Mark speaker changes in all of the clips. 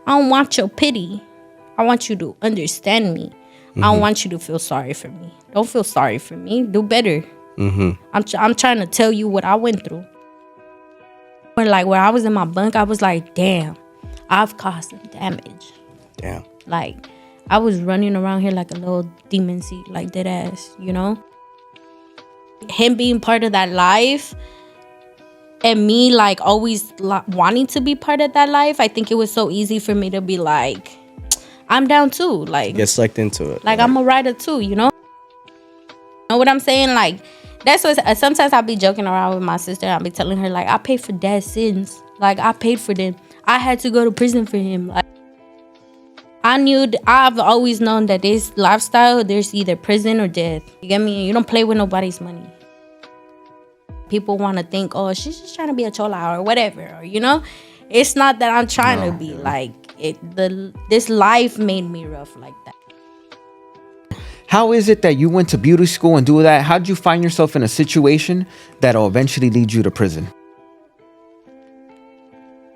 Speaker 1: I don't want your pity. I want you to understand me. I don't want you to feel sorry for me. Don't feel sorry for me. Do better. I'm trying to tell you what I went through. When I was in my bunk, I was like, damn, I've caused some damage.
Speaker 2: Damn.
Speaker 1: Like, I was running around here like a little demon seed, like dead ass, you know? Him being part of that life and me like always wanting to be part of that life, I think it was so easy for me to be like, I'm down too. Like,
Speaker 2: get sucked into it.
Speaker 1: Like, I'm a writer too, you know? You know what I'm saying? Like, that's what sometimes I'll be joking around with my sister. I'll be telling her, like, I paid for dad's sins. Like, I paid for them. I had to go to prison for him. Like, I've always known that this lifestyle, there's either prison or death. You get me? You don't play with nobody's money. People want to think, oh, she's just trying to be a chola or whatever, or, you know? It's not that I'm trying to be like this life made me rough like that.
Speaker 3: How is it that you went to beauty school and do that? How did you find yourself in a situation that'll eventually lead you to prison?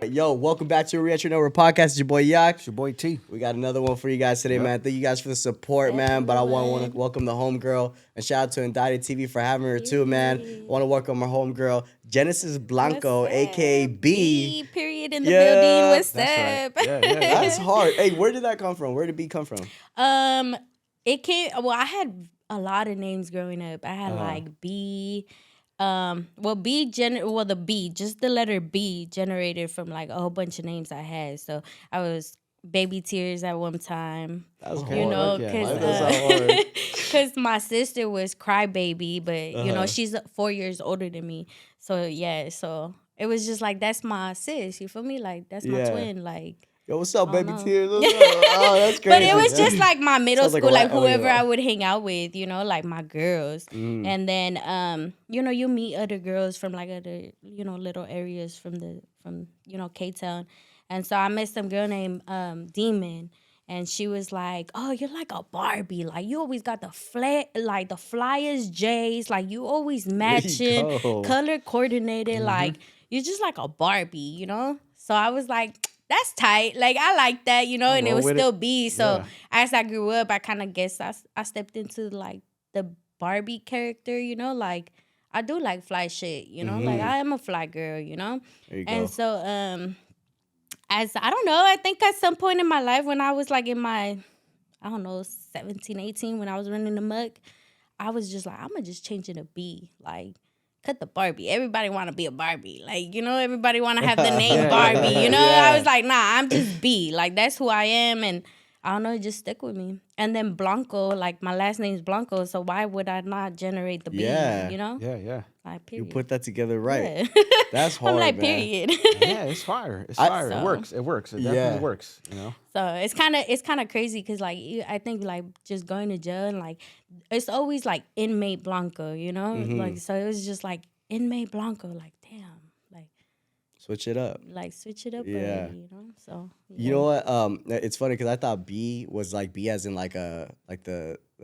Speaker 2: Yo, welcome back to Reentry Network Podcast. It's your boy Yak.
Speaker 3: It's your boy T.
Speaker 2: We got another one for you guys today, man. Thank you guys for the support, man. But I want to welcome the homegirl. And shout out to Indicted TV for having her too, man. I want to welcome our homegirl, Genesis Blanco, AKA B.
Speaker 1: Period in the building. What's up?
Speaker 3: Right. Yeah.
Speaker 2: That's hard. Hey, where did that come from? Where did B come from?
Speaker 1: It came. Well, I had a lot of names growing up. I had like B. The B, just the letter B generated from like a whole bunch of names I had. So I was Baby Tears at one time.
Speaker 2: That's hard.
Speaker 1: You know, because my sister was Crybaby, but you know, she's 4 years older than me. So yeah, so it was just like, that's my sis. You feel me? Like, that's my twin. Like,
Speaker 2: yo, what's up, Baby Tears? Oh, that's crazy.
Speaker 1: But it was just like my middle school, like whoever I
Speaker 2: would.
Speaker 1: would hang out with, you know, like my girls. And then, you know, you meet other girls from like other, you know, little areas from you know, K-Town. And so I met some girl named Damion. And she was like, oh, you're like a Barbie. Like, you always got the flyest J's. Like, you always matching, color coordinated. Like, you're just like a Barbie, you know? So I was like, that's tight. Like, I like that, you know, and it was still B. So as I grew up, I kind of guess I stepped into like the Barbie character, you know, like I do like fly shit, you know, like I am a fly girl, you know.
Speaker 2: There you go.
Speaker 1: And so as I don't know, I think at some point in my life when I was like in my, I don't know, 17, 18, when I was running amok, I was just like, I'm going to just change it to B. Like, cut the Barbie. Everybody want to be a Barbie. Like, you know, everybody want to have the name Barbie, you know? I was like, nah, I'm just B. Like, that's who I am. And I don't know, it just stuck with me. And then Blanco, like, my last name's Blanco, so why would I not generate the B, you know?
Speaker 3: Yeah.
Speaker 1: Like, period.
Speaker 2: You put that together right. Yeah. That's hard,
Speaker 1: I'm like,
Speaker 2: man.
Speaker 1: period.
Speaker 3: Yeah, it's fire. It's fire. It works. It definitely works, you know?
Speaker 1: So it's kind of crazy because, like, I think, like, just going to jail and, like, it's always, like, inmate Blanco, you know? Like, so it was just, like, inmate Blanco, like, damn. Like,
Speaker 2: switch it up.
Speaker 1: Like, switch it up already, you know? So, yeah.
Speaker 2: You know what? It's funny because I thought B was, like, B as in, like, the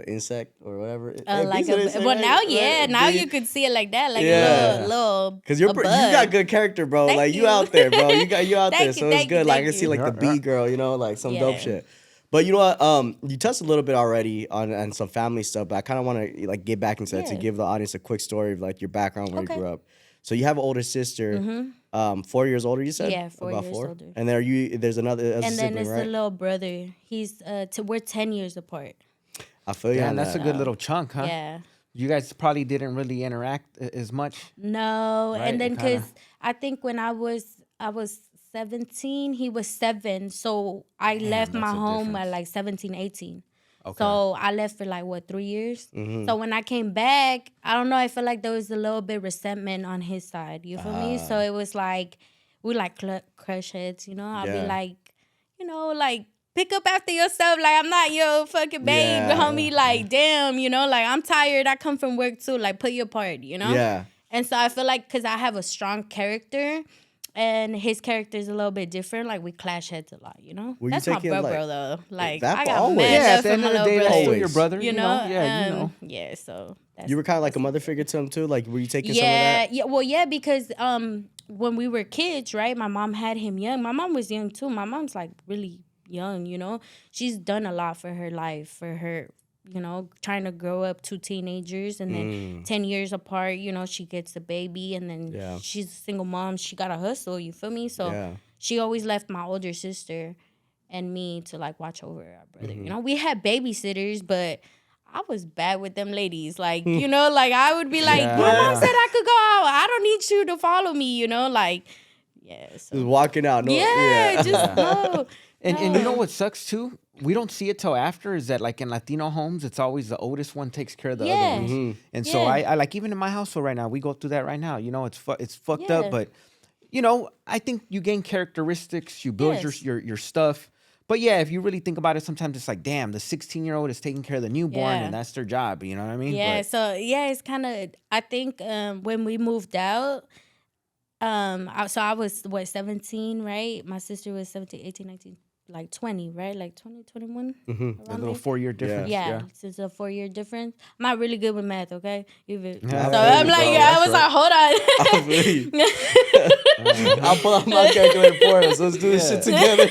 Speaker 2: insect or whatever.
Speaker 1: Like
Speaker 2: insect,
Speaker 1: well,
Speaker 2: right?
Speaker 1: now
Speaker 2: B.
Speaker 1: you could see it like that, like a little
Speaker 2: because you got good character, bro.
Speaker 1: Thank
Speaker 2: like
Speaker 1: you.
Speaker 2: you out there, bro. You out there, so it's good. Like I can
Speaker 1: you.
Speaker 2: see like the B girl, you know, like some dope shit. But you know what? You touched a little bit already on some family stuff, but I kind of want to like get back into that to give the audience a quick story of like your background where you grew up. So you have an older sister, 4 years older. You said,
Speaker 1: yeah, 4 years older.
Speaker 2: And there's another,
Speaker 1: and then
Speaker 2: sibling,
Speaker 1: there's
Speaker 2: right?
Speaker 1: the little brother. He's we're 10 years apart.
Speaker 2: I feel you.
Speaker 3: Yeah, and that's a good little chunk, huh?
Speaker 1: Yeah.
Speaker 3: You guys probably didn't really interact as much.
Speaker 1: No,
Speaker 3: right?
Speaker 1: And then because I think when I was 17, he was 7, so I left my home at like 17, 18. Okay. So I left for like 3 years. So when I came back, I don't know, I feel like there was a little bit resentment on his side. You feel me? So it was like we like crush heads, you know. I'd be like, you know, like, pick up after yourself. Like, I'm not your fucking babe, homie. Like, damn, you know, like, I'm tired. I come from work, too. Like, put your part, you know?
Speaker 2: Yeah.
Speaker 1: And so I feel like because I have a strong character and his character is a little bit different, like, we clash heads a lot, you know? That's my bro, though. Like, I got
Speaker 2: always.
Speaker 1: mad
Speaker 3: at
Speaker 1: love
Speaker 3: the
Speaker 1: from
Speaker 3: end
Speaker 1: my
Speaker 3: of the
Speaker 1: little
Speaker 3: day,
Speaker 1: brother.
Speaker 3: that's still your brother,
Speaker 1: You know?
Speaker 3: Yeah, you know.
Speaker 1: Yeah, so...
Speaker 2: You were kind of like a mother figure to him, too? Like, were you taking some of that?
Speaker 1: Yeah, well, yeah, because when we were kids, right, my mom had him young. My mom was young too. My mom's like really young, you know. She's done a lot for her life, for her, you know, trying to grow up two teenagers, and then 10 years apart, you know, she gets a baby, and then she's a single mom. She got to hustle, you feel me? So she always left my older sister and me to like watch over our brother. You know, we had babysitters, but I was bad with them ladies. Like, you know, like I would be like, my mom said I could go out. I don't need you to follow me, you know, like, so.
Speaker 2: Just walking out. No,
Speaker 1: just no.
Speaker 3: And you know what sucks too? We don't see it till after. Is that like in Latino homes, it's always the oldest one takes care of the other ones. And so I like, even in my household right now, we go through that right now. You know, it's fucked up, but you know, I think you gain characteristics, you build your stuff. But yeah, if you really think about it, sometimes it's like, damn, the 16-year-old is taking care of the newborn, and that's their job. You know what I mean?
Speaker 1: Yeah. So it's kind of. I think when we moved out, I was 17, right? My sister was 17, 18, 19, like 20, right? Like 20, 21.
Speaker 3: A little 4-year difference.
Speaker 1: Yeah. So it's a 4-year difference. I'm not really good with math, okay? So I'm like, I was like, hold
Speaker 2: on. I'll pull out my calculator for us. Let's do this shit together.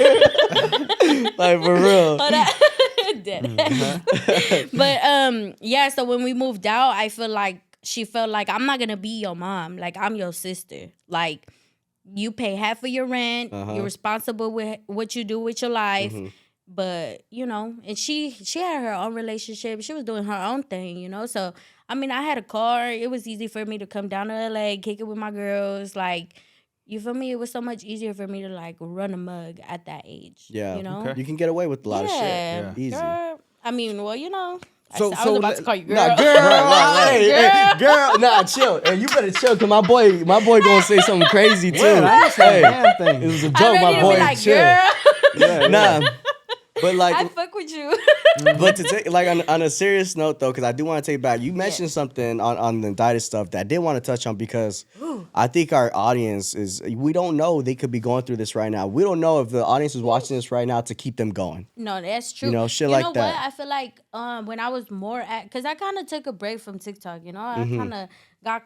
Speaker 2: Like, for real.
Speaker 1: But so when we moved out, I feel like she felt like, I'm not gonna be your mom, like I'm your sister. Like, you pay half of your rent, you're responsible with what you do with your life. But you know, and she had her own relationship, she was doing her own thing, you know. So I mean, I had a car, it was easy for me to come down to LA, kick it with my girls, like, you feel me? It was so much easier for me to like run a mug at that age. Yeah, you know,
Speaker 2: you can get away with a lot of shit. Easy. Girl,
Speaker 1: I mean, well, you know, I was about to call you girl.
Speaker 2: Nah, girl, girl, nah, chill. And you better chill, cause my boy gonna say something crazy too. It was a joke, my boy.
Speaker 1: Like,
Speaker 2: chill. Nah. But like,
Speaker 1: I fuck with you.
Speaker 2: But to take, like, on a serious note though, because I do want to take it back. You mentioned something on the indicted stuff that I did want to touch on, because I think our audience we don't know, they could be going through this right now. We don't know if the audience is watching this right now to keep them going.
Speaker 1: No, that's true.
Speaker 2: You know, shit like that. You know what?
Speaker 1: I feel like when I was more because I kind of took a break from TikTok. You know, I kind of got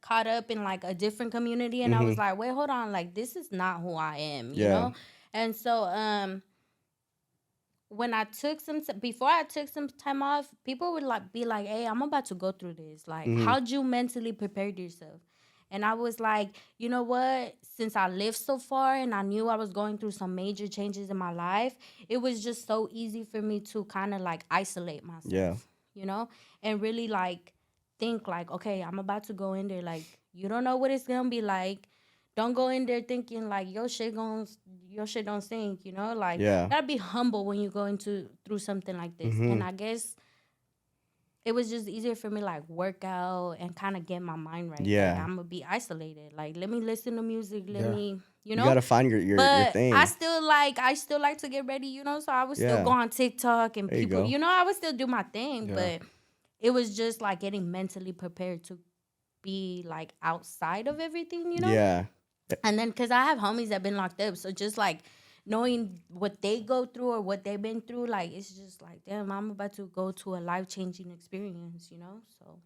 Speaker 1: caught up in like a different community, and I was like, wait, hold on, like this is not who I am. You know, and so when I took before I took some time off, people would like be like, hey, I'm about to go through this. Like, how'd you mentally prepare yourself? And I was like, you know what? Since I lived so far and I knew I was going through some major changes in my life, it was just so easy for me to kind of like isolate myself. Yeah. You know? And really like think like, okay, I'm about to go in there. Like, you don't know what it's gonna be like. Don't go in there thinking like your shit don't stink, you know? Like, gotta be humble when you go through something like this. And I guess it was just easier for me like work out and kind of get my mind right. Yeah, like, I'm gonna be isolated. Like, let me listen to music. Let me, you know.
Speaker 2: You gotta find your thing.
Speaker 1: I still like to get ready, you know. So I would still go on TikTok and people, you know, I would still do my thing. But it was just like getting mentally prepared to be like outside of everything, you know. Yeah. And then, because I have homies that been locked up, so just like knowing what they go through or what they've been through, like, it's just like, damn, I'm about to go to a life-changing experience, you know? So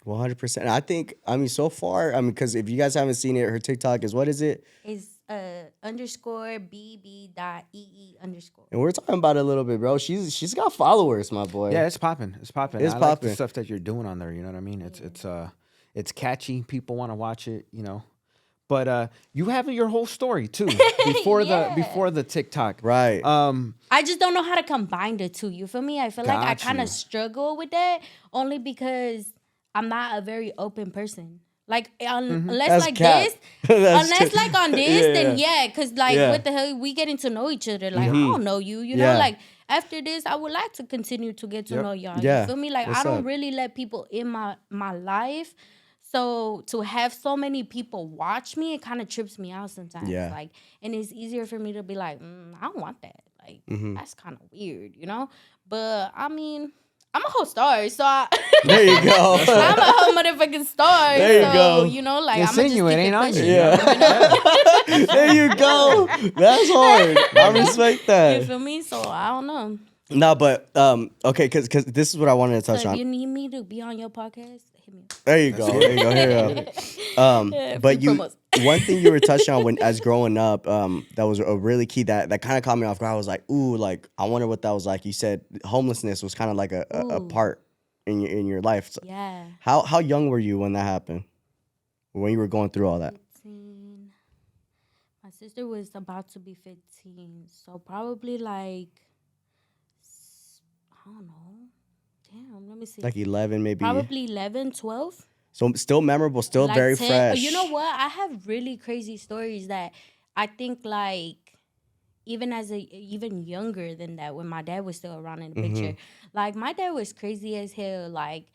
Speaker 2: 100%. I think, so far, because if you guys haven't seen it, her TikTok is, what is it?
Speaker 1: It's _BB.EE_.
Speaker 2: And we're talking about it a little bit, bro. She's got followers, my boy.
Speaker 3: Yeah, it's popping. It's popping. I like the stuff that you're doing on there, you know what I mean? It's catchy. People want to watch it, you know? But you have your whole story too before the TikTok,
Speaker 2: right?
Speaker 1: I just don't know how to combine the two. You feel me? I feel like I kind of struggle with that only because I'm not a very open person. Like unless like this, unless like on this, then because like what the hell, we getting to know each other. Like I don't know you, you know. Like after this, I would like to continue to get to know y'all. You feel me? Like I don't really let people in my life. So to have so many people watch me, it kind of trips me out sometimes. Yeah. Like, and it's easier for me to be like, I don't want that. Like, that's kind of weird, you know? But, I'm a whole star, so
Speaker 2: there you go.
Speaker 1: I'm a whole motherfucking star.
Speaker 2: There you go.
Speaker 1: You know, like,
Speaker 3: I'm just
Speaker 1: it
Speaker 3: ain't on you.
Speaker 2: Yeah. There you go. That's hard. I respect that.
Speaker 1: You feel me? So, I don't know.
Speaker 2: No, but, okay, because this is what I wanted to touch on.
Speaker 1: If you need me to be on your podcast, hit me up.
Speaker 2: There you go. Here you go. But one thing you were touching on as growing up, that was a really key that kind of caught me off guard. I was like, ooh, like I wonder what that was like. You said homelessness was kind of like a part in your life. So
Speaker 1: yeah.
Speaker 2: How young were you when that happened? When you were going through all that?
Speaker 1: 15. My sister was about to be 15, so probably like I don't know. Damn, let me see.
Speaker 2: Like 11, maybe.
Speaker 1: Probably 11, 12.
Speaker 2: So still memorable, still
Speaker 1: like
Speaker 2: very
Speaker 1: 10.
Speaker 2: fresh.
Speaker 1: You know what? I have really crazy stories that I think like even younger than that, when my dad was still around in the picture. Like my dad was crazy as hell. Like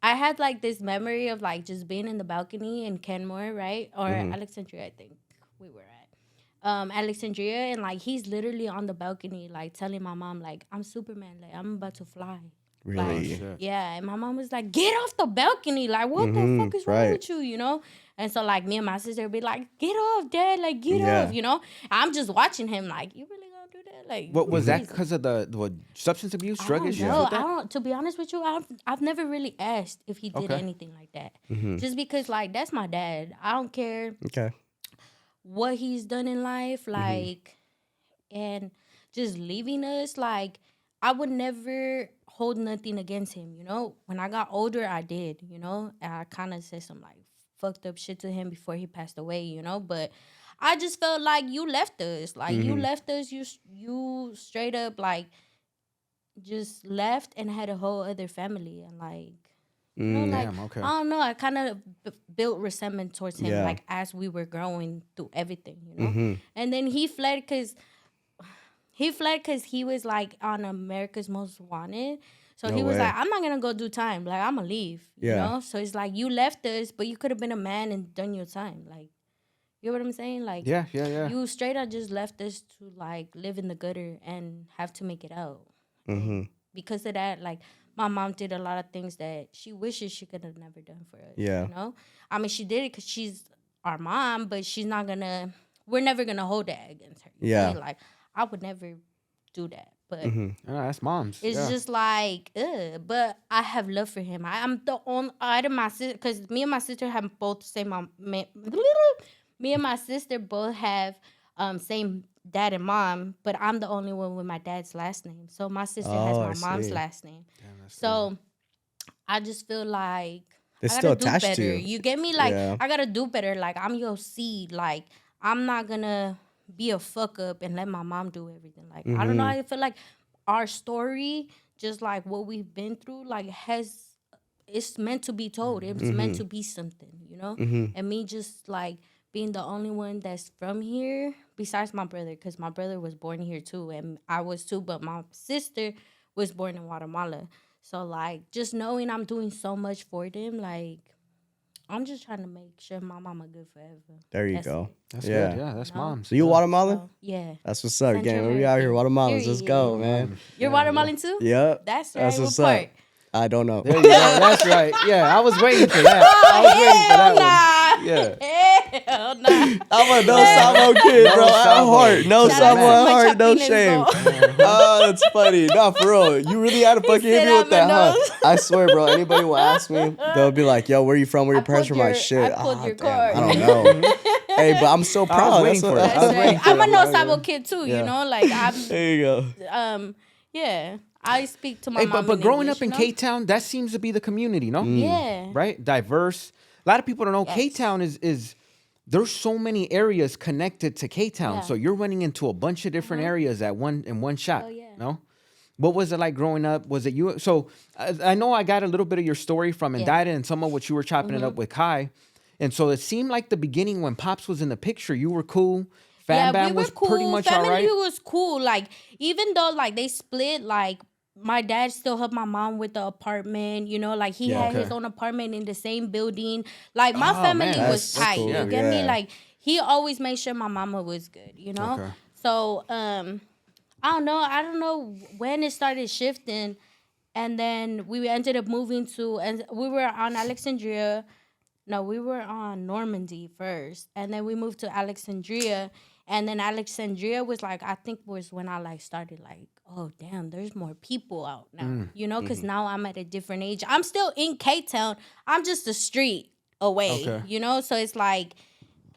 Speaker 1: I had like this memory of like just being in the balcony in Kenmore, right? Or Alexandria, I think we were at. Alexandria, and like he's literally on the balcony like telling my mom like, I'm Superman, like I'm about to fly.
Speaker 2: Really?
Speaker 1: Like, yeah, and my mom was like, get off the balcony, like what the fuck is wrong with you, you know? And so like me and my sister would be like, get off, dad, like get off, you know? I'm just watching him like, you really gonna do that? Like,
Speaker 3: what was that because of the substance abuse, drug issues?
Speaker 1: No, I don't. To be honest with you, I've never really asked if he did anything like that. Just because like that's my dad. I don't care.
Speaker 2: Okay.
Speaker 1: What he's done in life, like, and just leaving us, like, I would never hold nothing against him, you know? When I got older, I did, you know? And I kind of said some, like, fucked up shit to him before he passed away, you know? But I just felt like you left us. Like, you left us, you straight up, like, just left and had a whole other family. And, like, you know, like, I don't know. I kind of built resentment towards him, like, as we were growing through everything, you know? And then he fled because he was, like, on America's Most Wanted. So he was like, I'm not going to go do time. Like, I'm going to leave, you know? So it's like, you left us, but you could have been a man and done your time. Like, you know what I'm saying? Like,
Speaker 3: yeah.
Speaker 1: You straight up just left us to, like, live in the gutter and have to make it out. Because of that, like, my mom did a lot of things that she wishes she could have never done for us.
Speaker 2: Yeah.
Speaker 1: You know? I mean, she did it because she's our mom, but we're never going to hold that against her. You know? Like, I would never do that. But
Speaker 3: that's moms.
Speaker 1: It's just like, but I have love for him. I'm the only out of my sister, because me and my sister have both same mom. Me and my sister both have same dad and mom, but I'm the only one with my dad's last name. So my sister has my mom's last name. Damn, so I just feel like
Speaker 2: it's
Speaker 1: I
Speaker 2: still
Speaker 1: gotta do
Speaker 2: attached
Speaker 1: better.
Speaker 2: to you.
Speaker 1: You get me? Like I gotta do better. Like I'm your seed. Like I'm not gonna be a fuck up and let my mom do everything. Like I don't know. I feel like our story, just like what we've been through, like it's meant to be told. It's meant to be something, you know. And me just like being the only one that's from here, besides my brother, because my brother was born here too, and I was too, but my sister was born in Guatemala. So like just knowing I'm doing so much for them, like I'm just trying to make sure my mama good forever.
Speaker 2: There you go.
Speaker 3: That's good. Yeah, that's mom.
Speaker 2: So you Guatemalan?
Speaker 1: So, yeah.
Speaker 2: That's what's up, gang. We out here, Guatemalans. Let's go, man.
Speaker 1: You're Guatemalan too?
Speaker 2: Yep.
Speaker 1: That's right. What part?
Speaker 2: I don't know.
Speaker 3: There you go. That's right. Yeah, I was waiting for that. I was waiting for that one. Yeah.
Speaker 1: Hell nah.
Speaker 2: I'm a no Samo kid, bro. At heart. No Samo at heart. No shame. Oh, that's funny. Nah, for real. You really had to fucking hit me with that, huh? I swear, bro. Anybody will ask me, they'll be like, yo, where you from? Where your parents from? My shit.
Speaker 1: I pulled your card.
Speaker 2: I don't know. Hey, but I'm so proud.
Speaker 3: That's what
Speaker 1: I'm a no Samo kid too, you know? Like,
Speaker 2: there you go.
Speaker 1: Yeah. I speak to my mom.
Speaker 3: But growing up in K-Town, that seems to be the community, no?
Speaker 1: Yeah.
Speaker 3: Right? Diverse. A lot of people don't know K-Town is there's so many areas connected to K-Town. Yeah. So you're running into a bunch of different areas in one shot. Oh, yeah. No? What was it like growing up? Was it you? So I know I got a little bit of your story from Indicted and some of what you were chopping it up with Kai. And so it seemed like the beginning when Pops was in the picture, you were cool.
Speaker 1: We were cool.
Speaker 3: Pretty much all right.
Speaker 1: Family was cool. Like, even though, like, they split, like, my dad still helped my mom with the apartment, you know, like he had his own apartment in the same building. Like my family was tight. Cool. You get me? Like he always made sure my mama was good, you know? Okay. So I don't know when it started shifting, and then we ended up moving to, and we were on Alexandria. No, we were on Normandy first, and then we moved to Alexandria. And then Alexandria was like, I think was when I like started like, oh damn, there's more people out now, you know, because now I'm at a different age. I'm still in K-Town. I'm just a street away, you know. So it's like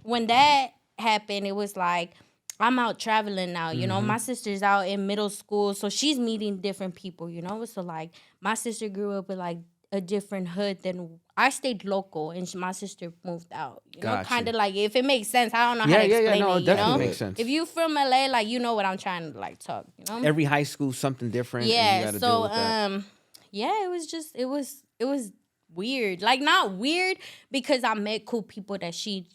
Speaker 1: when that happened, it was like I'm out traveling now, you know. My sister's out in middle school, so she's meeting different people, you know. So like my sister grew up with like a different hood than I stayed local, and my sister moved out. You know, kind of like, if it makes sense. I don't know how to explain
Speaker 3: no,
Speaker 1: it.
Speaker 3: it
Speaker 1: You
Speaker 3: definitely
Speaker 1: know,
Speaker 3: makes sense.
Speaker 1: if you from LA, like you know what I'm trying to like talk. You know,
Speaker 3: every high school something different.
Speaker 1: Yeah.
Speaker 3: And you gotta
Speaker 1: So
Speaker 3: deal with that.
Speaker 1: yeah, it was weird. Like not weird because I met cool people that she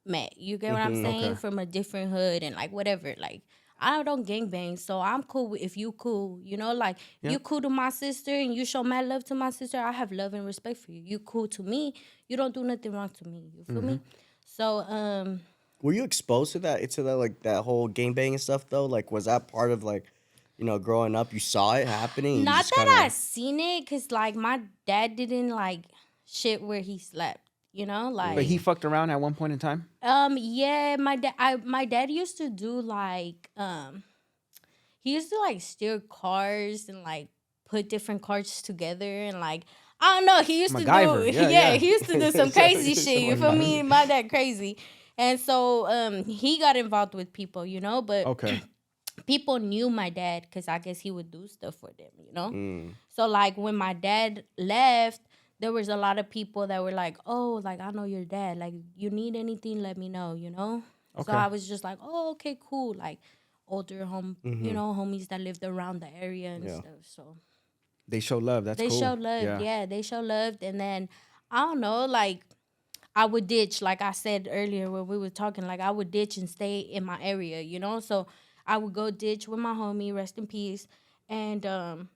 Speaker 1: met. You get what I'm saying? From a different hood and like whatever. Like I don't gangbang, so I'm cool if you cool. You know, like you cool to my sister and you show mad love to my sister. I have love and respect for you. You cool to me. You don't do nothing wrong to me. You feel me? So
Speaker 2: were you exposed to that, like that whole gangbang and stuff though? Like, was that part of like, you know, growing up? You saw it happening.
Speaker 1: Not that I seen it, cause like my dad didn't like shit where he slept. You know, like.
Speaker 3: But he fucked around at one point in time.
Speaker 1: Yeah, my dad used to do like he used to like steal cars and like put different cars together and like I don't know, he used
Speaker 3: MacGyver.
Speaker 1: to do he used to do some crazy shit. You feel me? My dad crazy. And so he got involved with people, you know, but people knew my dad because I guess he would do stuff for them, you know? So like when my dad left, there was a lot of people that were like, oh, like, I know your dad. Like, you need anything, let me know, you know? So I was just like, oh, okay, cool. Like, older you know, homies that lived around the area and stuff. So
Speaker 3: they show love. That's cool.
Speaker 1: They show love. Yeah, they show love. And then, I don't know, like, I would ditch, like I said earlier when we were talking, like, I would ditch and stay in my area, you know? So I would go ditch with my homie, rest in peace. And,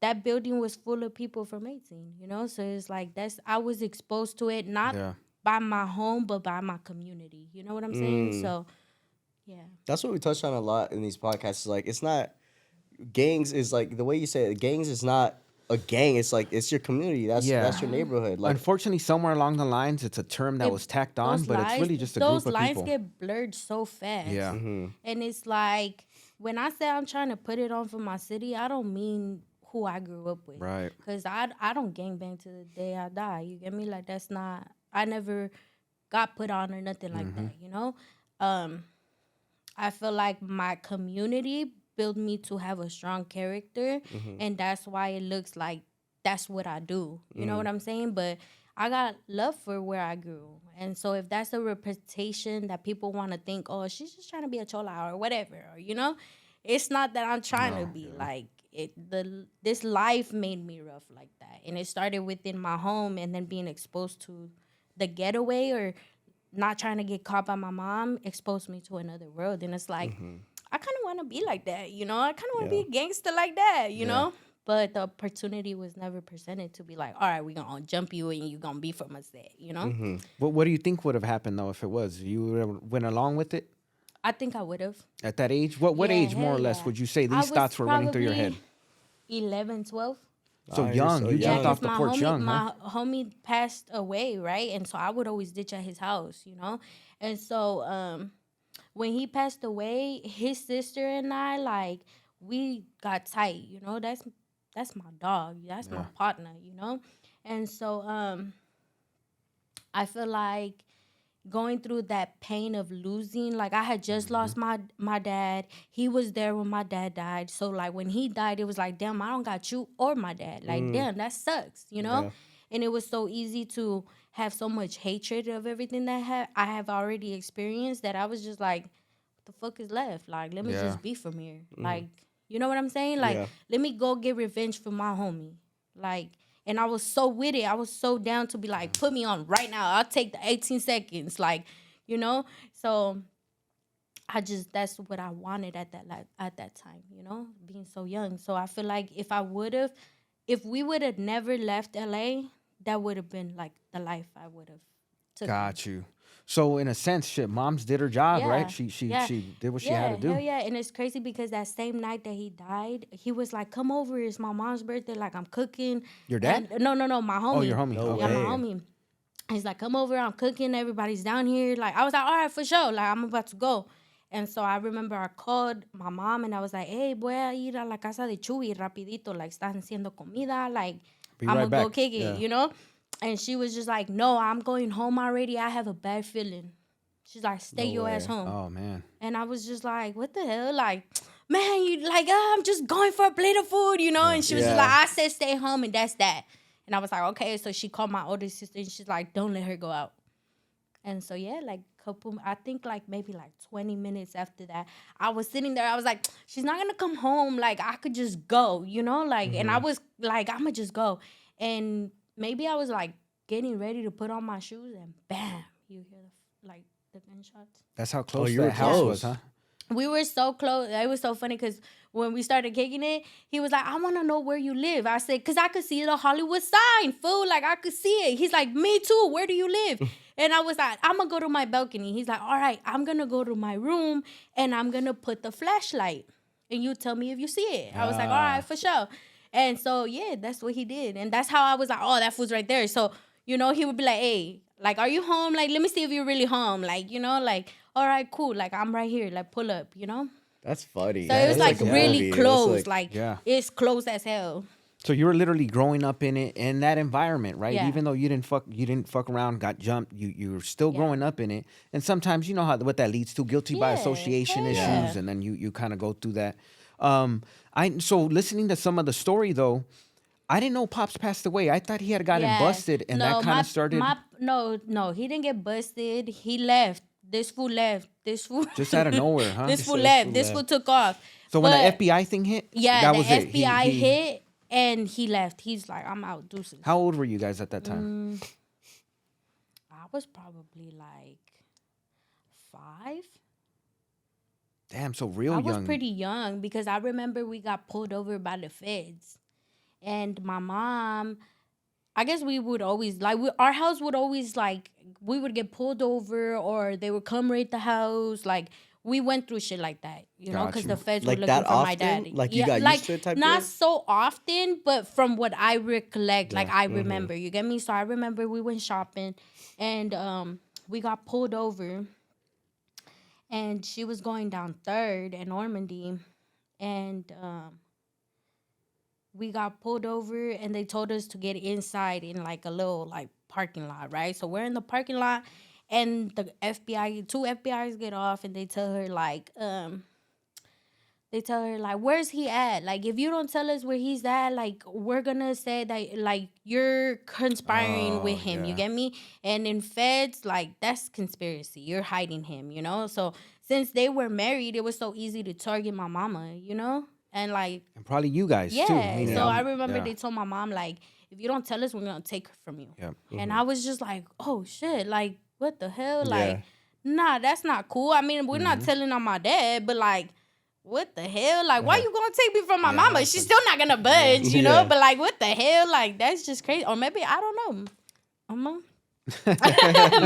Speaker 1: that building was full of people from 18, you know? So it's like I was exposed to it, not by my home, but by my community. You know what I'm saying? So, yeah.
Speaker 2: That's what we touched on a lot in these podcasts. Like, it's not, gangs is like, the way you say it, gangs is not a gang. It's like, it's your community. That's your neighborhood. Like,
Speaker 3: unfortunately, somewhere along the lines, it's a term that was tacked on, but it's really just a group of people.
Speaker 1: Those lines get blurred so fast.
Speaker 3: Yeah.
Speaker 1: And it's like, when I say I'm trying to put it on for my city, I don't mean who I grew up with.
Speaker 3: Right.
Speaker 1: Because I don't gangbang to the day I die. You get me? Like, that's not, I never got put on or nothing like that, you know? I feel like my community built me to have a strong character, and that's why it looks like that's what I do. You know what I'm saying? But I got love for where I grew. And so if that's a reputation that people want to think, oh, she's just trying to be a chola or whatever, or, you know? It's not that I'm trying to be like this life made me rough like that, and it started within my home, and then being exposed to the getaway or not trying to get caught by my mom exposed me to another world, and it's like I kind of want to be like that, you know. I kind of want to be a gangster like that, you know. But the opportunity was never presented to be like, all right, we're gonna jump you and you're gonna be from us there, you know.
Speaker 3: What do you think would have happened though if it was you would have went along with it?
Speaker 1: I think I would have.
Speaker 3: At that age? What age, more or less, would you say these thoughts were running through your head?
Speaker 1: 11, 12.
Speaker 3: So young. You jumped off the porch young, huh?
Speaker 1: My homie passed away, right? And so I would always ditch at his house, you know? And so when he passed away, his sister and I, like, we got tight, you know? That's my dog. That's my partner, you know? And so I feel like going through that pain of losing, like I had just lost my dad. He was there when my dad died. So like when he died, it was like, damn, I don't got you or my dad. Like, damn, that sucks, you know? Yeah. And it was so easy to have so much hatred of everything that I have already experienced that I was just like, what the fuck is left? Like, let me just be from here. Like, you know what I'm saying? Like, let me go get revenge for my homie. Like, and I was so with it. I was so down to be like, put me on right now. I'll take the 18 seconds. Like, you know? So that's what I wanted at that time, you know? Being so young. So I feel like if we would have never left LA, that would have been like the life I would have took.
Speaker 3: Got you. So in a sense, shit, moms did her job, right? She did what she had to do.
Speaker 1: Hell yeah. And it's crazy because that same night that he died, he was like, come over, it's my mom's birthday, like I'm cooking.
Speaker 3: Your dad?
Speaker 1: No, my homie.
Speaker 3: Oh, your homie.
Speaker 1: My homie. He's like, come over, I'm cooking, everybody's down here. Like, I was like, all right, for sure. Like, I'm about to go. And so I remember I called my mom and I was like, hey, voy a ir a la casa de Chuy rapidito. Like, están haciendo comida. Like, I'm going to go kick it, you know? And she was just like, no, I'm going home already. I have a bad feeling. She's like, stay your ass home.
Speaker 3: Oh, man.
Speaker 1: And I was just like, what the hell? Like, man, you like, I'm just going for a plate of food, you know? And she was just like, I said stay home and that's that. And I was like, okay. So she called my older sister and she's like, don't let her go out. And so, yeah, like, I think like maybe like 20 minutes after that, I was sitting there. I was like, she's not going to come home. Like, I could just go, you know? Like, and I was like, I'm going to just go. And maybe I was like getting ready to put on my shoes and bam, you hear the gunshots.
Speaker 3: That's how close that house was, huh?
Speaker 1: We were so close. It was so funny because when we started kicking it, he was like, I want to know where you live. I said, because I could see the Hollywood sign, fool. Like, I could see it. He's like, me too. Where do you live? And I was like, I'm going to go to my balcony. He's like, all right, I'm going to go to my room and I'm going to put the flashlight. And you tell me if you see it. I was like, all right, for sure. And so, yeah, that's what he did. And that's how I was like, oh, that fool's right there. So, you know, he would be like, hey, like, are you home? Like, let me see if you're really home. Like, you know, like, all right, cool. Like, I'm right here. Like, pull up, you know?
Speaker 2: That's funny.
Speaker 1: So it was like really close. It's close as hell.
Speaker 3: So you were literally growing up in that environment, right?
Speaker 1: Yeah.
Speaker 3: Even though you didn't fuck around, got jumped, you were still growing up in it. And sometimes you know what that leads to, guilty by association issues, and then you kind of go through that. So listening to some of the story though, I didn't know Pops passed away. I thought he had gotten busted, and that kind of started.
Speaker 1: No, he didn't get busted. He left. This fool left. This fool
Speaker 3: just out of nowhere, huh?
Speaker 1: This fool left. This fool took off.
Speaker 3: So when the FBI thing hit, that was it.
Speaker 1: The FBI hit, and he left. He's like, I'm out, deuces.
Speaker 3: How old were you guys at that time?
Speaker 1: I was probably like 5.
Speaker 3: Damn, so real young.
Speaker 1: I was pretty young because I remember we got pulled over by the feds. And my mom, I guess we would always, like, our house would always, like, we would get pulled over or they would come raid the house. Like, we went through shit like that, you know, because the feds were looking for my dad.
Speaker 2: Like, you got used to it type
Speaker 1: not so often, but from what I recollect, like, I remember, you get me? So I remember we went shopping and we got pulled over. And she was going down 3rd in Normandy. And we got pulled over and they told us to get inside in like a little like parking lot, right? So we're in the parking lot and the FBI, 2 FBI's get off and they tell her like, where's he at? Like, if you don't tell us where he's at, like, we're gonna say that, like, you're conspiring with him, you get me? And in feds, like, that's conspiracy. You're hiding him, you know? So since they were married, it was so easy to target my mama, you know? And, like...
Speaker 3: And probably you guys, too.
Speaker 1: Yeah, so I remember they told my mom, like, if you don't tell us, we're gonna take her from you. Yeah. And I was just like, oh, shit, like, what the hell? Like, nah, that's not cool. I mean, we're not telling on my dad, but, like... What the hell? Like, why you gonna take me from my mama? She's still not gonna budge, you know? But, like, what the hell? Like, that's just crazy. Or maybe, I don't know. Mama?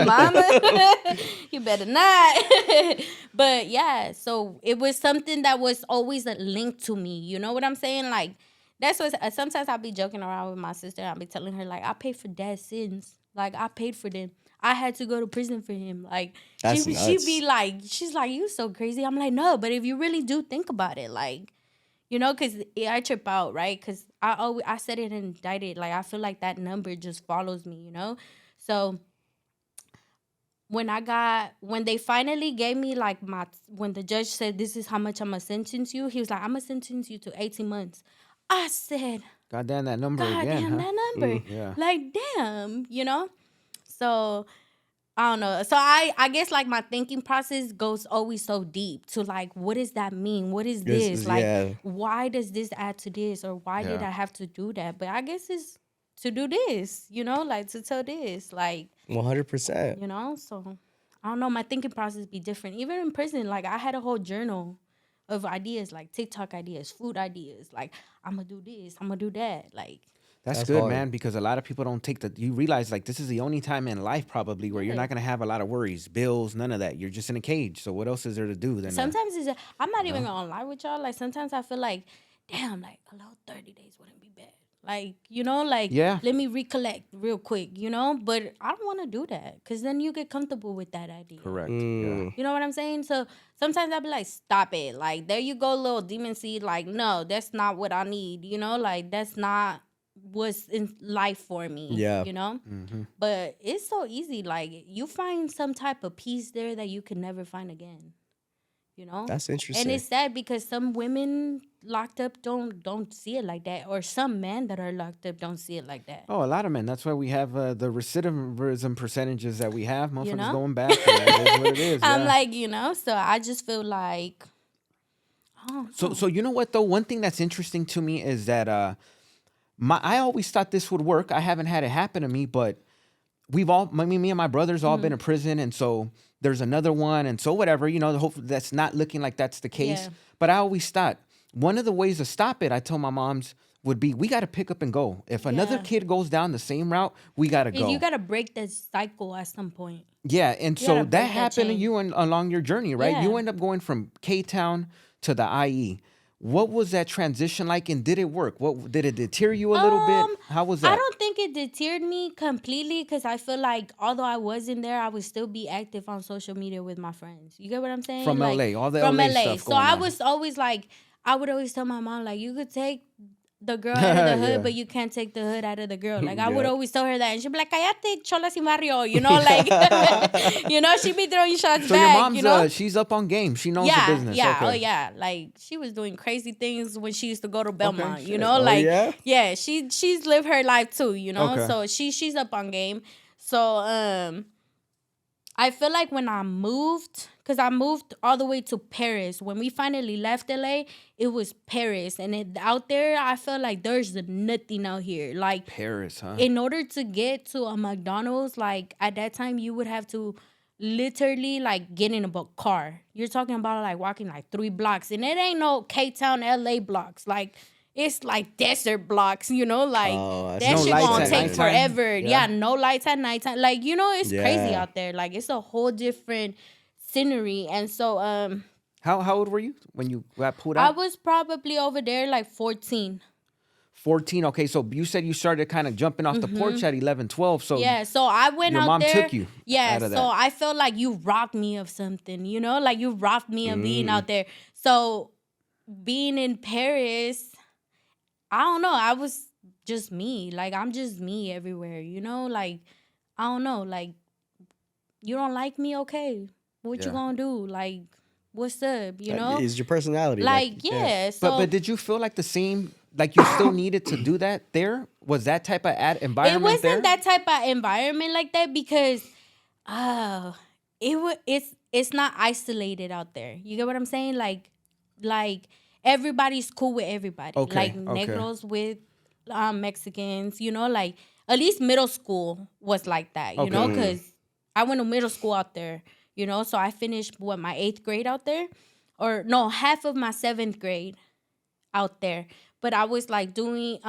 Speaker 1: Mama? You better not. But, yeah. So, it was something that was always a link to me. You know what I'm saying? Like, that's what... Sometimes I'll be joking around with my sister. I'll be telling her, like, I paid for dad's sins. Like, I paid for them. I had to go to prison for him. Like, she'd be like, she's like, you so crazy. I'm like, no, but if you really do think about it, like, you know, because I trip out, right? Because I said it and indicted. Like, I feel like that number just follows me, you know? So when they finally gave me, like, when the judge said, this is how much I'm going to sentence you, he was like, I'm going to sentence you to 18 months. I said,
Speaker 3: God damn that number again, huh?
Speaker 1: that number. Like, damn, you know? So, I don't know. So, I guess, like, my thinking process goes always so deep to, like, what does that mean? What is this? Like, why does this add to this? Or why did I have to do that? But I guess it's to do this, you know? Like, to tell this. Like...
Speaker 2: 100%.
Speaker 1: You know? So, I don't know. My thinking process be different. Even in prison, like, I had a whole journal of ideas, like, TikTok ideas, food ideas. Like, I'm going to do this. I'm going to do that. Like...
Speaker 3: That's good, hard. Man, because a lot of people don't take you realize, like, this is the only time in life probably where you're not going to have a lot of worries, bills, none of that. You're just in a cage. So what else is there to do then?
Speaker 1: Sometimes I'm not even going to lie with y'all. Like, sometimes I feel like, damn, like, a little 30 days wouldn't be bad. Like, you know, like, let me recollect real quick, you know? But I don't want to do that because then you get comfortable with that idea.
Speaker 3: Correct. Yeah.
Speaker 1: You know what I'm saying? So sometimes I'll be like, stop it. Like, there you go, little demon seed. Like, no, that's not what I need. You know, like, that's not what's in life for me.
Speaker 2: Yeah.
Speaker 1: You know? But it's so easy. Like, you find some type of peace there that you can never find again. You know,
Speaker 2: that's interesting,
Speaker 1: and it's sad because some women locked up don't see it like that, or some men that are locked up don't see it like that.
Speaker 3: Oh, a lot of men. That's why we have the recidivism percentages that we have. Motherfuckers
Speaker 1: you know?
Speaker 3: Going back. That is what it is.
Speaker 1: I'm like, you know, so I just feel like.
Speaker 3: So you know what though? One thing that's interesting to me is that I always thought this would work. I haven't had it happen to me, but me and my brothers all been in prison, and so there's another one, and so whatever, you know, hopefully that's not looking like that's the case. Yeah. But I always thought one of the ways to stop it, I told my moms, would be we got to pick up and go. If another kid goes down the same route, we got to go.
Speaker 1: You got to break that cycle at some point.
Speaker 3: Yeah, and so that happened to you along your journey, right? Yeah. You end up going from K-Town to the IE. What was that transition like, and did it work? What did it deter you a little bit? How was that?
Speaker 1: I don't think it deterred me completely because I feel like although I wasn't there, I would still be active on social media with my friends. You get what I'm saying?
Speaker 3: From
Speaker 1: like,
Speaker 3: LA, all the LA stuff
Speaker 1: so I was always like, I would always tell my mom, like, you could take the girl out of the hood, but you can't take the hood out of the girl. Like, I would always tell her that. And she'd be like, cállate, chola sin barrio. You know, like, you know, she'd be throwing shots
Speaker 3: so
Speaker 1: back.
Speaker 3: Your mom's,
Speaker 1: you know?
Speaker 3: She's up on game. She knows the business.
Speaker 1: Yeah,
Speaker 3: okay.
Speaker 1: Oh, yeah. Like, she was doing crazy things when she used to go to Belmont, you know? Like, yeah, she's lived her life too, you know? Okay. So she's up on game. So, I feel like when I moved, because I moved all the way to Paris. When we finally left LA, it was Paris. And out there, I felt like there's nothing out here. Like
Speaker 3: Paris, huh?
Speaker 1: In order to get to a McDonald's, like at that time, you would have to literally like get in a car. You're talking about like walking like 3 blocks. And it ain't no K-Town, LA blocks. Like, it's like desert blocks, you know, like that shit gonna take forever. Yeah, no lights at nighttime. Like, you know, it's crazy out there. Like, it's a whole different scenery. And so,
Speaker 3: how old were you when you got pulled out?
Speaker 1: I was probably over there like 14.
Speaker 3: 14. Okay, so you said you started kind of jumping off the porch at 11, 12. So
Speaker 1: yeah, so I went out there.
Speaker 3: Your mom took you.
Speaker 1: Yeah,
Speaker 3: out of
Speaker 1: so
Speaker 3: that.
Speaker 1: I felt like you robbed me of something, you know, like you robbed me of being out there. So being in Paris, I don't know. I was just me. Like, I'm just me everywhere, you know? Like, I don't know. Like, you don't like me? Okay. What you gonna do? Like, what's up? You know?
Speaker 2: Is your personality.
Speaker 1: Like, yeah. So,
Speaker 3: but did you feel like the same, like you still needed to do that there? Was that type of environment
Speaker 1: it wasn't
Speaker 3: there?
Speaker 1: that type of environment like that because it's not isolated out there. You get what I'm saying? Like everybody's cool with everybody.
Speaker 3: Okay,
Speaker 1: like Negros with Mexicans, you know, like at least middle school was like that, you know, because I went to middle school out there, you know, so I finished my 8th grade out there, or no, half of my 7th grade out there. But I was like doing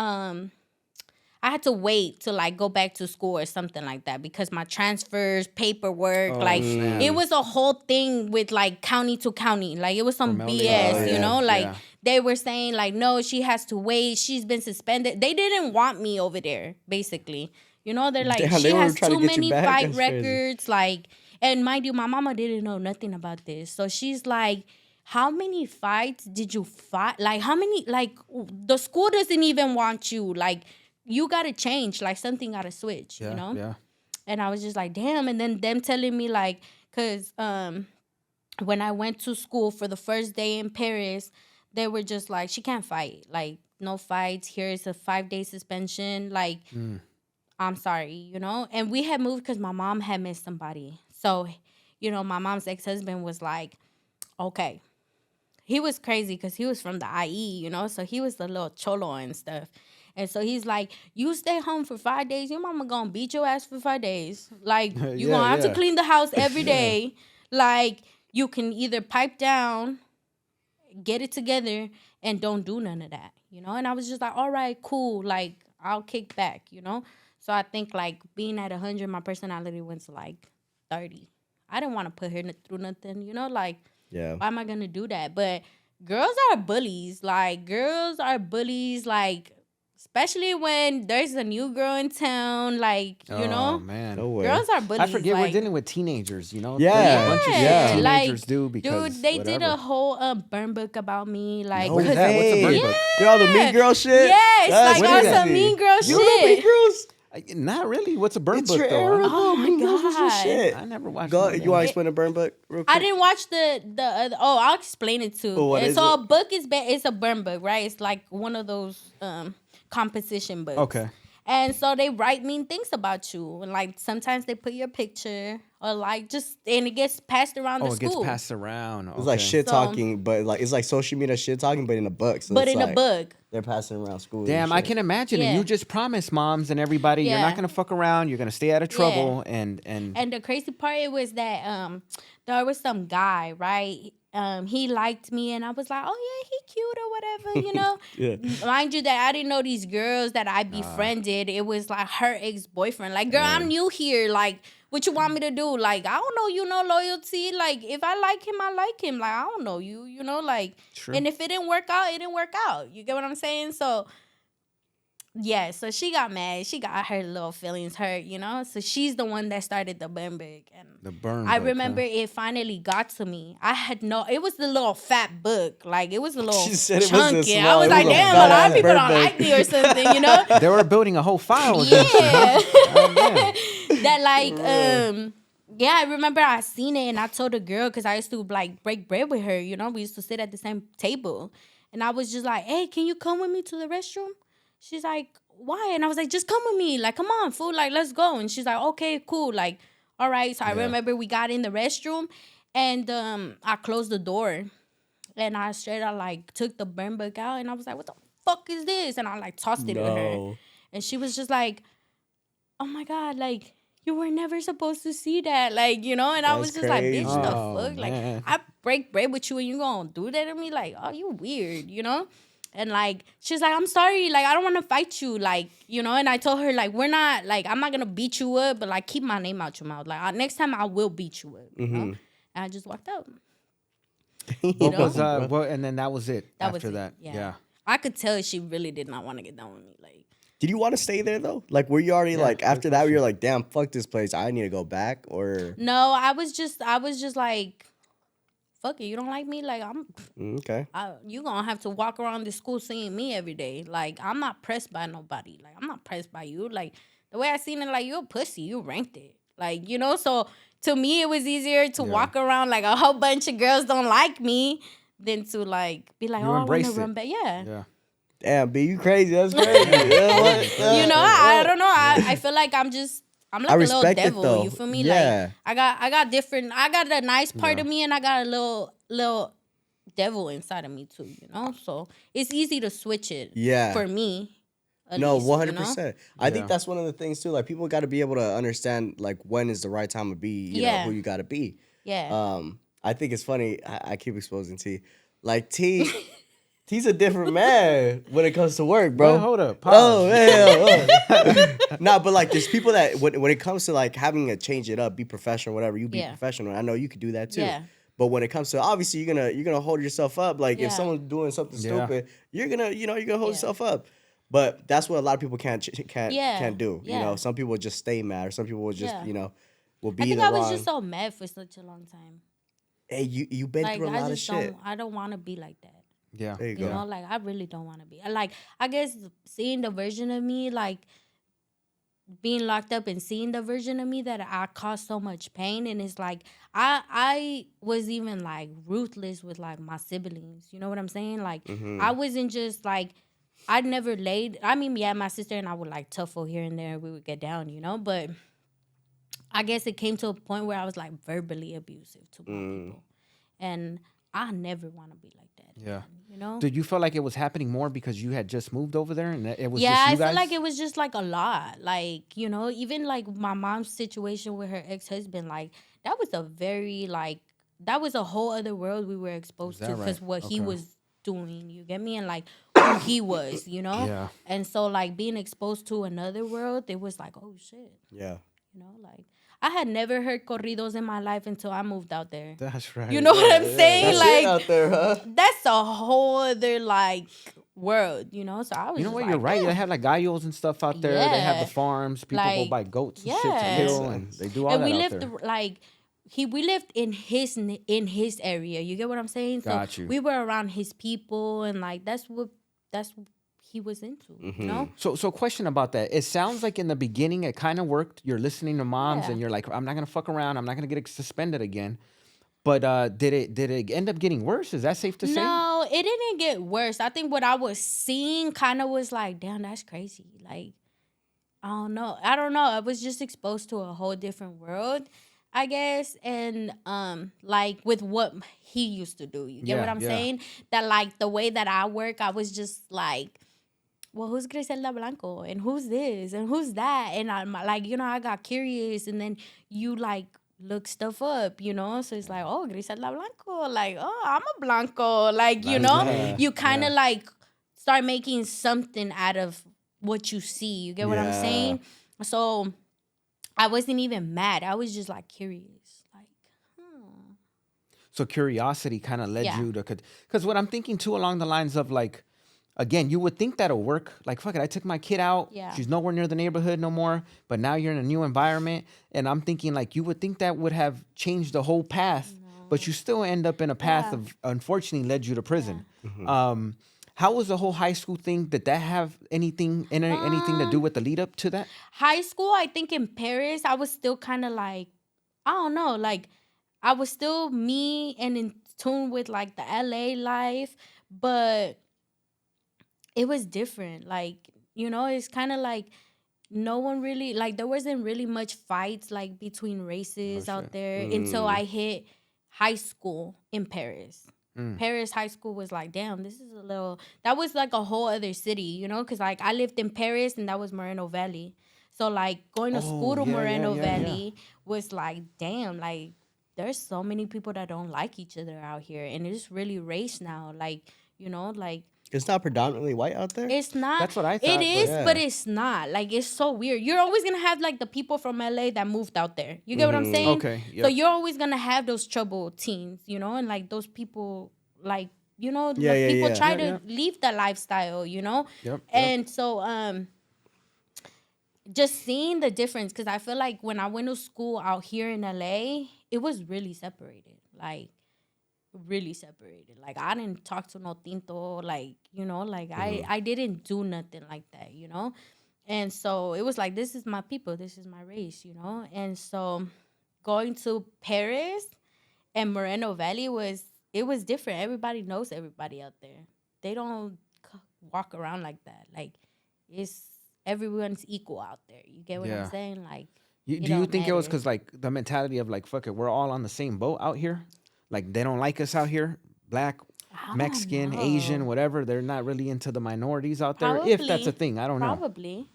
Speaker 1: I had to wait to like go back to school or something like that because my transfers, paperwork, it was a whole thing with like county to county. Like it was some BS, you know? Like they were saying like, no, she has to wait. She's been suspended. They didn't want me over there, basically. You know, they're like, she has too many fight records. Like, and mind you, my mama didn't know nothing about this. So she's like, how many fights did you fight? Like, how many, like, the school doesn't even want you. Like, you got to change. Like, something got to switch, you know?
Speaker 3: Yeah.
Speaker 1: And I was just like, damn. And then them telling me, like, because when I went to school for the first day in Paris, they were just like, she can't fight. Like, no fights. Here's a 5-day suspension. Like, I'm sorry, you know? And we had moved because my mom had missed somebody. So, you know, my mom's ex-husband was like, okay. He was crazy because he was from the IE, you know? So he was the little cholo and stuff. And so he's like, you stay home for 5 days, your mama gonna beat your ass for 5 days. Like, you gonna have to clean the house every day. Like, you can either pipe down, get it together, and don't do none of that, you know? And I was just like, all right, cool. Like, I'll kick back, you know? So I think, like, being at 100, my personality went to, like, 30. I didn't want to put her through nothing, you know? Like, why am I going to do that? But girls are bullies. Like, especially when there's a new girl in town, like, you know,
Speaker 3: man.
Speaker 2: No way.
Speaker 1: girls are bullies.
Speaker 3: I forget
Speaker 1: like,
Speaker 3: we're dealing with teenagers, you know?
Speaker 2: Yeah.
Speaker 3: A bunch of shit
Speaker 2: Yeah.
Speaker 3: teenagers
Speaker 1: like,
Speaker 3: do because
Speaker 1: dude, they did
Speaker 3: whatever.
Speaker 1: a whole burn book about me. Like,
Speaker 2: No
Speaker 3: What is that? What's a burn
Speaker 2: way.
Speaker 3: book?
Speaker 2: They're all the mean girl shit?
Speaker 1: Yes,
Speaker 2: That's
Speaker 1: like on some
Speaker 2: crazy.
Speaker 1: mean girl
Speaker 2: You know mean
Speaker 1: shit.
Speaker 2: girls?
Speaker 3: Not really. What's a burn
Speaker 2: It's
Speaker 3: book,
Speaker 2: your
Speaker 3: though?
Speaker 2: era,
Speaker 3: Huh?
Speaker 1: Oh
Speaker 2: though.
Speaker 1: my
Speaker 2: Mean Girls was your
Speaker 1: God.
Speaker 2: shit.
Speaker 3: I never watched
Speaker 2: Go,
Speaker 3: it.
Speaker 2: you want to explain the burn book real quick?
Speaker 1: I didn't watch the other. Oh, I'll explain it too.
Speaker 2: Oh, what is
Speaker 1: so
Speaker 2: it?
Speaker 1: a book is it's a burn book, right? It's like one of those composition books.
Speaker 3: Okay.
Speaker 1: And so they write mean things about you, and like sometimes they put your picture or like just and it gets passed around the
Speaker 3: Oh, it
Speaker 1: school.
Speaker 3: gets passed around.
Speaker 2: It's like
Speaker 3: Okay.
Speaker 2: shit
Speaker 1: So-
Speaker 2: talking, but like it's like social media shit talking, but in a book. So
Speaker 1: but
Speaker 2: it's
Speaker 1: in
Speaker 2: like
Speaker 1: a book.
Speaker 2: they're passing around school. and
Speaker 3: Damn, I
Speaker 2: shit.
Speaker 3: can imagine it.
Speaker 1: Yeah.
Speaker 3: You just promised moms and everybody you're
Speaker 1: Yeah.
Speaker 3: not gonna fuck around. You're gonna stay out of trouble, and
Speaker 1: And the crazy part it was that there was some guy, right? He liked me, and I was like, oh yeah, he cute or whatever, you know.
Speaker 2: Yeah.
Speaker 1: Mind you, that I didn't know these girls that I befriended. It was like her ex-boyfriend. Like, girl, I'm new here. Like, what you want me to do? Like, I don't know, you know, loyalty. Like, if I like him, I like him. Like, I don't know you, you know, like.
Speaker 3: True.
Speaker 1: And if it didn't work out, it didn't work out. You get what I'm saying? So. Yeah, so she got mad. She got her little feelings hurt, you know? So she's the one that started the burn book. And
Speaker 3: the burn.
Speaker 1: I
Speaker 3: book,
Speaker 1: remember it finally got to me. I had it was the little fat book. Like, it was a little
Speaker 2: She said it was
Speaker 1: chunky.
Speaker 2: this
Speaker 1: I
Speaker 2: small.
Speaker 1: was
Speaker 2: It
Speaker 1: like,
Speaker 2: was a
Speaker 1: damn, a lot
Speaker 2: fat-ass
Speaker 1: of people
Speaker 2: burn
Speaker 1: don't
Speaker 2: book.
Speaker 1: like me or something, you know?
Speaker 3: They were building a whole file against you.
Speaker 1: Yeah.
Speaker 3: Oh, man.
Speaker 1: That, like, yeah, I remember I seen it and I told a girl because I used to, like, break bread with her, you know? We used to sit at the same table. And I was just like, hey, can you come with me to the restroom? She's like, why? And I was like, just come with me. Like, come on, fool. Like, let's go. And she's like, okay, cool. Like, all right. So I remember we got in the restroom and I closed the door. And I straight out, like, took the burn book out. And I was like, what the fuck is this? And I, like, tossed it at her. And she was just like, oh, my God, like, you were never supposed to see that. Like, you know? And I was
Speaker 2: That's
Speaker 1: just like, bitch,
Speaker 2: crazy.
Speaker 1: the
Speaker 3: Oh,
Speaker 1: fuck? Like,
Speaker 3: man.
Speaker 1: I break bread with you and you gonna do that to me? Like, oh, you weird, you know? And, like, she's like, I'm sorry. Like, I don't want to fight you. Like, you know? And I told her, like, we're not, like, I'm not going to beat you up. But, like, keep my name out your mouth. Like, next time I will beat you up. You know? And I just walked out.
Speaker 3: What
Speaker 1: know?
Speaker 3: was and then that was it.
Speaker 1: That was
Speaker 3: after
Speaker 1: it.
Speaker 3: that, yeah.
Speaker 1: I could tell she really did not want to get down with me. Like,
Speaker 2: Did you want to stay there though? Like, were you already like after that? You're like, damn, fuck this place. I need to go back. Or
Speaker 1: no, I was just like, fuck it. You don't like me? Like,
Speaker 2: okay,
Speaker 1: you gonna have to walk around the school seeing me every day. Like, I'm not pressed by nobody. Like, I'm not pressed by you. Like, the way I seen it, like, you're a pussy. You ranked it. Like, you know, so to me, it was easier to walk around like a whole bunch of girls don't like me than to, like, be like,
Speaker 3: You
Speaker 1: oh, I want to
Speaker 3: embraced
Speaker 1: run
Speaker 3: it.
Speaker 1: back. Yeah.
Speaker 3: Yeah.
Speaker 2: damn, B, you crazy? That's crazy. Yeah, what?
Speaker 1: You know, I don't know. I feel like I'm like
Speaker 2: I
Speaker 1: a little
Speaker 2: respect it,
Speaker 1: devil.
Speaker 2: though.
Speaker 1: You feel me?
Speaker 2: Yeah.
Speaker 1: Like, I got a nice part of me and I got a little devil inside of me too, you know? So it's easy to switch it.
Speaker 2: Yeah.
Speaker 1: For me.
Speaker 2: No,
Speaker 1: least,
Speaker 2: 100%. I think
Speaker 3: Yeah.
Speaker 2: that's one of the things too. Like, people got to be able to understand like when is the right time to be. You know who you got to be.
Speaker 1: Yeah.
Speaker 2: I think it's funny. I keep exposing T. Like T. T's a different man when it comes to work, bro.
Speaker 3: Well, hold up.
Speaker 2: Oh,
Speaker 3: Pause.
Speaker 2: yeah. Nah, but like there's people that when it comes to like having to change it up, be professional, whatever, you be professional. I know you could do that too.
Speaker 1: Yeah.
Speaker 2: But when it comes to obviously you're gonna hold yourself up. Like
Speaker 1: Yeah.
Speaker 2: if someone's doing something
Speaker 3: Yeah.
Speaker 2: stupid, you're gonna hold yourself up. But that's what a lot of people can't do.
Speaker 1: Yeah.
Speaker 2: You know, some people just stay mad, or some people will just will be
Speaker 1: I think
Speaker 2: the
Speaker 1: I was
Speaker 2: wrong.
Speaker 1: just so mad for such a long time.
Speaker 2: Hey, you've been
Speaker 1: Like,
Speaker 2: through a lot of shit.
Speaker 1: I don't want to be like that.
Speaker 3: Yeah.
Speaker 2: There you
Speaker 1: You
Speaker 2: go.
Speaker 1: know, like, I really don't want to be. Like, I guess seeing the version of me, like, being locked up and seeing the version of me that I caused so much pain. And it's like, I was even, like, ruthless with, like, my siblings. You know what I'm saying? Like, I wasn't just, like, I never laid. I mean, yeah, my sister and I would, like, tuffle here and there. We would get down, you know? But I guess it came to a point where I was, like, verbally abusive to more people. And I never want to be like that.
Speaker 3: Yeah.
Speaker 1: You know?
Speaker 3: Did you feel like it was happening more because you had just moved over there and it was
Speaker 1: Yeah,
Speaker 3: just you
Speaker 1: I
Speaker 3: guys?
Speaker 1: feel like it was just like a lot. Like, you know, even like my mom's situation with her ex-husband, like that was a very that was a whole other world we were exposed to
Speaker 3: that
Speaker 1: because
Speaker 3: right?
Speaker 1: what he
Speaker 3: Okay.
Speaker 1: was doing, you get me? And like who he was, you know?
Speaker 3: Yeah.
Speaker 1: And so like being exposed to another world, it was like, oh shit.
Speaker 2: Yeah.
Speaker 1: You know, like I had never heard corridos in my life until I moved out there.
Speaker 3: That's right.
Speaker 1: You know what I'm saying?
Speaker 2: That's
Speaker 1: like
Speaker 2: it out there, huh?
Speaker 1: that's a whole other like world, you know. So I was.
Speaker 3: You know
Speaker 1: just
Speaker 3: what?
Speaker 1: like,
Speaker 3: You're right.
Speaker 1: yeah.
Speaker 3: They have like gallos and stuff out there. They have the
Speaker 1: Yeah.
Speaker 3: farms. People go
Speaker 1: Like,
Speaker 3: buy goats and shit to
Speaker 1: yeah.
Speaker 3: kill, and they do all
Speaker 1: And
Speaker 3: that
Speaker 1: we
Speaker 3: out
Speaker 1: lived
Speaker 3: there.
Speaker 1: like we lived in his area. You get what I'm saying?
Speaker 3: Got
Speaker 1: So
Speaker 3: you.
Speaker 1: we were around his people, and like that's what he was into.
Speaker 2: Mm-hmm.
Speaker 1: You know?
Speaker 3: So question about that. It sounds like in the beginning it kind of worked. You're listening to moms,
Speaker 1: Yeah.
Speaker 3: and you're like, I'm not gonna fuck around. I'm not gonna get suspended again. But did it end up getting worse? Is that safe to say?
Speaker 1: No, it didn't get worse. I think what I was seeing kind of was like, damn, that's crazy. Like, I don't know. I was just exposed to a whole different world, I guess. And like with what he used to do. You get what I'm saying? That like the way that I work, I was just like, well, who's Griselda Blanco? And who's this? And who's that? And I'm like, you know, I got curious, and then you like look stuff up, you know? So it's like, oh, Griselda Blanco. Like, oh, I'm a Blanco. Like, you know?
Speaker 2: Yeah.
Speaker 1: You kind of like start making something out of what you see. You get what I'm saying? So I wasn't even mad. I was just like curious. Like,
Speaker 3: So curiosity kind of led
Speaker 1: Yeah.
Speaker 3: you to, because what I'm thinking too along the lines of like, again, you would think that'll work. Like, fuck it, I took my kid out.
Speaker 1: Yeah.
Speaker 3: She's nowhere near the neighborhood no more. But now you're in a new environment. And I'm thinking like you would think that would have changed the whole path. But you still end up in a path
Speaker 1: Yeah.
Speaker 3: of, unfortunately, led you to prison. How was the whole high school thing? Did that have anything to do with the lead up to that?
Speaker 1: high school, I think in Paris, I was still kind of like, I don't know, like I was still me and in tune with like the LA life, but it was different. Like, you know, it's kind of like no one really, like there wasn't really much fights like between races out there until I hit high school in Paris. Paris high school was like, damn, this is that was like a whole other city, you know? Because like I lived in Paris and that was Moreno Valley. So like going to school to Moreno Valley was like, damn, like there's so many people that don't like each other out here. And it's really race now. Like, you know, like.
Speaker 2: It's not predominantly white out there?
Speaker 1: It's not.
Speaker 3: That's what I thought,
Speaker 1: It is,
Speaker 2: but-
Speaker 1: but it's not. Like, it's so weird. You're always going to have, like, the people from LA that moved out there. You get what I'm saying?
Speaker 3: Okay,
Speaker 1: So
Speaker 3: yep.
Speaker 1: you're always going to have those troubled teens, you know? And, like, those people, like, you know,
Speaker 2: Yeah,
Speaker 1: the
Speaker 2: yeah,
Speaker 1: people
Speaker 2: yeah.
Speaker 1: try
Speaker 3: Yeah,
Speaker 1: to
Speaker 3: yeah.
Speaker 1: leave the lifestyle, you know?
Speaker 3: Yep,
Speaker 1: And so, just seeing the difference, because I feel like when I went to school out here in LA, it was really separated. Like, really separated. Like I didn't talk to no tinto, like, you know, like I didn't do nothing like that, you know. And so it was like, this is my people, this is my race, you know. And so going to Paris and Moreno Valley was different. Everybody knows everybody out there. They don't walk around like that. Like it's everyone's equal out there. You get what
Speaker 3: Yeah.
Speaker 1: I'm saying? Like
Speaker 3: Do
Speaker 1: it
Speaker 3: you
Speaker 1: don't
Speaker 3: think it was
Speaker 1: matter.
Speaker 3: because like the mentality of like, fuck it, we're all on the same boat out here? Like they don't like us out here? Black,
Speaker 1: I don't
Speaker 3: Mexican,
Speaker 1: know.
Speaker 3: Asian, whatever. They're not really into the minorities out there. If that's
Speaker 1: Probably.
Speaker 3: a thing. I don't know.
Speaker 1: Probably.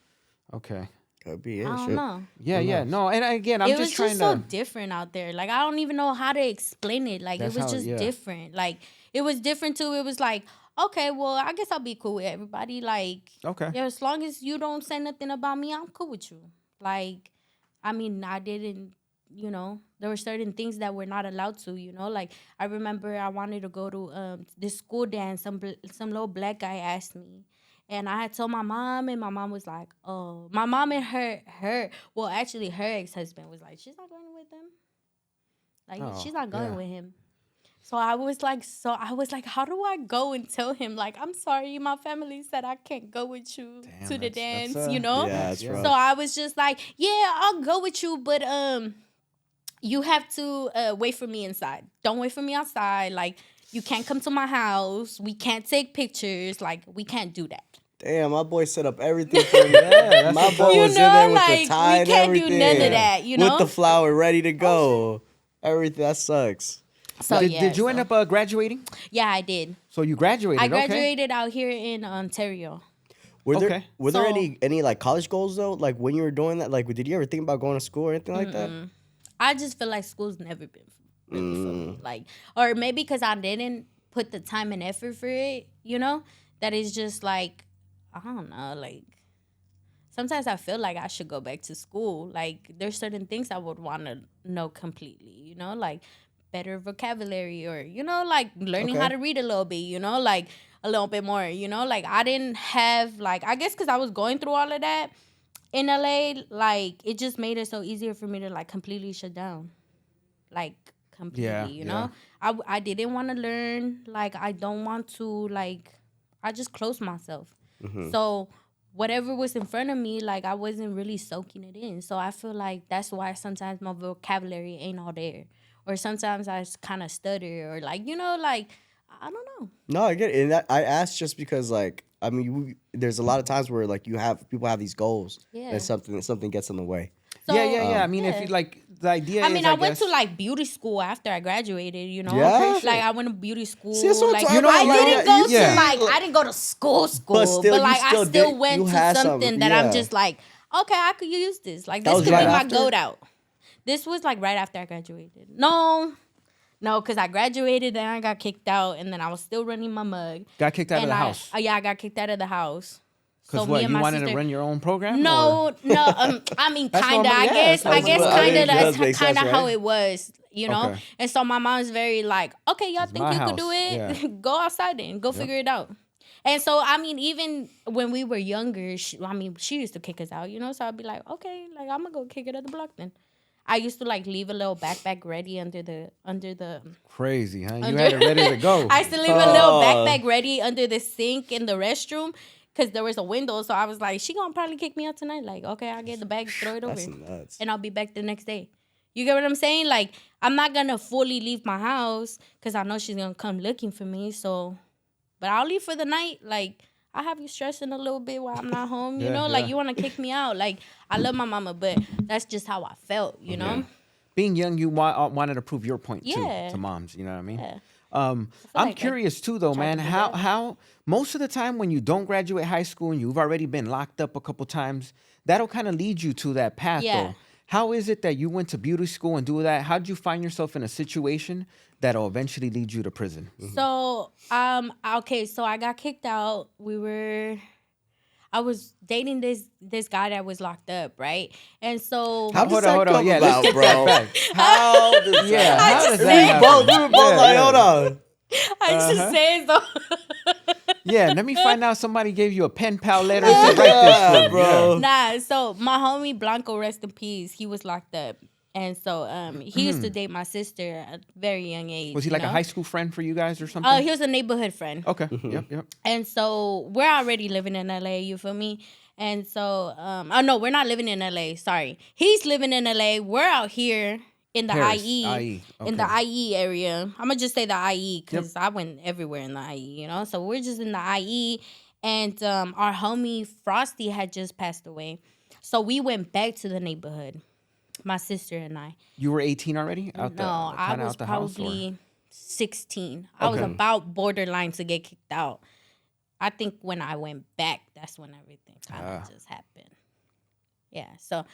Speaker 3: Okay.
Speaker 2: Could be it.
Speaker 1: I don't
Speaker 2: shit.
Speaker 1: know.
Speaker 3: Yeah. No, and again, I'm
Speaker 1: It was
Speaker 3: just trying
Speaker 1: just so
Speaker 3: to.
Speaker 1: different out there. Like I don't even know how to explain it. Like
Speaker 3: That's
Speaker 1: it was
Speaker 3: how-
Speaker 1: just
Speaker 3: yeah.
Speaker 1: different. Like it was different too. It was like, okay, well, I guess I'll be cool with everybody. Like,
Speaker 3: Okay.
Speaker 1: yeah, as long as you don't say nothing about me, I'm cool with you. Like, I mean, I didn't, you know, there were certain things that we're not allowed to, you know. Like I remember I wanted to go to this school dance. Some little black guy asked me. And I had told my mom, and my mom was like, "Oh, my mom and well, actually, her ex-husband was like, she's not going with him. Like,
Speaker 3: Oh,
Speaker 1: she's not going
Speaker 3: yeah.
Speaker 1: with him." So I was like, how do I go and tell him, like, I'm sorry, my family said I can't go with you
Speaker 3: Damn,
Speaker 1: to the
Speaker 3: that's,
Speaker 1: dance, you know?
Speaker 2: Yeah, that's
Speaker 3: Yeah.
Speaker 2: rough.
Speaker 1: So I was just like, yeah, I'll go with you, but you have to wait for me inside. Don't wait for me outside. Like, you can't come to my house. We can't take pictures. Like, we can't do that.
Speaker 2: Damn, my boy set up everything for me.
Speaker 3: that's
Speaker 2: My
Speaker 3: what's
Speaker 2: boy
Speaker 3: up.
Speaker 1: You
Speaker 2: was in
Speaker 1: know,
Speaker 2: there with
Speaker 1: like,
Speaker 2: the tie
Speaker 1: we
Speaker 2: and
Speaker 1: can't do
Speaker 2: everything.
Speaker 1: none of that, you know?
Speaker 2: With the flower ready to go. Everything, that sucks.
Speaker 1: So
Speaker 3: Did you end up graduating?
Speaker 1: Yeah, I did.
Speaker 3: So you graduated.
Speaker 1: I
Speaker 3: Okay.
Speaker 1: graduated out here in Ontario.
Speaker 2: Were there
Speaker 3: Okay.
Speaker 2: were there
Speaker 1: So-
Speaker 2: any like college goals though? Like when you were doing that, like did you ever think about going to school or anything like that?
Speaker 1: I just feel like school's never been really for me. Like, or maybe because I didn't put the time and effort for it, you know? That is just like, I don't know, like sometimes I feel like I should go back to school. Like, there's certain things I would want to know completely, you know, like better vocabulary or, you know, like learning how to read a little bit, you know, like a little bit more, you know, like I didn't have, like, I guess because I was going through all of that in LA, like it just made it so easier for me to like completely shut down. Like, completely, you know? I didn't want to learn. Like, I don't want to, like, I just closed myself. So whatever was in front of me, like, I wasn't really soaking it in. So I feel like that's why sometimes my vocabulary ain't all there. Or sometimes I kind of stutter or, like, you know, like, I don't know.
Speaker 2: No, I get it. And I asked just because, like, I mean, there's a lot of times where, like, people have these goals and something gets in the way.
Speaker 1: So,
Speaker 3: I mean, if you, like, the idea is,
Speaker 1: I went to, like, beauty school after I graduated, you know?
Speaker 2: Yeah?
Speaker 1: Like, I went to beauty school.
Speaker 2: See, that's what I'm
Speaker 1: like,
Speaker 2: talking
Speaker 1: I
Speaker 2: about.
Speaker 1: didn't go to, like, I didn't go to school.
Speaker 2: But still,
Speaker 1: like, I still
Speaker 2: you
Speaker 1: went to
Speaker 2: had
Speaker 1: something that I'm just like, okay, I could use this. Like, this
Speaker 2: was
Speaker 1: could
Speaker 2: right
Speaker 1: be my
Speaker 2: after?
Speaker 1: goat out. This was, like, right after I graduated. No, because I graduated, then I got kicked out, and then I was still running my mug.
Speaker 3: Got kicked out of the house?
Speaker 1: Yeah, I got kicked out of the house.
Speaker 3: Because what, you wanted to run your own program?
Speaker 1: No, I mean, kind of. I guess kind of how it was, you know?
Speaker 3: Okay.
Speaker 1: And so my mom's very like, okay, y'all think you could do it?
Speaker 3: Yeah.
Speaker 1: Go outside then. Go figure it out. And so, I mean, even when we were younger, she used to kick us out, you know? So I'd be like, okay, like, I'm going to go kick it at the block then. I used to, like, leave a little backpack ready under the
Speaker 3: Crazy, huh? You had it ready to go.
Speaker 1: I used to leave a little backpack ready under the sink in the restroom. Because there was a window, so I was like, she gonna probably kick me out tonight. Like, okay, I'll get the bag, throw it over.
Speaker 2: That's nuts.
Speaker 1: And I'll be back the next day. You get what I'm saying? Like, I'm not gonna fully leave my house because I know she's gonna come looking for me. So, but I'll leave for the night. Like, I have you stressing a little bit while I'm not home, you know? Like, you wanna kick me out. Like, I love my mama, but that's just how I felt, you know?
Speaker 3: Yeah. Being young, you wanted to prove your point, too, to moms. You know what I mean?
Speaker 1: Yeah.
Speaker 3: I'm
Speaker 1: like
Speaker 3: curious too, though, man. How most of the time when you don't graduate high school and you've already been locked up a couple times, that'll kind of lead you to that path, though. How is it that you went to beauty school and do that? How'd you find yourself in a situation that'll eventually lead you to prison?
Speaker 1: So, okay, so I got kicked out. I was dating this guy that was locked up, right? And so
Speaker 2: how does that come about, bro?
Speaker 3: How does
Speaker 2: that happen? We were both like, hold on.
Speaker 1: I just said so.
Speaker 3: Yeah, let me find out somebody gave you a pen pal letter and said, write this, bro.
Speaker 1: Nah, so my homie Blanco, rest in peace, he was locked up. And so he used to date my sister at a very young age.
Speaker 3: Was he like a high school friend for you guys or something?
Speaker 1: He was a neighborhood friend.
Speaker 3: Okay. Yep.
Speaker 1: And so we're already living in LA, you feel me? And so, no, we're not living in LA. Sorry. He's living in LA. We're out here in the IE.
Speaker 3: Okay.
Speaker 1: In the IE area. I'm going to just say the IE because I went everywhere in the IE, you know? So we're just in the IE. And our homie Frosty had just passed away. So we went back to the neighborhood. My sister and I.
Speaker 3: You were 18 already?
Speaker 1: I was probably 16. I was about borderline to get kicked out. I think when I went back, that's when everything kind of just happened. Yeah, so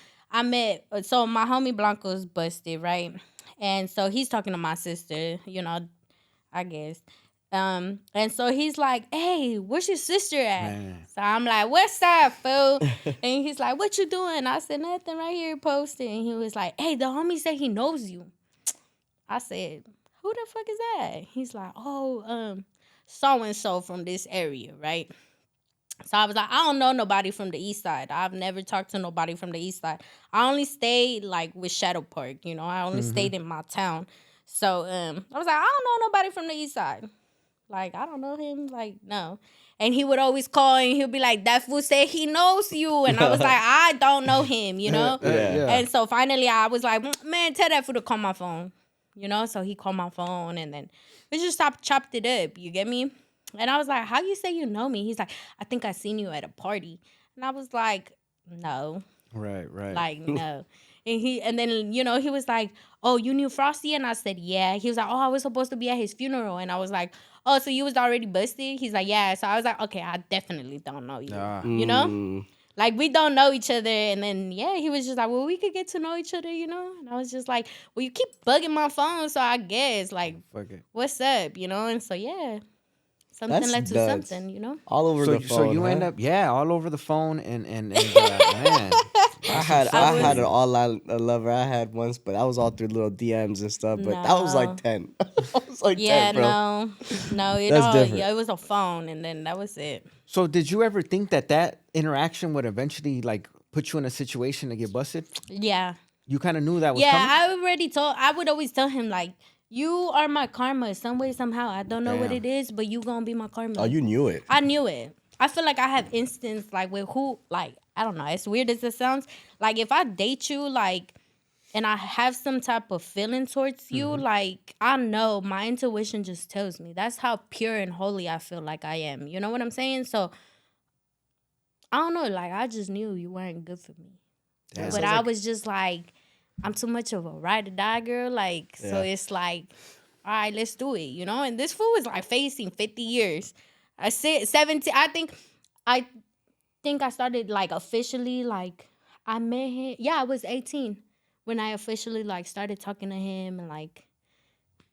Speaker 1: so my homie Blanco's busted, right? And so he's talking to my sister, you know, I guess. And so he's like, hey, where's your sister at? Man. So I'm like, what's up, fool? And he's like, what you doing? I said, nothing, right here posting. And he was like, hey, the homie said he knows you. I said, who the fuck is that? He's like, oh, so-and-so from this area, right? So I was like, I don't know nobody from the east side. I've never talked to nobody from the east side. I only stayed, like, with Shadow Park, you know. I only stayed in my town. So I was like, I don't know nobody from the east side. Like, I don't know him. Like, no. And he would always call and he'll be like, that fool said he knows you. And I was like, I don't know him, you know? And so finally I was like, man, tell that fool to call my phone. You know? So he called my phone and then we just chopped it up. You get me? And I was like, how you say you know me? He's like, I think I seen you at a party. And I was like, no.
Speaker 3: Right.
Speaker 1: Like, no. And then, you know, he was like, oh, you knew Frosty? And I said, yeah. He was like, oh, I was supposed to be at his funeral. And I was like, oh, so you was already busted? He's like, yeah. So I was like, okay, I definitely don't know you. You know? Like, we don't know each other. And then, yeah, he was just like, well, we could get to know each other, you know? And I was just like, well, you keep bugging my phone, so I guess, like,
Speaker 3: fuck it.
Speaker 1: What's up, you know? And so, yeah. something led to something, you know.
Speaker 2: All over the phone.
Speaker 3: So you end up, all over the phone, and man.
Speaker 2: I had an online lover I had once, but that was all through little DMs and stuff. But that was like 10. I was like 10, bro.
Speaker 1: No, it was a phone, and then that was it.
Speaker 3: So did you ever think that interaction would eventually like put you in a situation to get busted?
Speaker 1: Yeah.
Speaker 3: You kind of knew that was coming?
Speaker 1: I would always tell him, like, you are my karma some way, somehow. I don't know what it is, but you gonna be my karma.
Speaker 2: Oh, you knew it.
Speaker 1: I knew it. I feel like I have instincts, like, with who, like, I don't know, as weird as it sounds, like, if I date you, like, and I have some type of feeling towards you, like, I know my intuition just tells me. That's how pure and holy I feel like I am. You know what I'm saying? So, I don't know, like, I just knew you weren't good for me. Yeah, but I was just like, I'm too much of a ride or die girl, like, so it's like, all right, let's do it, you know? And this fool was like facing 50 years. I said 17, I think I started like officially, like, I met him, I was 18 when I officially like started talking to him and like,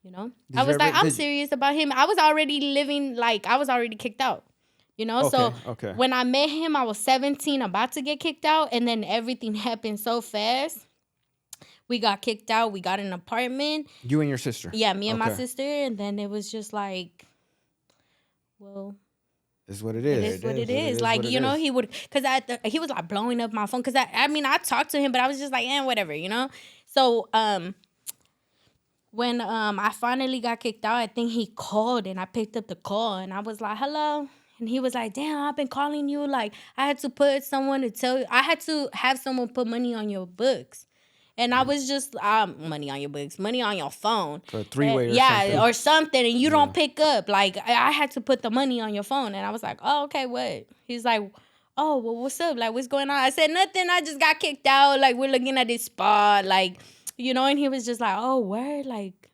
Speaker 1: you know? I was like, I'm serious about him. I was already living, like, I was already kicked out. You know, when I met him, I was 17, about to get kicked out, and then everything happened so fast. We got kicked out. We got an apartment.
Speaker 3: You and your sister?
Speaker 1: Yeah, me and my sister. And then it was just like, well,
Speaker 3: it's what it is.
Speaker 1: It is what it is. Like, you know, he would, because he was like blowing up my phone. Because I talked to him, but I was just like, whatever, you know? So, when I finally got kicked out, I think he called and I picked up the call and I was like, hello. And he was like, damn, I've been calling you. Like, I had to put someone to tell you. I had to have someone put money on your books. And I was just, money on your books, money on your phone.
Speaker 3: For a three-way
Speaker 1: or something. And you don't pick up. Like, I had to put the money on your phone. And I was like, oh, okay, what? He's like, oh, well, what's up? Like, what's going on? I said, nothing. I just got kicked out. Like, we're looking at this spot. Like, you know, and he was just like, oh, word? Like,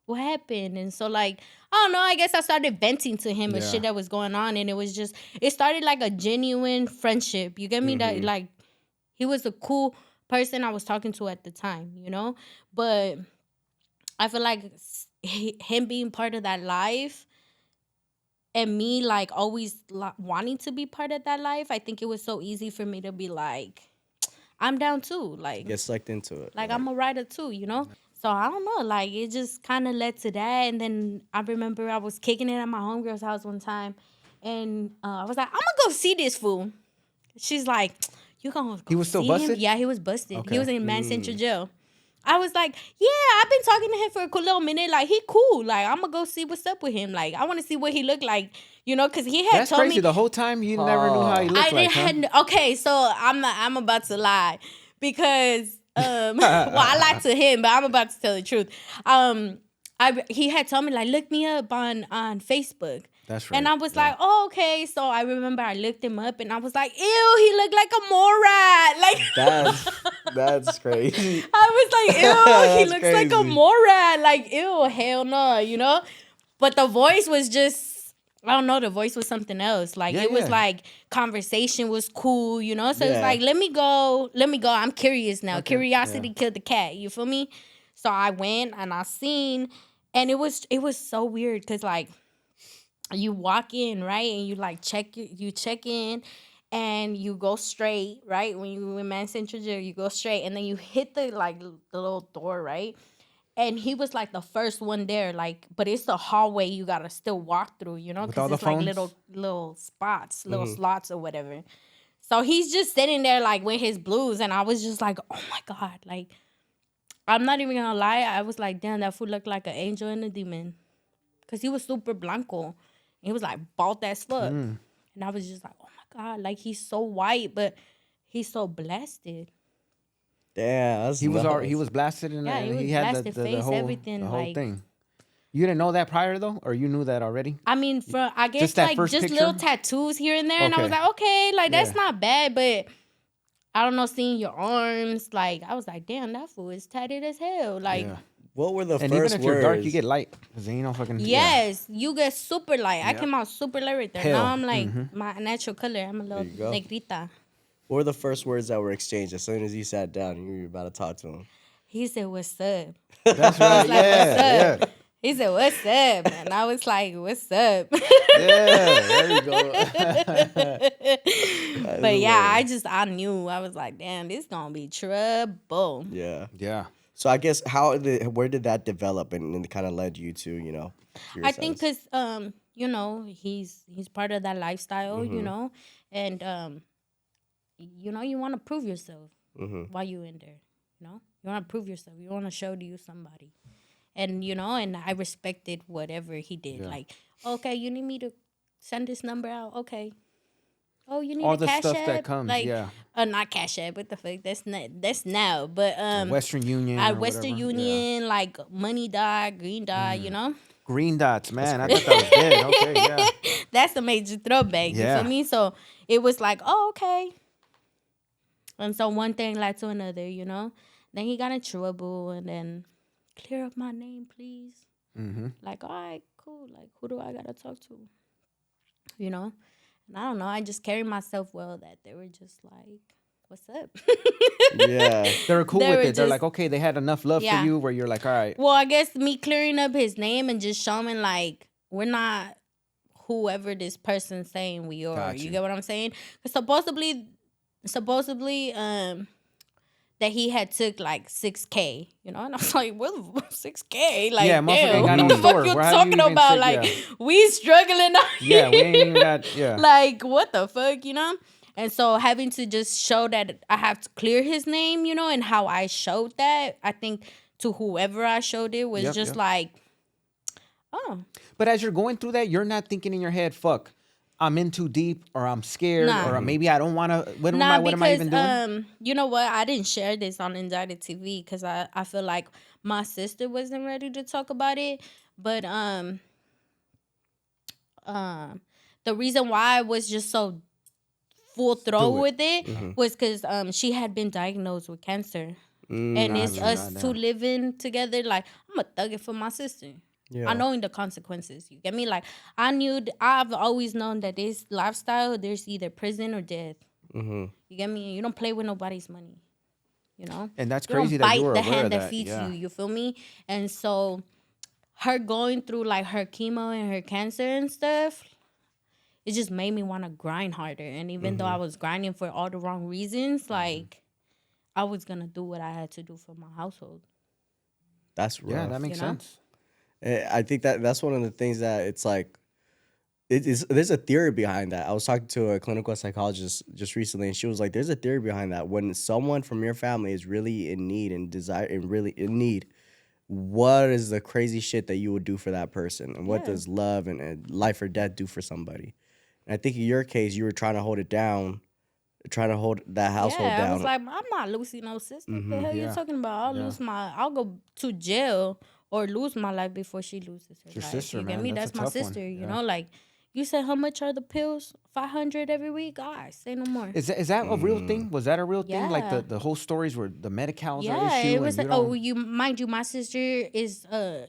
Speaker 1: what happened? And so, like, I don't know. I guess I started venting to him and shit that was going on. And it started like a genuine friendship. You get me? That, like, he was a cool person I was talking to at the time, you know? But I feel like him being part of that life and me, like, always wanting to be part of that life, I think it was so easy for me to be like, I'm down too. Like,
Speaker 2: get sucked into it.
Speaker 1: Like, I'm a writer too, you know? So I don't know, like, it just kind of led to that. And then I remember I was kicking it at my homegirl's house one time. And I was like, I'm going to go see this fool. She's like, you gonna go
Speaker 3: He was still
Speaker 1: see
Speaker 3: busted?
Speaker 1: him? Yeah, he was busted.
Speaker 3: Okay.
Speaker 1: He was in Man Central Jail. I was like, yeah, I've been talking to him for a cool little minute. Like, he cool. Like, I'm going to go see what's up with him. Like, I want to see what he looked like, you know, because he had
Speaker 3: That's
Speaker 1: told
Speaker 3: crazy.
Speaker 1: me.
Speaker 3: The whole time you never knew how he looked like,
Speaker 1: Okay, so I'm about to lie because, well, I lied to him, but I'm about to tell the truth. He had told me, like, look me up on Facebook.
Speaker 3: That's right.
Speaker 1: And I was like, oh, okay. So I remember I looked him up and I was like, ew, he looked like a mole rat. Like,
Speaker 2: that's crazy.
Speaker 1: I was like, ew, he looks like a mole rat. Like, ew, hell no, you know? But the voice was just, I don't know, the voice was something else. Like, it was like, conversation was cool, you know? So it's like, let me go. I'm curious now. Okay. Curiosity killed the cat. You feel me? So I went and I seen, and it was so weird because, like, you walk in, right? And you like check in and you go straight, right? When you in Man Central Jail, you go straight and then you hit the little door, right? And he was like the first one there, like, but it's the hallway you gotta still walk through, you know, because it's like little spots, little slots or whatever. So he's just sitting there like with his blues, and I was just like, oh my God, like, I'm not even gonna lie, I was like, damn, that fool looked like an angel and a demon, because he was super blanco. He was like bald as fuck. And I was just like, oh my God, like, he's so white, but he's so blasted.
Speaker 2: Yeah,
Speaker 3: he was blasted and
Speaker 1: he
Speaker 3: had
Speaker 1: blasted
Speaker 3: the
Speaker 1: face,
Speaker 3: whole,
Speaker 1: everything,
Speaker 3: the whole
Speaker 1: like,
Speaker 3: thing. You didn't know that prior though, or you knew that already?
Speaker 1: I mean, I guess like just little tattoos here and there, and I was like, okay, like, that's not bad, but I don't know, seeing your arms, like, I was like, damn, that fool is tatted as hell, like. Yeah.
Speaker 2: What were the first
Speaker 3: words?
Speaker 2: And even
Speaker 3: if you're dark, you get light. Because ain't no fucking...
Speaker 1: Yes, you get super light. I came out super light right there. Pale. Now I'm like, my natural color. I'm a little negrita.
Speaker 2: What were the first words that were exchanged as soon as you sat down and you were about to talk to him?
Speaker 1: He said, what's up?
Speaker 3: That's right,
Speaker 1: what's up? He said, "What's up?" And I was like, "What's up?"
Speaker 3: Yeah, there you go.
Speaker 1: But yeah, I knew. I was like, "Damn, this gonna be trouble."
Speaker 2: Yeah.
Speaker 3: Yeah.
Speaker 2: So I guess where did that develop and kind of led you to, to your
Speaker 1: I think
Speaker 2: sense?
Speaker 1: because he's part of that lifestyle, and you want to prove yourself while you in there. You want to prove yourself. You want to show to you somebody. And and I respected whatever he did.
Speaker 3: Yeah.
Speaker 1: Like, okay, you need me to send this number out. Okay. Oh, you need
Speaker 3: All
Speaker 1: a
Speaker 3: the
Speaker 1: Cash
Speaker 3: stuff
Speaker 1: App?
Speaker 3: that comes,
Speaker 1: Like,
Speaker 3: yeah.
Speaker 1: not Cash App. What the fuck? That's now. But
Speaker 3: Western Union.
Speaker 1: at
Speaker 3: or
Speaker 1: Western
Speaker 3: whatever.
Speaker 1: Union, like Money Dot, Green Dot,
Speaker 3: Green dots, man. I thought that was dead. Okay, yeah.
Speaker 1: That's a major throwback.
Speaker 3: Yeah.
Speaker 1: You feel me? So it was like, oh, okay. And so one thing led to another, Then he got in trouble, and then clear up my name, please. Like, all right, cool. Like, who do I gotta talk to? And I don't know. I just carried myself well that they were just like, what's up?
Speaker 2: Yeah.
Speaker 3: They were cool
Speaker 1: They
Speaker 3: with
Speaker 1: were
Speaker 3: it. They're
Speaker 1: just-
Speaker 3: like, okay, they had enough love
Speaker 1: Yeah.
Speaker 3: for you where you're like, all right.
Speaker 1: Well, I guess me clearing up his name and just showing like we're not whoever this person's saying we are.
Speaker 3: Got
Speaker 1: You
Speaker 3: you.
Speaker 1: get what I'm saying? 'Cause supposedly, that he had took like $6K, and I was like, what $6K? Like,
Speaker 3: Yeah, motherfucker
Speaker 1: damn,
Speaker 3: ain't got
Speaker 1: what
Speaker 3: no
Speaker 1: the fuck
Speaker 3: store.
Speaker 1: you
Speaker 3: Where have you
Speaker 1: talking
Speaker 3: even
Speaker 1: about?
Speaker 3: said-
Speaker 1: Like,
Speaker 3: yeah.
Speaker 1: we struggling out
Speaker 3: Yeah, we ain't
Speaker 1: here.
Speaker 3: even got, yeah.
Speaker 1: Like, what the fuck, And so having to just show that I have to clear his name, and how I showed that, I think to whoever I showed it was
Speaker 3: Yep,
Speaker 1: just
Speaker 3: yep.
Speaker 1: like, oh.
Speaker 3: But as you're going through that, you're not thinking in your head, fuck, I'm in too deep, or I'm scared,
Speaker 1: Nah.
Speaker 3: or maybe I don't want to. What
Speaker 1: Nah,
Speaker 3: am I even doing?
Speaker 1: you know what? I didn't share this on Indicted TV because I feel like my sister wasn't ready to talk about it. But the reason why I was just so full throw
Speaker 3: Do it.
Speaker 1: with it was because she had been diagnosed with cancer. And it's us two living together. Like, I'm a thug it for my sister.
Speaker 2: Yeah.
Speaker 1: I knowing the consequences. You get me? Like, I've always known that this lifestyle, there's either prison or death. You get me? You don't play with nobody's money.
Speaker 3: And that's
Speaker 1: You don't
Speaker 3: crazy that
Speaker 1: bite
Speaker 3: you were
Speaker 1: the
Speaker 3: aware
Speaker 1: hand
Speaker 3: of
Speaker 1: that
Speaker 3: that.
Speaker 1: feeds
Speaker 3: Yeah.
Speaker 1: you. You feel me? And so, her going through like her chemo and her cancer and stuff, it just made me want to grind harder. And even though I was grinding for all the wrong reasons, like, I was gonna do what I had to do for my household.
Speaker 2: That's rough.
Speaker 3: Yeah, that makes sense.
Speaker 2: I think that's one of the things that it's like, there's a theory behind that. I was talking to a clinical psychologist just recently, and she was like, there's a theory behind that. When someone from your family is really in need and really in need, what is the crazy shit that you would do for that person? And what does love and life or death do for somebody? And I think in your case, you were trying to hold it down, trying to hold that household down.
Speaker 1: I was like, I'm not losing no sister. What the hell you
Speaker 3: Yeah.
Speaker 1: talking about? I'll go to jail or lose my life before she loses her
Speaker 3: Your
Speaker 1: life.
Speaker 3: sister,
Speaker 1: You get
Speaker 3: man.
Speaker 1: me?
Speaker 3: That's
Speaker 1: That's
Speaker 3: a
Speaker 1: my
Speaker 3: tough one.
Speaker 1: sister. You
Speaker 3: Yeah.
Speaker 1: know, like, you said how much are the pills? 500 every week? Say no more.
Speaker 3: Is that a real thing? Was that a real thing? Like
Speaker 1: Yeah.
Speaker 3: the whole stories where the Medi-Cals are
Speaker 1: Yeah,
Speaker 3: issue?
Speaker 1: it was.
Speaker 3: And you don't...
Speaker 1: You mind you, my sister is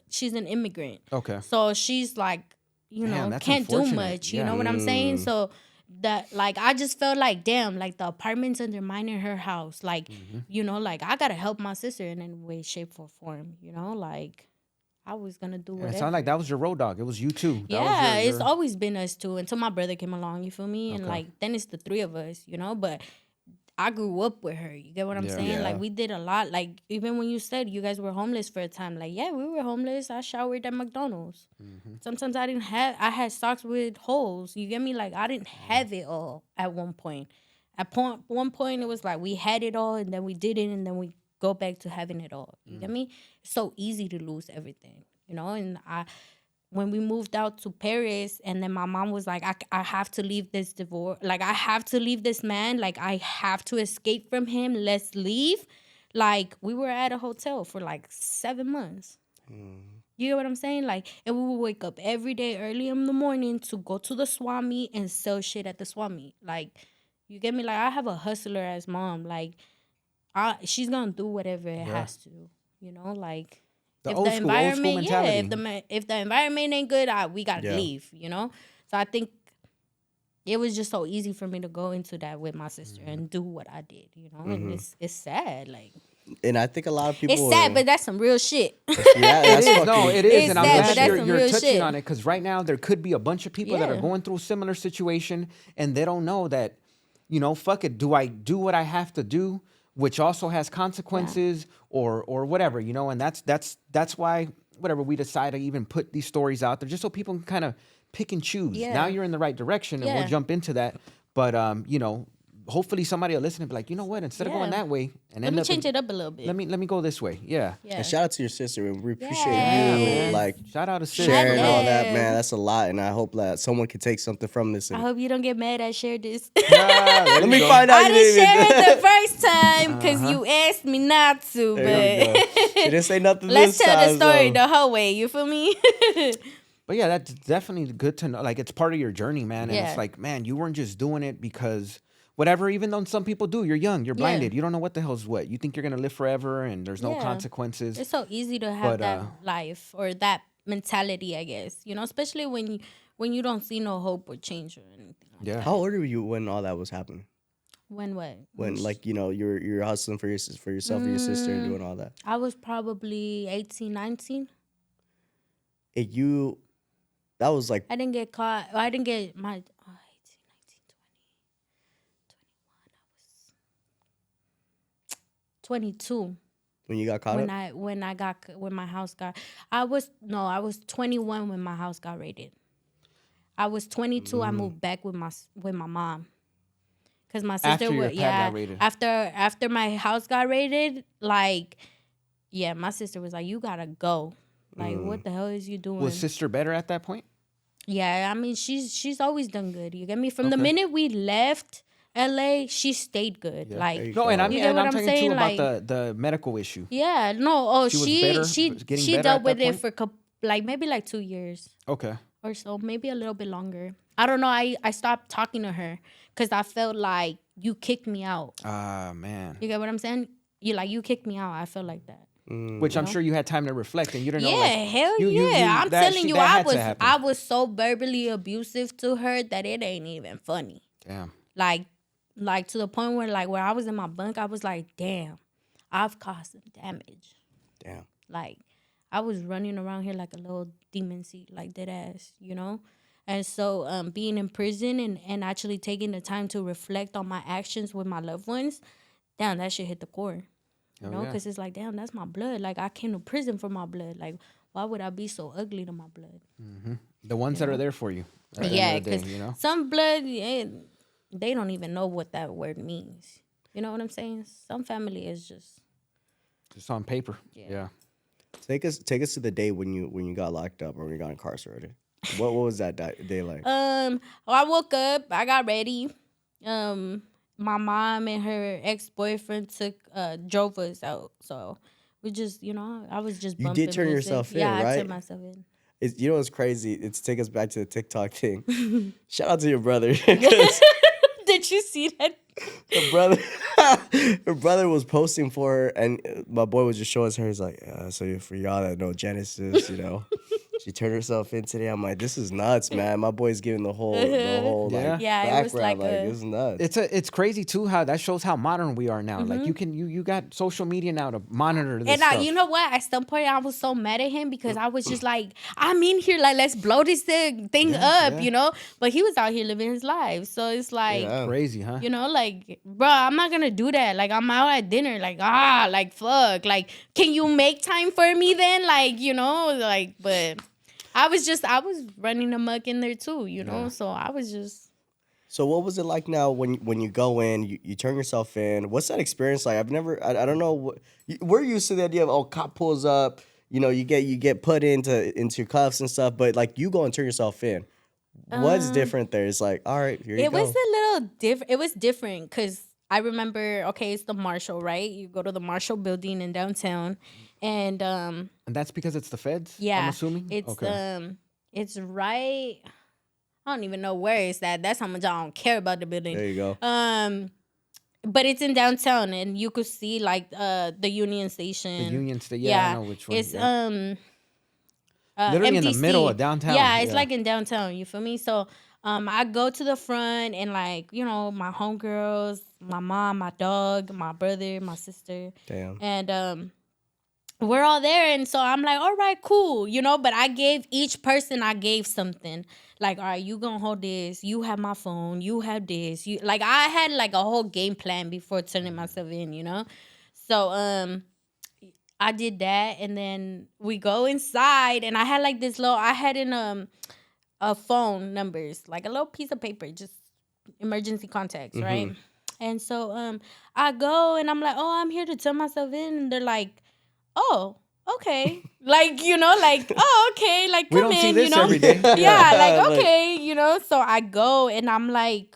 Speaker 1: she's an immigrant.
Speaker 3: Okay.
Speaker 1: So she's like,
Speaker 3: Damn, that's
Speaker 1: can't do
Speaker 3: unfortunate.
Speaker 1: much. You
Speaker 3: Yeah.
Speaker 1: know what I'm saying? So that, like, I just felt like, damn, like the apartment's undermining her house. Like, like, I gotta help my sister in any way, shape, or form. Like, I was gonna do
Speaker 3: It
Speaker 1: whatever.
Speaker 3: sounded like that was your road dog. It was you too. That
Speaker 1: Yeah,
Speaker 3: was
Speaker 1: it's always been us two until my brother came along. You feel me? And
Speaker 3: Okay.
Speaker 1: like, then it's the three of us. But I grew up with her. You get what I'm
Speaker 3: Yeah.
Speaker 1: saying?
Speaker 2: Yeah.
Speaker 1: Like, we did a lot. Like, even when you said you guys were homeless for a time, like, yeah, we were homeless. I showered at McDonald's. Sometimes I had socks with holes. You get me? Like, I didn't have it all at one point. One point, it was like we had it all, and then we didn't, and then we go back to having it all. You get me? It's so easy to lose everything, And when we moved out to Paris, and then my mom was like, I have to leave this divorce. Like, I have to leave this man. Like, I have to escape from him. Let's leave. Like, we were at a hotel for like 7 months. You know what I'm saying? Like, and we would wake up every day early in the morning to go to the swap meet and sell shit at the swap meet. Like, you get me? Like, I have a hustler as mom. Like, she's gonna do whatever it has to. Like,
Speaker 3: The
Speaker 1: if
Speaker 3: old
Speaker 1: the
Speaker 3: school
Speaker 1: environment,
Speaker 3: mentality.
Speaker 1: if the environment ain't good, we gotta
Speaker 2: Yeah.
Speaker 1: leave. So I think it was just so easy for me to go into that with my sister and do what I did. And it's sad. Like,
Speaker 2: And I think a lot of people.
Speaker 1: It's sad, but that's some real shit.
Speaker 2: Yeah, that's fucking,
Speaker 3: no, it is, and I'm
Speaker 1: sad,
Speaker 3: glad you're touching
Speaker 1: shit.
Speaker 3: on it because right now there could be a bunch of people that are going through a similar situation and they don't know that, fuck it. Do I do what I have to do, which also has consequences, or whatever, and that's why whatever we decide to even put these stories out there, just so people can kind of pick and choose. Yeah. Now you're in the right direction, and we'll jump into that. But hopefully somebody will listen and be like, you know what? Instead of going that way, and
Speaker 1: let me change it up a little bit.
Speaker 3: Let me go this way. Yeah.
Speaker 2: And shout out to your sister. We appreciate you.
Speaker 3: Man.
Speaker 2: Like
Speaker 3: shout out to sister.
Speaker 2: Sharing all that, man. That's a lot, and I hope that someone can take something from this.
Speaker 1: I hope you don't get mad I shared this.
Speaker 2: Let me find out.
Speaker 1: I didn't share it the first time because you asked me not to. But
Speaker 2: you didn't say nothing.
Speaker 1: Let's
Speaker 2: this
Speaker 1: tell
Speaker 2: time,
Speaker 1: the story
Speaker 2: though.
Speaker 1: the whole way. You feel me?
Speaker 3: But yeah, that's definitely good to know. Like, it's part of your journey, man. And it's like, man, you weren't just doing it because whatever, even though some people do. You're young, you're blinded. You don't know what the hell's what. You think you're going to live forever and there's no consequences.
Speaker 1: It's so easy to have that life or that mentality, I guess. Especially when you don't see no hope or change or anything. Like
Speaker 2: How old were you when all that was happening?
Speaker 1: When what?
Speaker 2: When you're hustling for yourself and your sister and doing all that.
Speaker 1: I was probably 18, 19.
Speaker 2: That was like...
Speaker 1: I didn't get caught. I didn't get my... 18, 19, 20, 21. I was 22.
Speaker 2: When you got caught up?
Speaker 1: When my house got... I was 21 when my house got raided. I was 22. I moved back with my mom. Because my sister
Speaker 3: got raided.
Speaker 1: After my house got raided, my sister was like, you gotta go. Like, what the hell is you doing?
Speaker 3: Was sister better at that point?
Speaker 1: Yeah, I mean, she's always done good. You get me? From the minute we left LA, she stayed good.
Speaker 3: Yeah.
Speaker 1: Like,
Speaker 3: no, and I'm talking
Speaker 1: saying?
Speaker 3: too about the medical issue.
Speaker 1: Yeah, no. Oh, she dealt with it for maybe 2 years.
Speaker 3: Okay.
Speaker 1: Or so, maybe a little bit longer. I don't know. I stopped talking to her because I felt like you kicked me out.
Speaker 3: Ah, man.
Speaker 1: You get what I'm saying? You kicked me out. I felt like that.
Speaker 3: Which I'm sure you had time to reflect and you didn't know.
Speaker 1: Yeah, hell yeah. I'm telling you, I was so verbally abusive to her that it ain't even funny.
Speaker 3: Damn.
Speaker 1: Like to the point where where I was in my bunk, I was like, damn, I've caused some damage.
Speaker 2: Damn.
Speaker 1: Like, I was running around here like a little demon seed, like dead ass, And so being in prison and actually taking the time to reflect on my actions with my loved ones, damn, that shit hit the core. Because it's like, damn, that's my blood. Like, I came to prison for my blood. Like, why would I be so ugly to my blood?
Speaker 3: Mm-hmm. The ones that are there for you.
Speaker 1: Yeah, because some blood, they don't even know what that word means. You know what I'm saying? Some family is just
Speaker 3: on paper. Yeah.
Speaker 2: Take us to the day when you got locked up or when you got incarcerated. What was that day like?
Speaker 1: I woke up. I got ready. My mom and her ex-boyfriend drove us out. So we just, I was just bumping.
Speaker 2: You did turn yourself in, right?
Speaker 1: Yeah, I turned myself in.
Speaker 2: What's crazy? It's take us back to the TikTok thing. Shout out to your brother.
Speaker 1: Did you see that?
Speaker 2: Her brother was posting for her, and my boy was just showing her. He's like, so for y'all that know Genesis, she turned herself in today. I'm like, this is nuts, man. My boy's giving the whole background.
Speaker 1: It was like
Speaker 2: it's nuts.
Speaker 3: It's crazy too how that shows how modern we are now.
Speaker 1: Mm-hmm.
Speaker 3: Like you got social media now to monitor this stuff.
Speaker 1: And you know what? At some point, I was so mad at him because I was just like, I'm in here, like, let's blow this thing up, But he was out here living his life, so it's like
Speaker 3: crazy, huh?
Speaker 1: Like, bro, I'm not gonna do that. Like, I'm out at dinner, like fuck, like, can you make time for me then? Like, but I was running amok in there too, So I was just.
Speaker 2: So what was it like now when you go in, you turn yourself in? What's that experience like? I don't know. We're used to the idea of, cop pulls up, you get put into cuffs and stuff, but like you go and turn yourself in. What's different there? It's like, all right, here you go.
Speaker 1: It was a little different. It was different because I remember, it's the Marshall, right? You go to the Marshall building in downtown, and
Speaker 3: that's because it's the feds.
Speaker 1: Yeah,
Speaker 3: I'm assuming
Speaker 1: it's right. I don't even know where it's at. That's how much I don't care about the building.
Speaker 2: There you go.
Speaker 1: But it's in downtown, and you could see the Union Station.
Speaker 3: The Union Station. Yeah, I know which one.
Speaker 1: It's
Speaker 3: literally
Speaker 1: MDC.
Speaker 3: in the middle of downtown.
Speaker 1: Yeah, it's like in downtown. You feel me? So I go to the front and like, my homegirls, my mom, my dog, my brother, my sister.
Speaker 2: Damn.
Speaker 1: And we're all there, and so I'm like, all right, cool, but I gave each person, I gave something. Like, all right, you gonna hold this, you have my phone, you have this, you like, I had like a whole game plan before turning myself in. So I did that, and then we go inside, and I had like this little, I had in a phone numbers, like a little piece of paper, just emergency contacts, right? And so I go, and I'm like, oh, I'm here to turn myself in, and they're like, oh, okay. Like, like, oh, okay. Like,
Speaker 3: We
Speaker 1: come
Speaker 3: don't see
Speaker 1: in,
Speaker 3: this every day.
Speaker 1: Yeah, like, okay, So I go, and I'm like,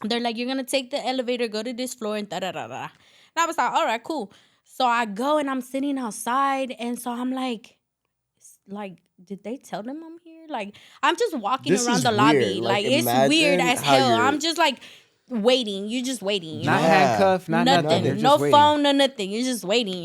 Speaker 1: they're like, you're going to take the elevator, go to this floor, and da-da-da-da. And I was like, all right, cool. So I go, and I'm sitting outside, and so I'm like, did they tell them I'm here? Like, I'm just walking around the lobby. Like, it's weird as hell. I'm just like, waiting. You're just waiting.
Speaker 3: Not handcuffed, not nothing.
Speaker 1: No phone, no nothing. You're just waiting,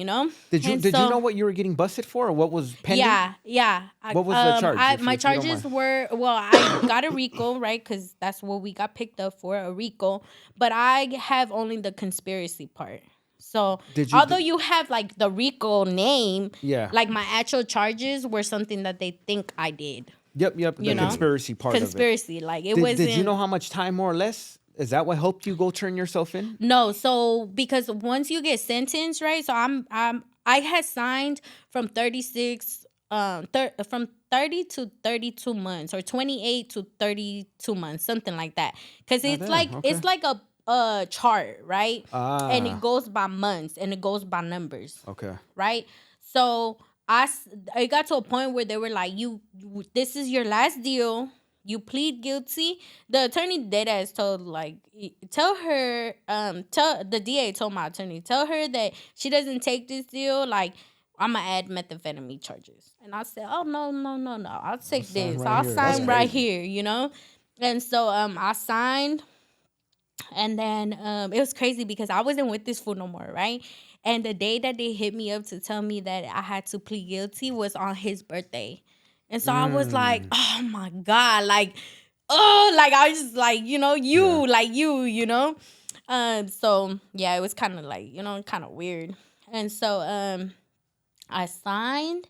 Speaker 3: Did you know what you were getting busted for, or what was pending?
Speaker 1: Yeah.
Speaker 3: What was the charge?
Speaker 1: My charges were, I got a RICO, right? Because that's what we got picked up for, a RICO. But I have only the conspiracy part. So although you have like the RICO name, like my actual charges were something that they think I did.
Speaker 3: Yep. The conspiracy part of it.
Speaker 1: Conspiracy, like it wasn't.
Speaker 3: Did you know how much time, more or less? Is that what helped you go turn yourself in?
Speaker 1: No, so because once you get sentenced, right? So I had signed from 36, from 30 to 32 months, or 28 to 32 months, something like that. Because it's like a chart, right? And it goes by months and it goes by numbers.
Speaker 3: Okay.
Speaker 1: Right? So I got to a point where they were like, this is your last deal. You plead guilty. The attorney deadass told, like, tell her, the DA told my attorney, tell her that she doesn't take this deal, like, I'm going to add methamphetamine charges. And I said, oh, no. I'll take this. I'll sign right here, And so I signed. And then it was crazy because I wasn't with this fool no more, right? And the day that they hit me up to tell me that I had to plead guilty was on his birthday. And so I was like, oh, my God. Like, oh, like, I was just like, So, yeah, it was kind of like, kind of weird. And so I signed,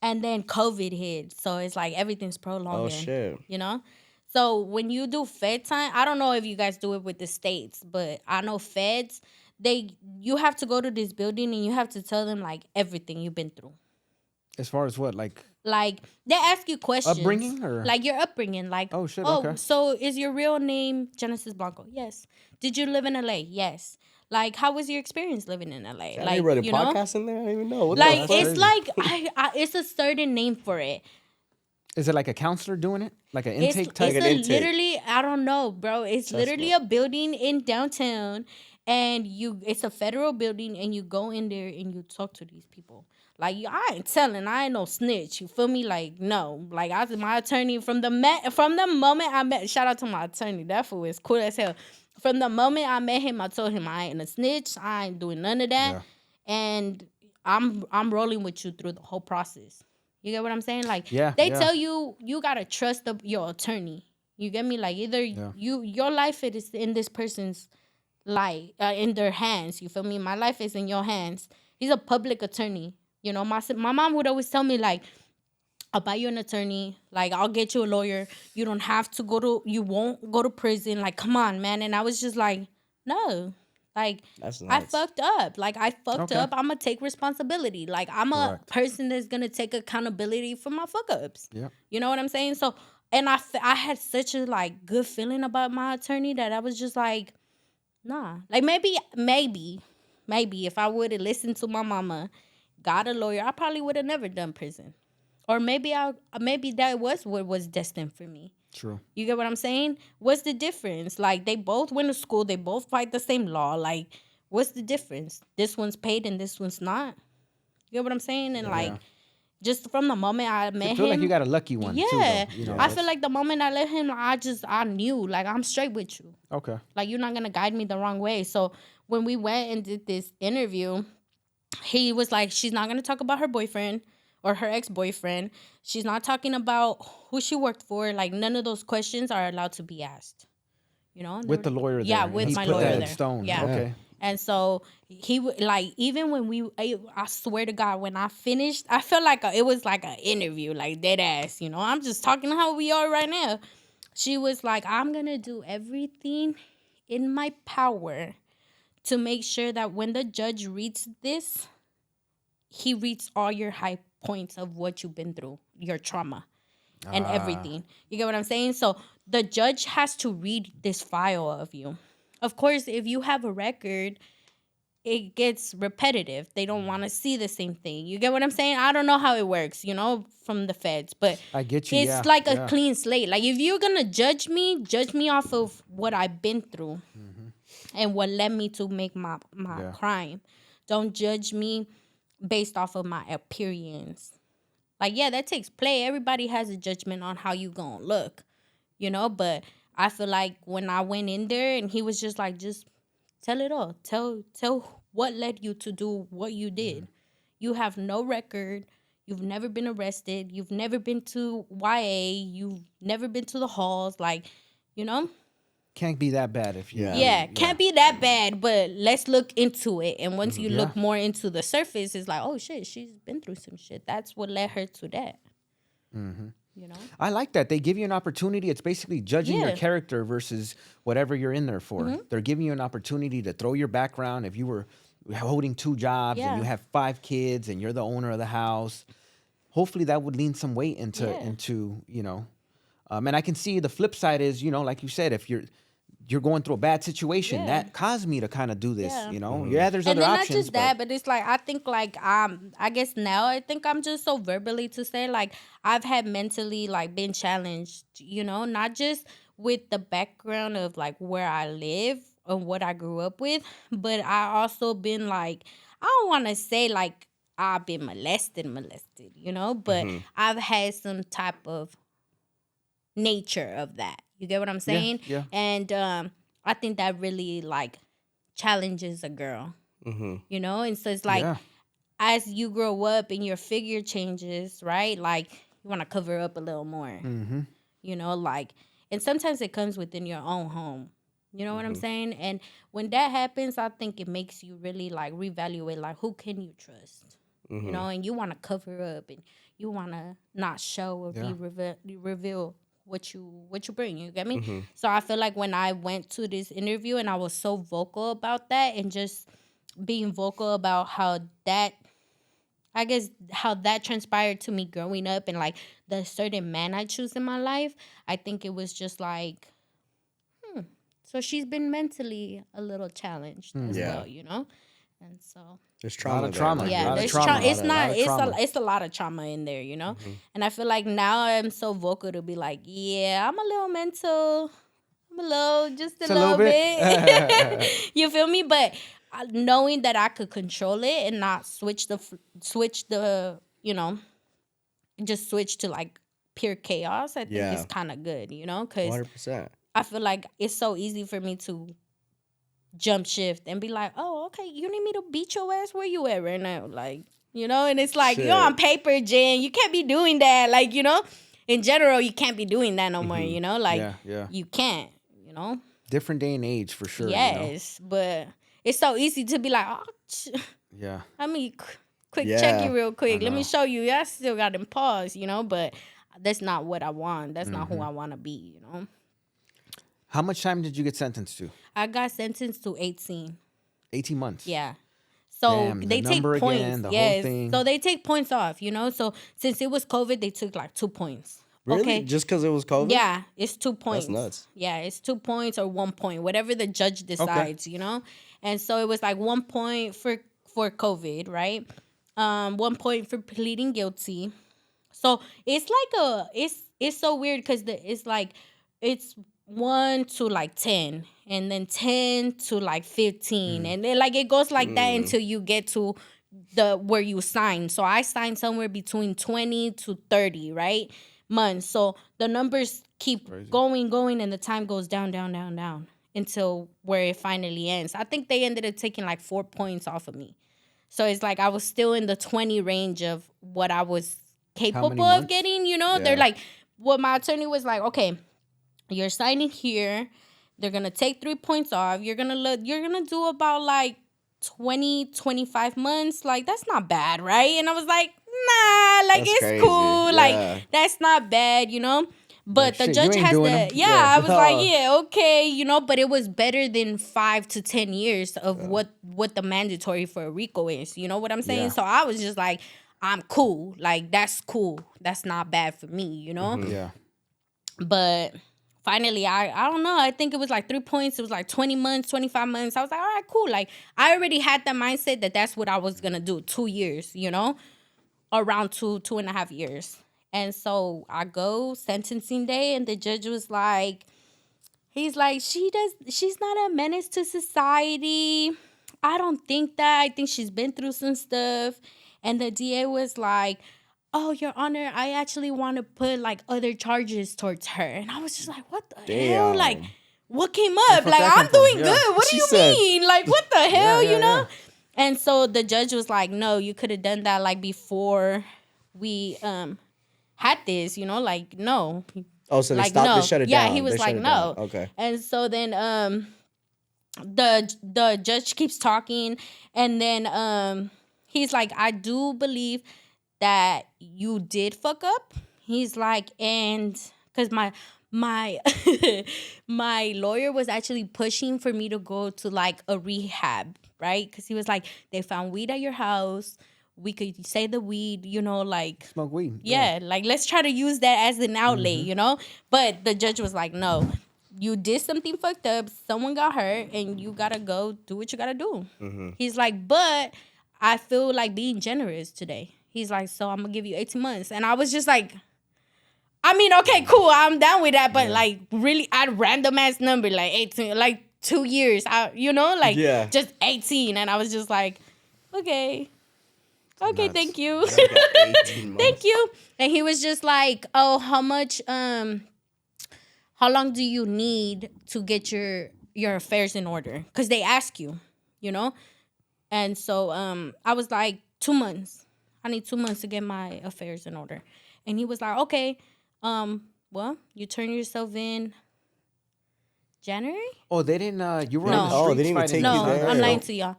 Speaker 1: and then COVID hit. So it's like everything's prolonged.
Speaker 2: Oh, shit.
Speaker 1: So when you do Fed time, I don't know if you guys do it with the states, but I know Feds, you have to go to this building and you have to tell them like everything you've been through.
Speaker 3: As far as what, like
Speaker 1: they ask you questions.
Speaker 3: Upbringing, or
Speaker 1: like your upbringing, like,
Speaker 3: oh shit, okay.
Speaker 1: So is your real name Genesis Blanco? Yes. Did you live in LA? Yes. Like, how was your experience living in LA?
Speaker 2: Like, they wrote a podcast in there. I don't even know.
Speaker 1: Like, it's like it's a certain name for it.
Speaker 3: Is it like a counselor doing it? Like an intake type?
Speaker 1: It's literally, I don't know, bro. It's literally a building in downtown, and it's a federal building, and you go in there and you talk to these people. Like, I ain't telling, I ain't no snitch. You feel me? Like, no. Like, I was my attorney from the moment I met. Shout out to my attorney. That fool is cool as hell. From the moment I met him, I told him I ain't a snitch. I ain't doing none of that, and I'm rolling with you through the whole process. You get what I'm saying? Like, they tell you gotta trust your attorney. You get me? Like, either your life is in this person's life, in their hands. You feel me? My life is in your hands. He's a public attorney. My mom would always tell me, like, I'll buy you an attorney. Like, I'll get you a lawyer. You don't have to you won't go to prison. Like, come on, man. And I was just like, no. Like, that's nice. I fucked up. Like, I fucked up. I'm going to take responsibility. Like, I'm a person that's going to take accountability for my fuck-ups. Yeah. You know what I'm saying? So, and I had such a, like, good feeling about my attorney that I was just like, nah. Like, maybe if I would have listened to my mama, got a lawyer, I probably would have never done prison. Or maybe that was what was destined for me.
Speaker 3: True.
Speaker 1: You get what I'm saying? What's the difference? Like, they both went to school. They both fight the same law. Like, what's the difference? This one's paid and this one's not. You get what I'm saying? And, like, just from the moment I met him. I feel
Speaker 3: like you got a lucky one,
Speaker 1: yeah.
Speaker 3: too,
Speaker 1: I feel like the moment I met him, I knew. Like, I'm straight with you.
Speaker 3: Okay.
Speaker 1: Like, you're not going to guide me the wrong way. So, when we went and did this interview, he was like, she's not going to talk about her boyfriend. or her ex-boyfriend. She's not talking about who she worked for. Like, none of those questions are allowed to be asked. You know,
Speaker 3: with the lawyer there.
Speaker 1: Yeah, with
Speaker 3: he
Speaker 1: my
Speaker 3: put
Speaker 1: lawyer
Speaker 3: that in
Speaker 1: there.
Speaker 3: stone.
Speaker 1: Yeah.
Speaker 3: Okay.
Speaker 1: And so he would like, even when I swear to God, when I finished, I felt like it was like an interview, like dead ass. You know, I'm just talking how we are right now. She was like, I'm gonna do everything in my power to make sure that when the judge reads this, he reads all your high points of what you've been through, your trauma, and everything. You get what I'm saying? So the judge has to read this file of you. Of course, if you have a record, it gets repetitive. They don't want to see the same thing. You get what I'm saying? I don't know how it works, you know, from the feds, but
Speaker 3: I get you.
Speaker 1: it's like a clean slate. Like, if you're gonna judge me off of what I've been through and what led me to make my crime. Don't judge me based off of my appearance. Like, yeah, that takes play. Everybody has a judgment on how you gonna look, you know, but I feel like when I went in there and he was just like, just tell it all. Tell what led you to do what you did. You have no record. You've never been arrested. You've never been to YA. You've never been to the halls. Like, you know?
Speaker 3: Can't be that bad if you.
Speaker 1: Can't be that bad, but let's look into it. And once you look more into the surface, it's like, oh, shit, she's been through some shit. That's what led her to that. You know?
Speaker 3: I like that. They give you an opportunity. It's basically judging your character versus whatever you're in there for. They're giving you an opportunity to throw your background. If you were holding 2 jobs and you have 5 kids and you're the owner of the house, hopefully that would lean some weight into you know. And I can see the flip side is, you know, like you said, if you're going through a bad situation, that caused me to kind of do this, you know. There's other options. And then not just
Speaker 1: that, but it's like, I think like, I guess now I think I'm just so verbally to say, like, I've had mentally like been challenged, you know, not just with the background of like where I live or what I grew up with, but I also been like, I don't want to say like I've been molested, you know, but I've had some type of nature of that. You get what I'm saying?
Speaker 3: Yeah.
Speaker 1: And I think that really like challenges a girl. You know, and so it's like as you grow up and your figure changes, right? Like, you want to cover up a little more. You know, like, and sometimes it comes within your own home. You know what I'm saying? And when that happens, I think it makes you really like reevaluate, like, who can you trust? You know, and you want to cover up and you want to not show or reveal what you bring. You get me? So I feel like when I went to this interview and I was so vocal about that, and just being vocal about how that transpired to me growing up and like the certain man I choose in my life, I think it was just like, so she's been mentally a little challenged as well, you know? And so
Speaker 2: there's trauma.
Speaker 1: Yeah, there's trauma. It's not. It's a lot of trauma in there, you know. And I feel like now I'm so vocal to be like, yeah, I'm a little mental. I'm just a little bit. You feel me? But knowing that I could control it and not switch the you know, just switch to like pure chaos, I think it's kind of good, you know, because
Speaker 2: 100%.
Speaker 1: I feel like it's so easy for me to jump shift and be like, oh, okay, you need me to beat your ass? Where you at right now? Like, you know, and it's like, you're on paper, Jen. You can't be doing that. Like, you know, in general, you can't be doing that no more, you know? Like, you can't, you know?
Speaker 3: Different day and age for sure.
Speaker 1: Yes, you know? But it's so easy to be like, oh, let me quick check you real quick. Let me show you. I still got them paws, you know? But that's not what I want. That's not who I want to be, you know?
Speaker 3: How much time did you get sentenced to?
Speaker 1: I got sentenced to 18.
Speaker 3: 18 months.
Speaker 1: Yeah. So they take points.
Speaker 3: Again, the whole thing.
Speaker 1: So they take points off, you know? So since it was COVID, they took like 2 points.
Speaker 2: Really?
Speaker 1: Okay.
Speaker 2: Just because it was COVID?
Speaker 1: Yeah, it's 2 points.
Speaker 2: That's nuts.
Speaker 1: Yeah, it's 2 points or 1 point, whatever the judge decides, you know? And so it was like 1 point for COVID, right? 1 point for pleading guilty. So it's like it's so weird because it's like, it's 1 to like 10, and then 10 to like 15, and then like it goes like that until you get to the where you sign. So I signed somewhere between 20 to 30, right, months. So the numbers keep going, and the time goes down until where it finally ends. I think they ended up taking like 4 points off of me. So it's like I was still in the 20 range of what I was capable of getting, you know?
Speaker 2: Yeah.
Speaker 1: They're like, what my attorney was like, okay, you're signing here. They're going to take 3 points off. You're going to do about like 20, 25 months. Like, that's not bad, right? And I was like, nah, like,
Speaker 2: That's
Speaker 1: it's
Speaker 2: crazy.
Speaker 1: cool.
Speaker 2: Yeah.
Speaker 1: Like, that's not bad, you know? But
Speaker 3: like,
Speaker 1: the judge has the,
Speaker 2: yeah.
Speaker 1: I was like, yeah, okay, you know, but it was better than 5 to 10 years of what the mandatory for a RICO is. You know what I'm saying?
Speaker 3: Yeah.
Speaker 1: So I was just like, I'm cool. Like, that's cool. That's not bad for me, you know?
Speaker 2: Mm-hmm.
Speaker 3: Yeah.
Speaker 1: But finally, I don't know. I think it was like 3 points. It was like 20 months, 25 months. I was like, all right, cool. Like, I already had that mindset that that's what I was going to do. 2 years, you know? Around 2.5 years. And so I go sentencing day, and the judge was like, he's like, she's not a menace to society. I don't think that. I think she's been through some stuff. And the DA was like, oh, Your Honor, I actually want to put like other charges towards her. And I was just like, what the hell? Like, what came up? Like, I'm doing good. What do you mean? Like, what the hell, you know? And so the judge was like, no, you could have done that like before we had this, you know, like, no.
Speaker 2: Oh, so they
Speaker 1: like,
Speaker 2: stopped
Speaker 1: no.
Speaker 2: to shut it down.
Speaker 1: Yeah, he was like, no.
Speaker 2: Okay.
Speaker 1: And so then the judge keeps talking, and then he's like, I do believe that you did fuck up. He's like, and because my my lawyer was actually pushing for me to go to like a rehab, right? Because he was like, they found weed at your house. We could say the weed, you know, like
Speaker 3: smoke weed.
Speaker 1: Yeah, like let's try to use that as an outlet, you know? But the judge was like, no, you did something fucked up. Someone got hurt, and you got to go do what you got to do. He's like, but I feel like being generous today. He's like, so I'm going to give you 18 months. And I was just like, I mean, okay, cool. I'm down with that. But like really at random ass number, like 18, like 2 years, you know, like just 18. And I was just like, okay, thank you. Thank you. And he was just like, oh, how much, how long do you need to get your affairs in order? Because they ask you, you know? And so I was like, 2 months. I need 2 months to get my affairs in order. And he was like, okay, well, you turn yourself in January?
Speaker 3: Oh, they didn't, you were
Speaker 1: No.
Speaker 3: on the streets
Speaker 2: They didn't even
Speaker 3: fighting.
Speaker 2: take
Speaker 1: No,
Speaker 2: you there.
Speaker 1: I'm lying to y'all.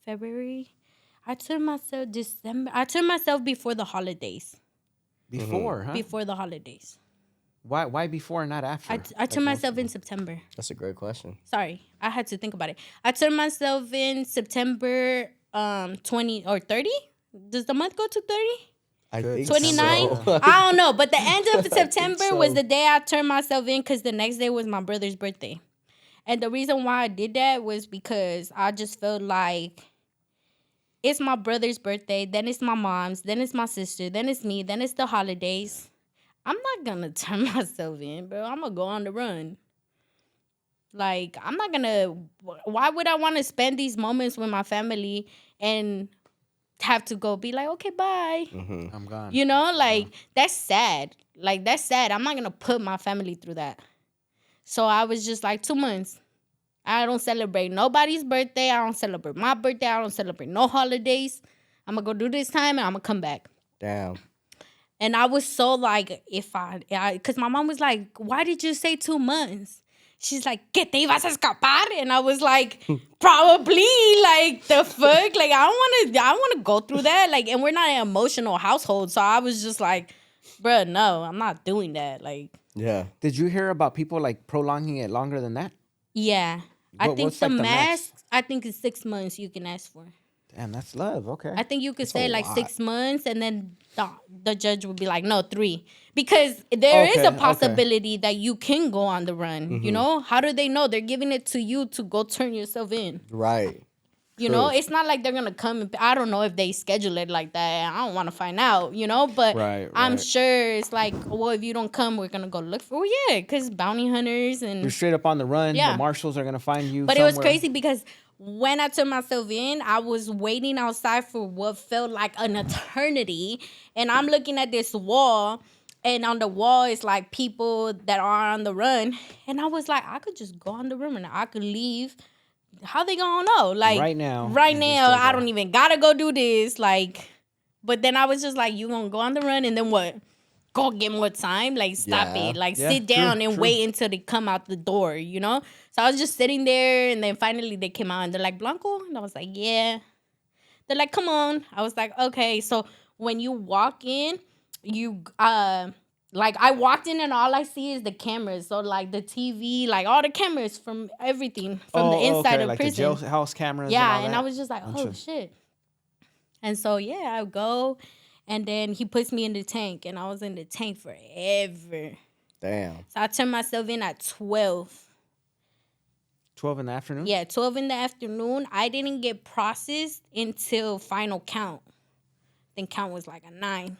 Speaker 1: February? I turned myself December. I turned myself before the holidays.
Speaker 3: Before, huh?
Speaker 1: Before the holidays.
Speaker 3: Why before and not after?
Speaker 1: I turned myself in September.
Speaker 2: That's a great question.
Speaker 1: Sorry, I had to think about it. I turned myself in September 20 or 30. Does the month go to 30?
Speaker 2: I think
Speaker 1: 29?
Speaker 2: so.
Speaker 1: I don't know. But the end of September
Speaker 2: so.
Speaker 1: was the day I turned myself in, because the next day was my brother's birthday. And the reason why I did that was because I just felt like it's my brother's birthday, then it's my mom's, then it's my sister, then it's me, then it's the holidays. I'm not going to turn myself in, bro. I'm going to go on the run. Like, I'm not going to... Why would I want to spend these moments with my family and have to go be like, okay, bye.
Speaker 3: I'm gone.
Speaker 1: You know, like, that's sad. Like, that's sad. I'm not going to put my family through that. So I was just like, 2 months. I don't celebrate nobody's birthday. I don't celebrate my birthday. I don't celebrate no holidays. I'm going to go do this time, and I'm going to come back.
Speaker 2: Damn.
Speaker 1: And I was so like, because my mom was like, why did you say 2 months? She's like, ¿Que te ibas a escapar? And I was like, probably, like, the fuck? Like, I don't want to go through that. Like, and we're not an emotional household. So I was just like, bruh, no, I'm not doing that. Like,
Speaker 2: Yeah.
Speaker 3: Did you hear about people like prolonging it longer than that?
Speaker 1: yeah. I think
Speaker 3: what's, like, the max?
Speaker 1: max, I think it's 6 months you can ask for.
Speaker 3: Damn, that's love. Okay.
Speaker 1: I think you could
Speaker 2: That's
Speaker 1: say
Speaker 2: a
Speaker 1: like
Speaker 2: lot.
Speaker 1: 6 months, and then the judge would be like, no, 3. Because there is a possibility that you can go on the run. You know? How do they know? They're giving it to you to go turn yourself in.
Speaker 2: Right.
Speaker 1: You know? It's not like they're going to come. I don't know if they schedule it like that. I don't want to find out, you know? But I'm sure it's like, well, if you don't come, we're going to go look for because bounty hunters and...
Speaker 3: You're straight up on the run.
Speaker 1: Yeah.
Speaker 3: The marshals are going to find you
Speaker 1: But
Speaker 3: somewhere.
Speaker 1: it was crazy because when I turned myself in, I was waiting outside for what felt like an eternity. And I'm looking at this wall, and on the wall is like people that are on the run. And I was like, I could just go on the run and I could leave how they gonna know? Like
Speaker 3: right now,
Speaker 1: I don't even gotta go do this. Like, but then I was just like, you gonna go on the run and then what? Go get more time? Like, stop it. Like, sit down and wait until they come out the door, you know? So I was just sitting there, and then finally they came out and they're like, Blanco? And I was like, yeah. They're like, come on. I was like, okay. So when you walk in, you like I walked in and all I see is the cameras. So like the TV, like all the cameras from everything from the inside of
Speaker 3: like
Speaker 1: prison.
Speaker 3: the jailhouse cameras.
Speaker 1: Yeah,
Speaker 3: and
Speaker 1: I was just like, oh shit. And so I go, and then he puts me in the tank, and I was in the tank forever.
Speaker 2: Damn.
Speaker 1: So I turned myself in at 12.
Speaker 3: 12 in the afternoon?
Speaker 1: Yeah, 12 in the afternoon. I didn't get processed until final count. Then count was like a 9.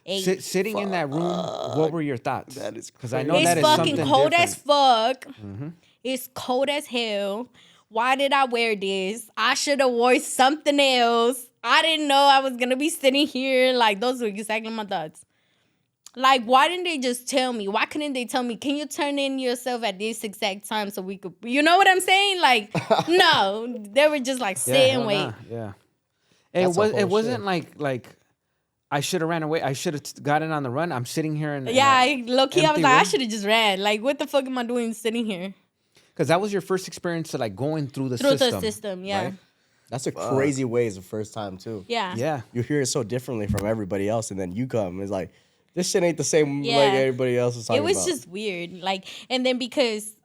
Speaker 1: 8.
Speaker 3: Sitting in that room, what were your thoughts?
Speaker 2: That is
Speaker 3: because I know that is
Speaker 1: it's
Speaker 3: something
Speaker 1: fucking cold
Speaker 3: different.
Speaker 1: as fuck. Mm-hmm. It's cold as hell. Why did I wear this? I should have wore something else. I didn't know I was gonna be sitting here. Like, those were exactly my thoughts. Like, why didn't they just tell me? Why couldn't they tell me, can you turn in yourself at this exact time so we could, you know what I'm saying? Like, no, they were just like, sit and wait.
Speaker 3: Yeah. It wasn't like I should have ran away. I should have gotten on the run. I'm sitting here and
Speaker 1: low-key, I was like, I should have just ran. Like, what the fuck am I doing sitting here?
Speaker 3: Because that was your first experience to like going through the
Speaker 1: system. Yeah.
Speaker 2: Right? That's a crazy way as the first time too.
Speaker 1: Yeah.
Speaker 2: You hear it so differently from everybody else, and then you come. It's like, this shit ain't the same like everybody else is talking about.
Speaker 1: It was just weird. Like, and then because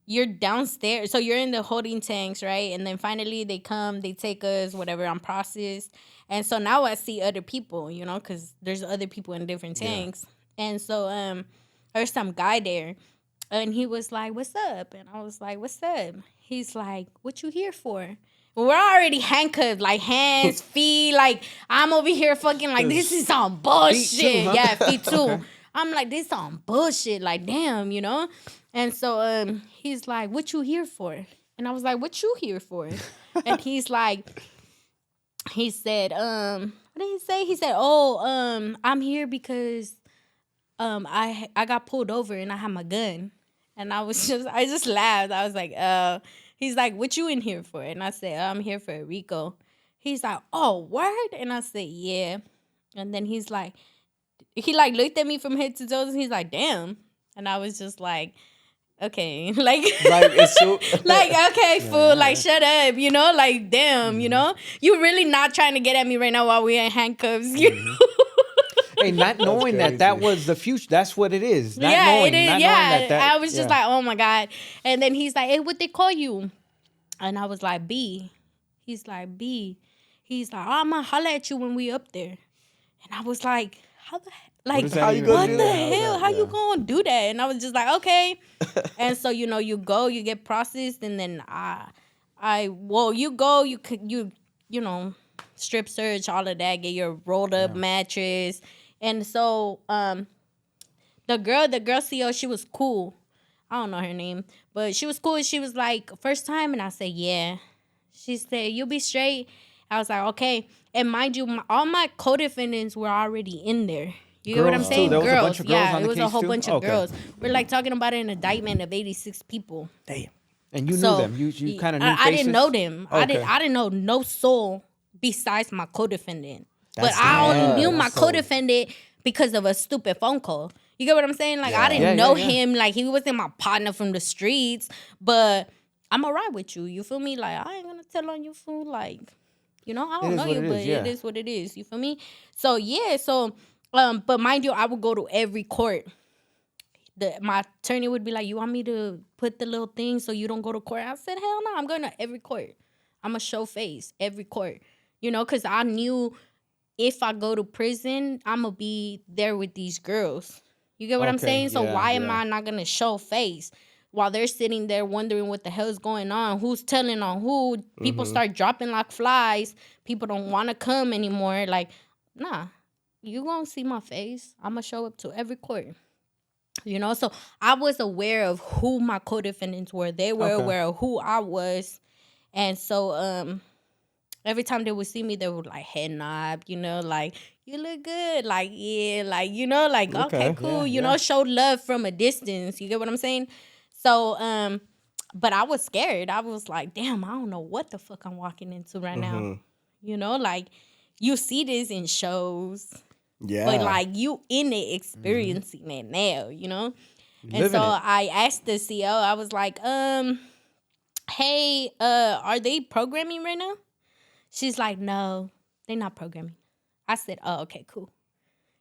Speaker 1: you're downstairs, so you're in the holding tanks, right? And then finally they come, they take us, whatever, on process. And so now I see other people, you know, because there's other people in different tanks. Yeah. And so there's some guy there, and he was like, what's up? And I was like, what's up? He's like, what you here for? We're already handcuffed, like hands, feet. Like, I'm over here fucking like, this is some bullshit. Feet too, huh? Yeah, feet too. Okay. I'm like, this is some bullshit. Like, damn, you know? And so he's like, what you here for? And I was like, what you here for? And he's like, he said, what did he say? He said, I'm here because I got pulled over and I had my gun. And I just laughed. I was like, he's like, what you in here for? And I said, I'm here for a Rico. He's like, oh, word? And I said, yeah. And then he looked at me from head to toe, and he's like, damn. And I was just like, okay. Like it's so like, okay, fool, like, shut up, you know? Like, damn, you know? You really not trying to get at me right now while we're in handcuffs, you know?
Speaker 3: Hey, not knowing that was the future. That's what it is. Not
Speaker 1: knowing,
Speaker 3: it is.
Speaker 1: I was just like, oh my God. And then he's like, hey, what they call you? And I was like, B. He's like, B. He's like, I'm gonna holler at you when we up there. And I was like, how the hell? Like, what the hell? How you gonna do that? And I was just like, okay. And so, you know, you go, you get processed, and then you go, you know, strip search, all of that, get your rolled up mattress. And so the girl CO, she was cool. I don't know her name, but she was cool. She was like, first time? And I said, yeah. She said, you'll be straight. I was like, okay. And mind you, all my co-defendants were already in there. You get what I'm saying?
Speaker 3: There was a bunch of girls on the
Speaker 1: it was
Speaker 3: case
Speaker 1: a whole
Speaker 3: too?
Speaker 1: bunch of girls. We're like talking about an indictment of 86 people.
Speaker 2: Damn.
Speaker 3: And you knew them. You kind of knew faces?
Speaker 1: I didn't know them.
Speaker 3: Okay.
Speaker 1: I didn't know no soul besides my co-defendant. But I only knew my co-defendant because of a stupid phone call. You get what I'm saying? Like, I didn't know him. Like, he wasn't my partner from the streets. But I'm all right with you. You feel me? Like, I ain't going to tell on you, fool. Like, you know, I don't know you, but it is what it is. You feel me? So, yeah. So, but mind you, I would go to every court. My attorney would be like, you want me to put the little thing so you don't go to court? I said, hell no. I'm going to every court. I'm going to show face every court. You know, because I knew if I go to prison, I'm going to be there with these girls. You get what I'm saying? So why am I not going to show face while they're sitting there wondering what the hell's going on? Who's telling on who? People start dropping like flies. People don't want to come anymore. Like, nah, you going to see my face. I'm going to show up to every court. You know? So I was aware of who my co-defendants were. They were aware of who I was. And so, every time they would see me, they would like head nod, you know, like, you look good. Like, yeah, like, you know, like, okay cool. You know, show love from a distance. You get what I'm saying? So but I was scared. I was like, damn, I don't know what the fuck I'm walking into right now. You know, like you see this in shows. Yeah. But like you in it experiencing it now, you know? And so I asked the CO, I was like, hey, are they programming right now? She's like, no, they're not programming. I said, oh, okay, cool.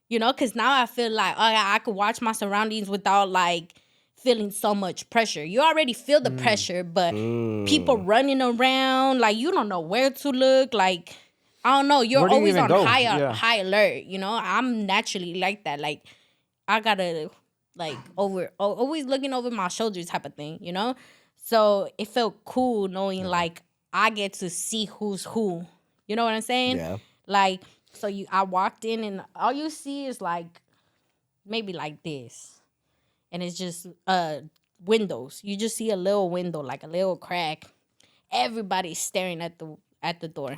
Speaker 1: You know, because now I feel like I could watch my surroundings without like feeling so much pressure. You already feel the pressure, but people running around, like you don't know where to look. Like, I don't know. You're always on high alert. You know, I'm naturally like that. Like, I gotta like always looking over my shoulders type of thing. You know, so it felt cool knowing like I get to see who's who. You know what I'm saying? Yeah. Like, so I walked in and all you see is like maybe like this, and it's just windows. You just see a little window, like a little crack. Everybody's staring at the door.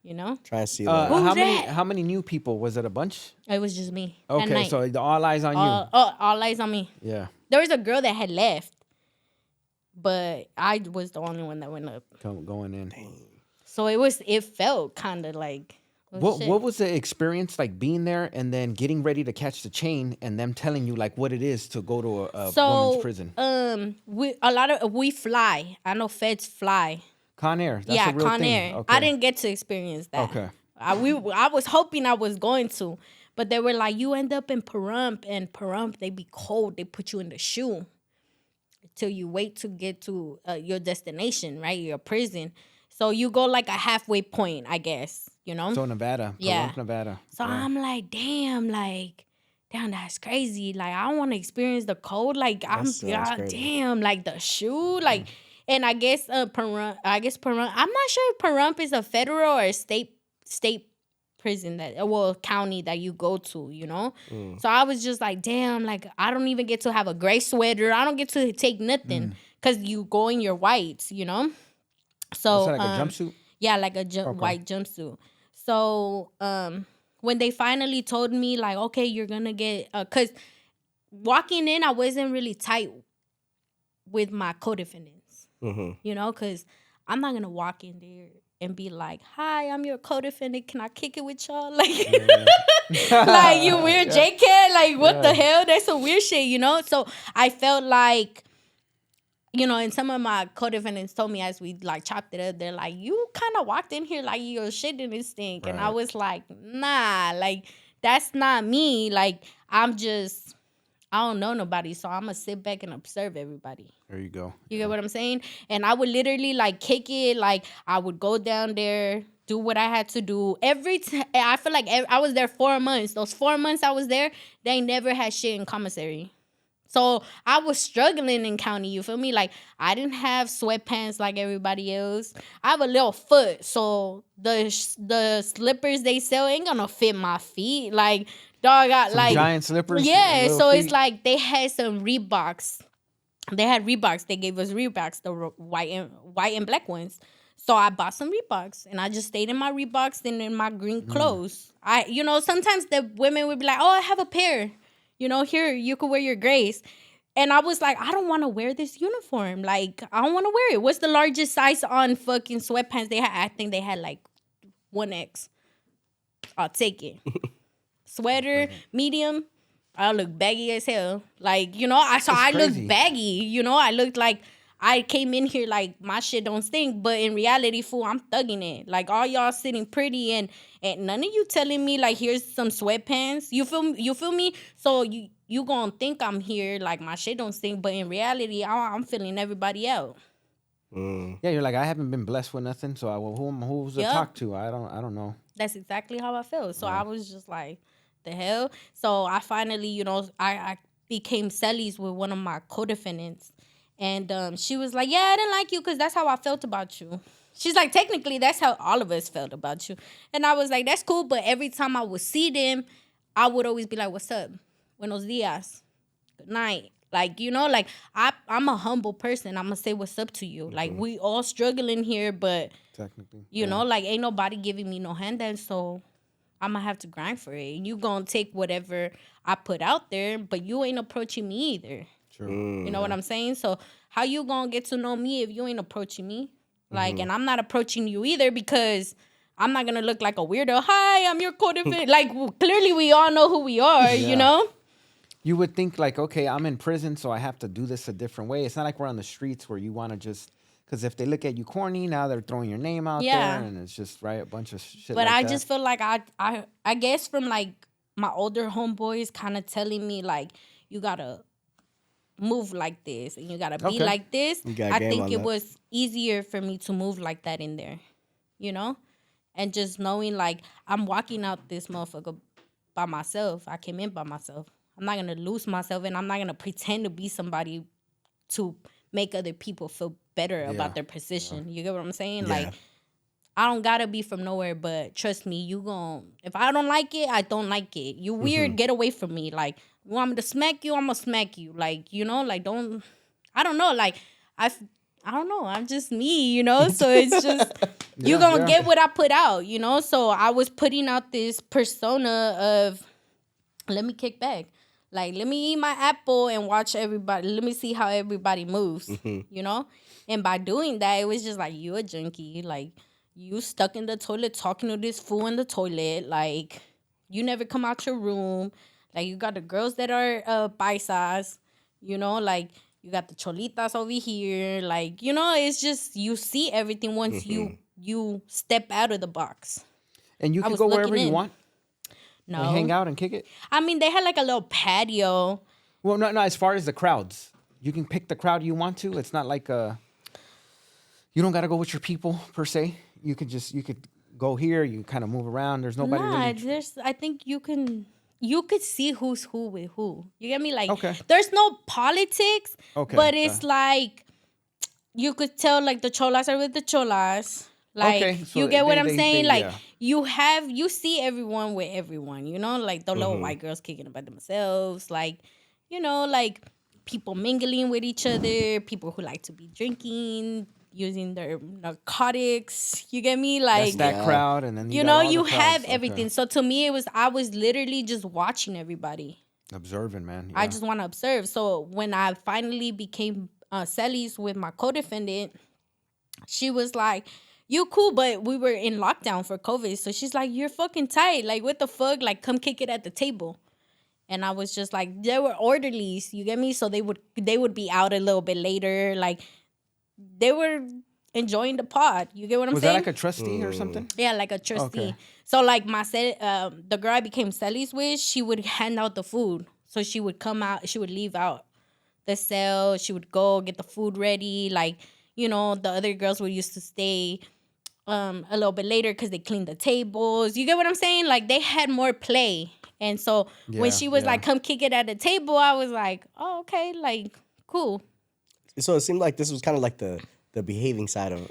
Speaker 1: You know,
Speaker 2: trying to see that.
Speaker 3: How many new people? Was it a bunch?
Speaker 1: It was just me.
Speaker 3: Okay, so all eyes on you.
Speaker 1: All eyes on me.
Speaker 3: Yeah.
Speaker 1: There was a girl that had left, but I was the only one that went up.
Speaker 3: Going in.
Speaker 1: So it felt kind of like.
Speaker 3: What was the experience like being there and then getting ready to catch the chain and them telling you like what it is to go to a women's prison?
Speaker 1: We fly. I know feds fly.
Speaker 3: Con Air. That's a real
Speaker 1: Con
Speaker 3: thing.
Speaker 1: Air.
Speaker 3: Okay.
Speaker 1: I didn't get to experience that.
Speaker 3: Okay.
Speaker 1: I was hoping I was going to, but they were like, you end up in Pahrump, and Pahrump, they be cold. They put you in the shoe till you wait to get to your destination, right? Your prison. So you go like a halfway point, I guess, you know?
Speaker 3: So Nevada.
Speaker 1: Yeah.
Speaker 3: Pahrump, Nevada.
Speaker 1: So I'm like, damn, that's crazy. Like, I want to experience the cold. Like, damn, like the shoe. Like, and I guess Pahrump, I'm not sure if Pahrump is a federal or a state prison county that you go to, you know? So I was just like, damn, like, I don't even get to have a gray sweater. I don't get to take nothing because you go in your whites, you know? So
Speaker 3: like a jumpsuit?
Speaker 1: Yeah, like a white jumpsuit. So when they finally told me, like, okay, you're going to get, because walking in, I wasn't really tight with my co-defendants, you know, because I'm not going to walk in there and be like, hi, I'm your co-defendant. Can I kick it with y'all? Like, like you weird JK? Like, what the hell? That's some weird shit, you know? So I felt like, you know, and some of my co-defendants told me as we like chopped it up, they're like, you kind of walked in here like your shit didn't stink. Right. And I was like, nah, like that's not me. Like I don't know nobody, so I'm gonna sit back and observe everybody.
Speaker 3: There you go.
Speaker 1: You get what I'm saying? And I would literally like kick it. Like I would go down there, do what I had to do. I feel like I was there 4 months. Those 4 months I was there, they never had shit in commissary. So I was struggling in county, you feel me? Like, I didn't have sweatpants like everybody else. I have a little foot, so the slippers they sell ain't gonna fit my feet. Like, dog, got some like
Speaker 3: giant slippers.
Speaker 1: Yeah, so feet. It's like they had some Reeboks. They had Reeboks. They gave us Reeboks, the white and black ones. So I bought some Reeboks, and I just stayed in my Reeboks and in my green clothes. Sometimes the women would be like, "Oh, I have a pair." You know, here, you could wear your grays. And I was like, I don't want to wear this uniform. Like, I don't want to wear it. What's the largest size on fucking sweatpants they had? I think they had like 1X. I'll take it. Sweater, medium. I look baggy as hell. Like, you know, I look baggy. You know, I looked like I came in here like my shit don't stink, but in reality, fool, I'm thugging it. Like all y'all sitting pretty and none of you telling me like here's some sweatpants. You feel me? So you gonna think I'm here like my shit don't stink, but in reality, I'm feeling everybody out.
Speaker 3: Yeah, you're like I haven't been blessed with nothing, so who's to talk to? I don't know.
Speaker 1: That's exactly how I felt. So I was just like, the hell. So I finally, you know, I became cellies with one of my co-defendants. And she was like, yeah, I didn't like you because that's how I felt about you. She's like, technically, that's how all of us felt about you. And I was like, that's cool. But every time I would see them, I would always be like, what's up? Buenos dias. Good night. Like, you know, like, I'm a humble person. I'm going to say what's up to you. Like, we all struggling here, but, technically, you know, like, ain't nobody giving me no handout. So I'm going to have to grind for it. You going to take whatever I put out there, but you ain't approaching me either. True. You know what I'm saying? So how you gonna get to know me if you ain't approaching me? Like, and I'm not approaching you either because I'm not gonna look like a weirdo. Hi, I'm your co-defendant. Like, clearly we all know who we are, you know?
Speaker 3: You would think like, okay, I'm in prison, so I have to do this a different way. It's not like we're on the streets where you want to just, because if they look at you corny, now they're throwing your name out there, and it's just a bunch of shit.
Speaker 1: But
Speaker 3: like
Speaker 1: I
Speaker 3: that.
Speaker 1: just feel like I guess from like my older homeboys kind of telling me like you gotta move like this and you gotta be like this. I think it was easier for me to move like that in there, you know, and just knowing like I'm walking out this motherfucker by myself. I came in by myself. I'm not gonna lose myself, and I'm not gonna pretend to be somebody to make other people feel better about their position. You get what I'm saying? Like, I don't gotta be from nowhere, but trust me, if I don't like it, I don't like it. You weird, get away from me. Like, you want me to smack you, I'm gonna smack you. Like, you know, like I don't know, like I don't know, I'm just me, you know? So it's just, you gonna get what I put out, you know? So I was putting out this persona of, let me kick back. Like, let me eat my apple and watch everybody. Let me see how everybody moves, you know? And by doing that, it was just like, you a junkie. Like, you stuck in the toilet talking to this fool in the toilet. Like, you never come out your room. Like, you got the girls that are paisas, you know? Like, you got the cholitas over here. Like, you know, it's just, you see everything once you step out of the box.
Speaker 3: And you can go wherever you want?
Speaker 1: No.
Speaker 3: And hang out and kick it?
Speaker 1: I mean, they had like a little patio.
Speaker 3: Well, no, as far as the crowds. You can pick the crowd you want to. It's not like you don't got to go with your people, per se. You could go here. You kind of move around. There's nobody really...
Speaker 1: I think you could see who's who with who. You get me? Like, there's no politics, but it's like, you could tell, like, the cholas are with the cholas. Like, so you get what I'm saying? Like, you see everyone with everyone, you know? Like, the little white girls kicking it by themselves. Like, you know, like, people mingling with each other. People who like to be drinking, using their narcotics. You get me? Like,
Speaker 3: that's that crowd. And then
Speaker 1: you know, you have everything. So, to me, I was literally just watching everybody.
Speaker 3: Observing, man.
Speaker 1: I just want to observe. So, when I finally became cellies with my co-defendant, she was like, you cool, but we were in lockdown for COVID. So she's like, you're fucking tight. Like, what the fuck? Like, come kick it at the table. And I was just like, they were orderlies. You get me? So they would be out a little bit later. Like, they were enjoying the pod. You get what I'm saying?
Speaker 3: Was that like a trustee or something?
Speaker 1: Yeah, like a trustee. Okay. So, like, the girl I became cellies with, she would hand out the food. So she would come out. She would leave out the cell. She would go get the food ready. Like, you know, the other girls were used to stay a little bit later because they cleaned the tables. You get what I'm saying? Like, they had more play. And so when she was like, come kick it at the table, I was like, oh, okay, like, cool.
Speaker 2: So it seemed like this was kind of like the behaving side of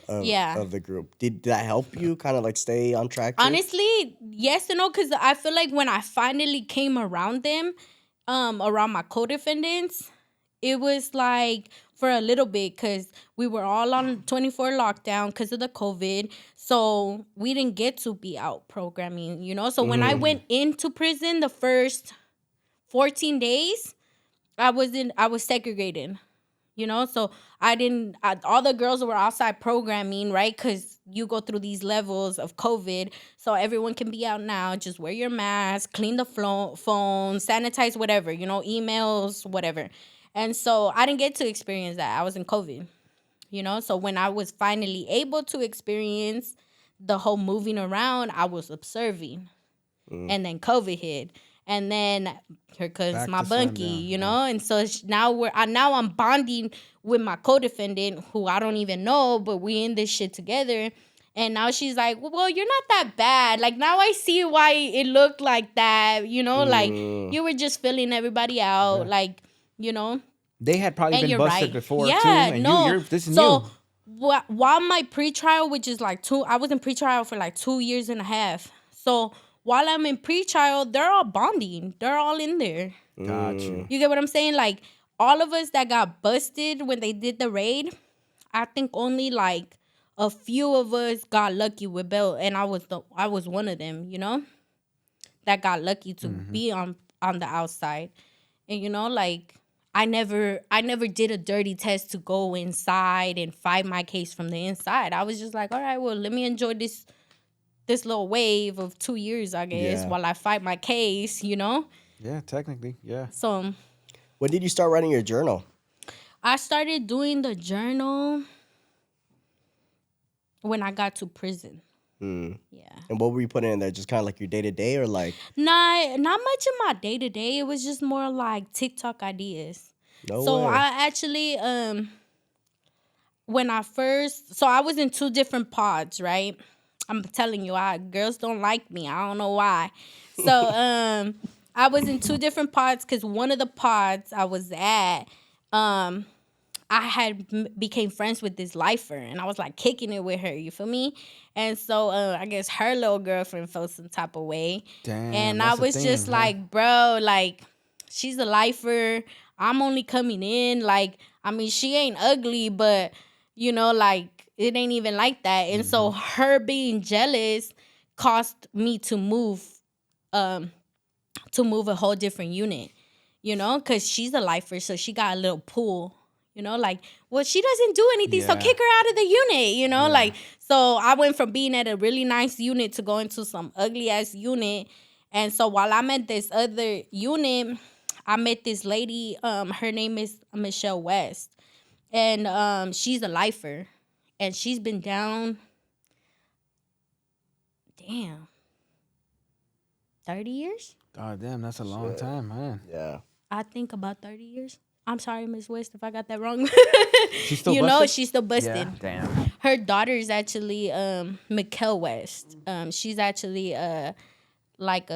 Speaker 2: the group. Did that help you kind of like stay on track too?
Speaker 1: Honestly, yes and no, because I feel like when I finally came around them, around my co-defendants, it was like for a little bit because we were all on 24 lockdown because of the COVID. So we didn't get to be out programming, you know? So when I went into prison the first 14 days, I was segregated, you know? So all the girls were outside programming, right? Because you go through these levels of COVID. So everyone can be out now. Just wear your mask, clean the phone, sanitize, whatever, you know, emails, whatever. And so I didn't get to experience that. I was in COVID, you know? So when I was finally able to experience the whole moving around, I was observing. And then COVID hit. And then here comes my bunkie, you know? And so now I'm bonding with my co-defendant who I don't even know, but we in this shit together. And now she's like, well, you're not that bad. Like, now I see why it looked like that, you know? Like, you were just filling everybody out, like... You know,
Speaker 3: they had probably been busted before too.
Speaker 1: And
Speaker 3: this is
Speaker 1: new.
Speaker 3: So
Speaker 1: while my pretrial, which is like I was in pretrial for like 2 years and a half. So while I'm in pretrial, they're all bonding. They're all in there.
Speaker 3: Got you.
Speaker 1: You get what I'm saying? Like, all of us that got busted when they did the raid, I think only like a few of us got lucky with bail, and I was one of them. You know, that got lucky to be on the outside, and you know, like. I never did a dirty test to go inside and fight my case from the inside. I was just like, all right, well, let me enjoy this little wave of 2 years, I guess, while I fight my case, you know?
Speaker 3: Yeah, technically, yeah.
Speaker 1: So
Speaker 2: when did you start writing your journal?
Speaker 1: I started doing the journal when I got to prison. Yeah.
Speaker 2: And what were you putting in there? Just kind of like your day-to-day or like?
Speaker 1: Not much of my day-to-day. It was just more like TikTok ideas.
Speaker 2: No way.
Speaker 1: I actually, when I first, so I was in 2 different pods, right? I'm telling you, girls don't like me. I don't know why. So I was in 2 different pods because one of the pods I was at, I had became friends with this lifer, and I was like kicking it with her. You feel me? And so I guess her little girlfriend felt some type of way.
Speaker 3: Damn,
Speaker 1: and I was just like, bro, like she's a lifer. I'm only coming in. Like, I mean, she ain't ugly, but you know, like it ain't even like that. And so her being jealous caused me to move a whole different unit. You know, because she's a lifer, so she got a little pull. You know, like, well, she doesn't do anything, so kick her out of the unit, you know? Like, so I went from being at a really nice unit to going to some ugly-ass unit. And so while I'm at this other unit, I met this lady. Her name is Michelle West. And she's a lifer. And she's been down, 30 years?
Speaker 3: God damn, that's a long time, man.
Speaker 2: Yeah.
Speaker 1: I think about 30 years. I'm sorry, Miss West, if I got that wrong.
Speaker 3: She's still
Speaker 1: you
Speaker 3: busted?
Speaker 1: know, she's still busted.
Speaker 3: Yeah, damn.
Speaker 1: Her daughter is actually Mikkel West. She's actually like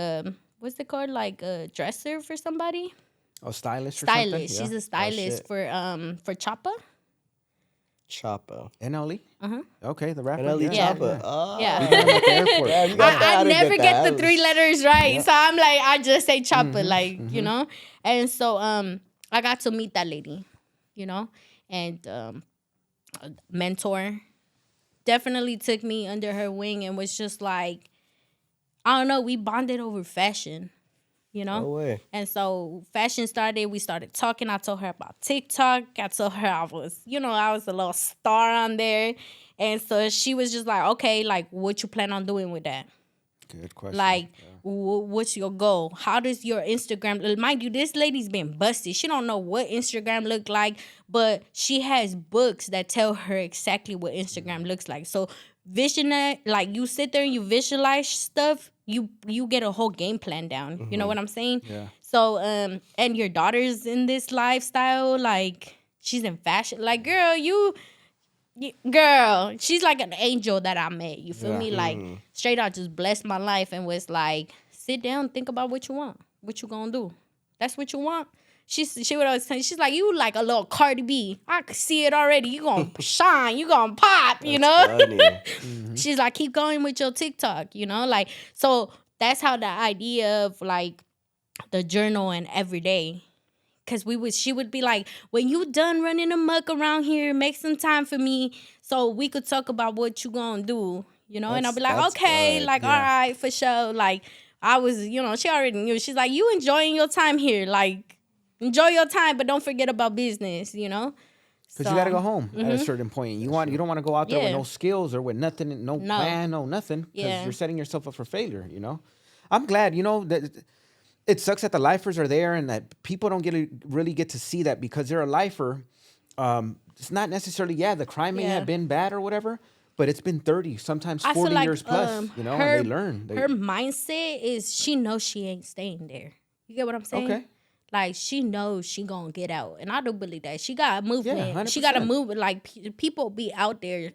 Speaker 1: what's it called? Like a dresser for somebody.
Speaker 3: Oh, stylist or
Speaker 1: Stylist.
Speaker 3: something?
Speaker 1: She's a stylist for Choppa.
Speaker 2: Choppa.
Speaker 3: NLE?
Speaker 1: Uh-huh.
Speaker 3: Okay, the rapper.
Speaker 2: NLE
Speaker 1: Yeah.
Speaker 2: Choppa. Oh.
Speaker 1: Yeah.
Speaker 3: At the airport.
Speaker 2: Yeah, you got that.
Speaker 1: I
Speaker 2: How to
Speaker 1: never get
Speaker 2: that.
Speaker 1: the 3 letters right. So I'm like, I just say Choppa, like, you know? And so I got to meet that lady, you know? And mentor definitely took me under her wing and was just like, I don't know, we bonded over fashion, you know?
Speaker 2: No way.
Speaker 1: And so fashion started, we started talking. I told her about TikTok. I told her I was a little star on there. And so she was just like, okay, like, what you plan on doing with that?
Speaker 3: Good question.
Speaker 1: Like, what's your goal? How does your Instagram, mind you, this lady's been busted. She don't know what Instagram look like, but she has books that tell her exactly what Instagram looks like. So visionary, like you sit there and you visualize stuff, you get a whole game plan down. You know what I'm saying?
Speaker 3: Yeah.
Speaker 1: So, and your daughter's in this lifestyle, like she's in fashion. Like, girl, she's like an angel that I met. You feel me? Like, straight out just blessed my life and was like, sit down, think about what you want. What you gonna do? That's what you want? She would always say, she's like, you like a little Cardi B. I could see it already. You gonna shine. You gonna pop, you know? She's like, keep going with your TikTok, you know? Like, so that's how the idea of, like, the journal and every day. Because she would be like, when you done running amok around here, make some time for me so we could talk about what you gonna do, you know? And I'll be like, okay, like, all right, for sure. Like, I was, you know, she already knew. She's like, you enjoying your time here. Like, enjoy your time, but don't forget about business, you know?
Speaker 3: Because you got to go home at a certain point. You don't want to go out there with no skills or with nothing, no plan, no nothing. Because you're setting yourself up for failure, you know? I'm glad, you know, that it sucks that the lifers are there and that people don't really get to see that because they're a lifer. It's not necessarily, the crime may have been bad or whatever, but it's been 30, sometimes 40 years plus, you know, and they learn.
Speaker 1: Her mindset is she knows she ain't staying there. You get what I'm saying? Okay. Like, she knows she gonna get out. And I do believe that. She got a movement. Yeah, she got a movement. Like, people be out there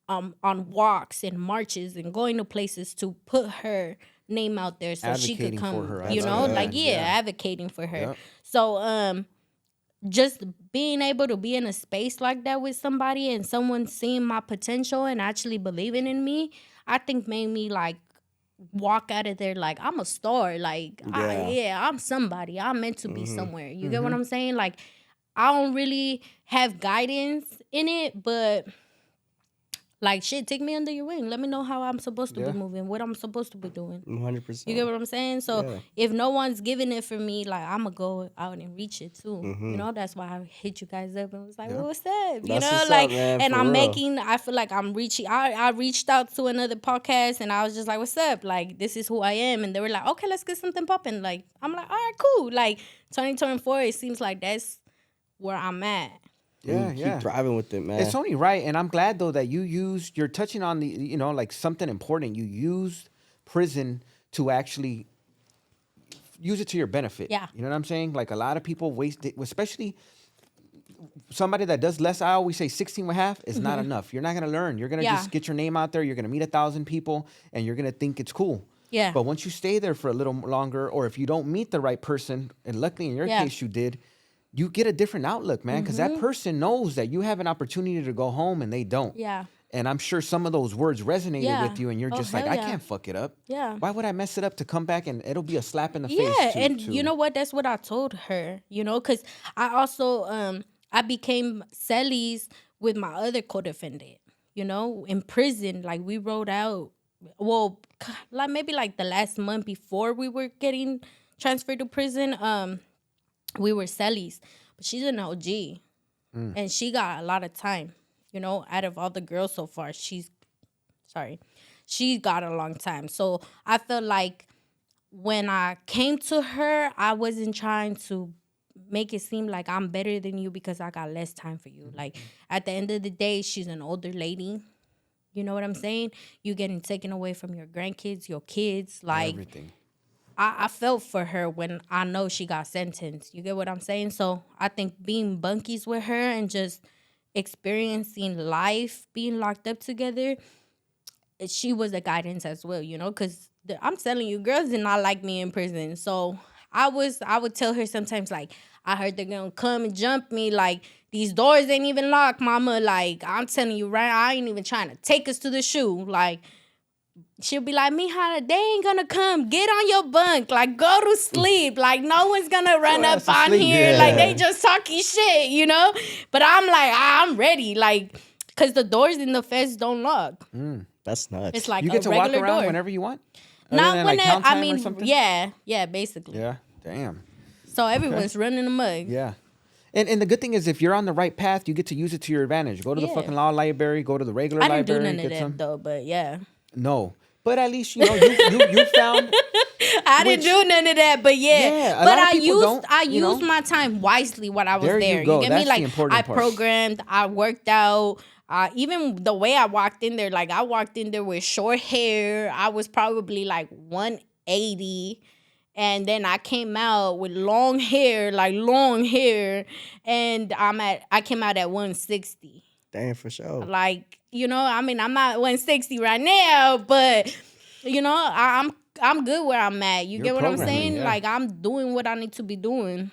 Speaker 1: on walks and marches and going to places to put her name out there so she could come, for her, you know, like advocating for her. Yep. So just being able to be in a space like that with somebody and someone seeing my potential and actually believing in me, I think made me like walk out of there like I'm a star. Like I'm somebody. I'm meant to be somewhere. You get what I'm saying? Like, I don't really have guidance in it, but Like, shit, take me under your wing. Let me know how I'm supposed to be moving, what I'm supposed to be doing.
Speaker 2: 100%.
Speaker 1: You get what I'm saying? So if no one's giving it for me, like, I'm going to go out and reach it too. You know, that's why I hit you guys up and was like, well, what's up? You know, like,
Speaker 2: man,
Speaker 1: and I'm
Speaker 2: real.
Speaker 1: I feel like I'm reaching, I reached out to another podcast and I was just like, what's up? Like, this is who I am. And they were like, okay, let's get something popping. Like, I'm like, all right, cool. Like, 2024, it seems like that's where I'm at.
Speaker 2: Yeah, keep thriving with it, man.
Speaker 3: It's only right, and I'm glad though that you're touching on the, like something important. You used prison to actually use it to your benefit.
Speaker 1: Yeah.
Speaker 3: You know what I'm saying? Like a lot of people waste it, especially somebody that does less. I always say 16 and a half is not enough. You're not gonna learn. You're gonna just get your name out there. You're gonna meet 1,000 people, and you're gonna think it's cool.
Speaker 1: Yeah.
Speaker 3: But once you stay there for a little longer, or if you don't meet the right person, and luckily in your case you did, you get a different outlook, man, because that person knows that you have an opportunity to go home and they don't.
Speaker 1: Yeah.
Speaker 3: And I'm sure some of those words resonated with you, and you're just like, I can't fuck it up.
Speaker 1: Yeah.
Speaker 3: Why would I mess it up to come back and it'll be a slap in the face?
Speaker 1: Yeah, and you know what? That's what I told her, because I also, I became cellies with my other co-defendant, in prison. Like, we rode out, well, like maybe like the last month before we were getting transferred to prison, we were cellies, but she's an OG, and she got a lot of time. Out of all the girls so far, she got a long time. So I felt like when I came to her, I wasn't trying to make it seem like I'm better than you because I got less time for you. Like, at the end of the day, she's an older lady. You know what I'm saying? You getting taken away from your grandkids, your kids, like
Speaker 3: everything.
Speaker 1: I felt for her when I know she got sentenced. You get what I'm saying? So I think being bunkies with her and just experiencing life, being locked up together, she was a guidance as well, because I'm telling you, girls did not like me in prison. So I would tell her sometimes, like, I heard they're going to come and jump me. Like, these doors ain't even locked, mama. Like, I'm telling you, right, I ain't even trying to take us to the shoe. Like, she'll be like, Mija, they ain't gonna come. Get on your bunk. Like, go to sleep. Like, no one's gonna run up on here. Yeah. Like, they just talking shit, But I'm like, I'm ready. Like, because the doors in the feds don't lock.
Speaker 2: That's nuts.
Speaker 1: It's like
Speaker 3: you get
Speaker 1: a
Speaker 3: to
Speaker 1: regular
Speaker 3: walk around
Speaker 1: door.
Speaker 3: whenever you want?
Speaker 1: Not whenever,
Speaker 3: like
Speaker 1: I mean, yeah, basically.
Speaker 3: Yeah, damn.
Speaker 1: So everyone's running amok.
Speaker 3: Yeah. And the good thing is, if you're on the right path, you get to use it to your advantage. Go to the fucking law library, go to the regular library.
Speaker 1: I didn't do none of that, though, but yeah.
Speaker 3: No. But at least, you found...
Speaker 1: I didn't do none of that, but yeah. But I used my time wisely while I was there. You get me? Like, I programmed, I worked out. Even the way I walked in there, like, I walked in there with short hair. I was probably like 180. And then I came out with long hair, and I came out at 160.
Speaker 2: Damn, for sure.
Speaker 1: Like, I mean, I'm not 160 right now, but I'm good where I'm at. You get what I'm saying? Yeah. Like, I'm doing what I need to be doing.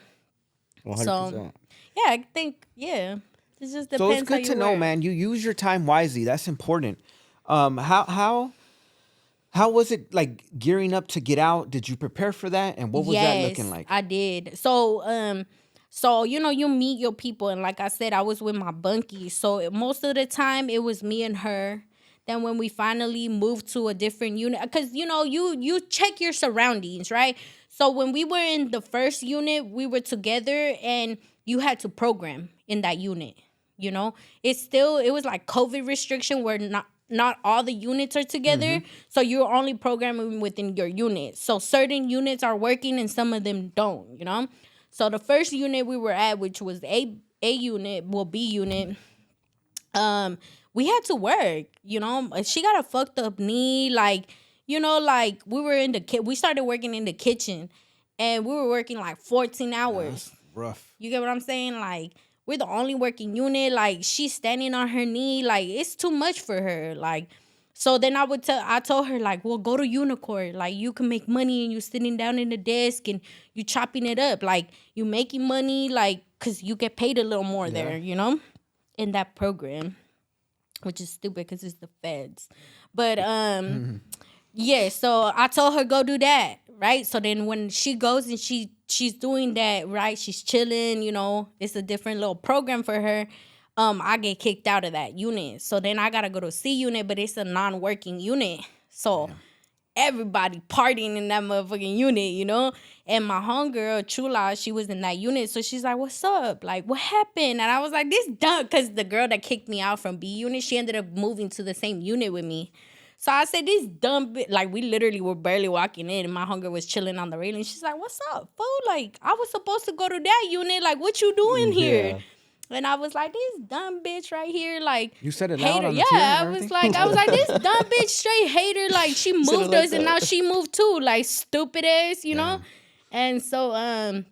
Speaker 2: 100%.
Speaker 1: So, yeah, I think, it just depends.
Speaker 3: So it's good to know, man. You use your time wisely. That's important. How was it, like, gearing up to get out? Did you prepare for that? And what was that looking like?
Speaker 1: I did. So, you meet your people. And like I said, I was with my bunkie. So most of the time, it was me and her. Then when we finally moved to a different unit, because, you check your surroundings, right? So when we were in the first unit, we were together and you had to program in that unit, It was like COVID restriction where not all the units are together. So you're only programming within your unit. So certain units are working and some of them don't, So the first unit we were at, which was A unit, B unit, we had to work, She got a fucked up knee, like, like we were in we started working in the kitchen and we were working like 14 hours.
Speaker 3: That's rough.
Speaker 1: You get what I'm saying? Like, we're the only working unit. Like, she's standing on her knee. Like, it's too much for her. Like, so then I told her, like, well, go to Unicorn. Like, you can make money and you sitting down in the desk and you chopping it up. Like, you making money, like, because you get paid a little more there, in that program, which is stupid because it's the feds. But, yeah, so I told her, go do that, right? So then when she goes and she's doing that, right? She's chilling, it's a different little program for her. I get kicked out of that unit. So then I gotta go to C unit, but it's a non-working unit. So everybody partying in that motherfucking unit, you know? And my homegirl, Chula, she was in that unit. So she's like, what's up? Like, what happened? And I was like, this dumb, because the girl that kicked me out from B unit, she ended up moving to the same unit with me. So I said, this dumb bitch, like, we literally were barely walking in, and my homegirl was chilling on the railing. She's like, what's up, fool? Like, I was supposed to go to that unit. Like, what you doing here? And I was like, this dumb bitch right here, like,
Speaker 3: you said it
Speaker 1: hater.
Speaker 3: loud on the
Speaker 1: Yeah,
Speaker 3: TV and
Speaker 1: I was like, this dumb bitch straight hater. Like, she moved us, and now she moved too. Like, stupid ass, you know? And so,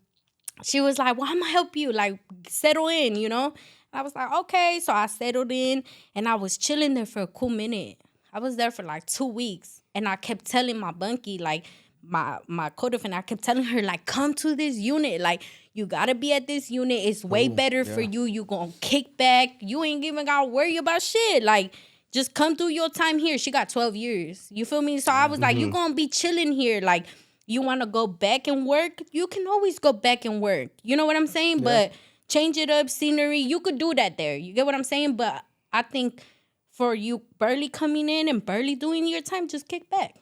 Speaker 1: she was like, well, I'm gonna help you, like, settle in, you know? And I was like, okay. So I settled in, and I was chilling there for a cool minute. I was there for like 2 weeks, and I kept telling my bunkie, like, my co-defendant, I kept telling her, like, come to this unit. Like, you gotta be at this unit. It's way better for you. You gonna kick back. You ain't even gotta worry about shit. Like, just come through your time here. She got 12 years. You feel me? So I was like, you gonna be chilling here. Like, you wanna go back and work? You can always go back and work. You know what I'm saying? Yeah. But change it up, scenery. You could do that there. You get what I'm saying? But I think for you barely coming in and barely doing your time, just kick back.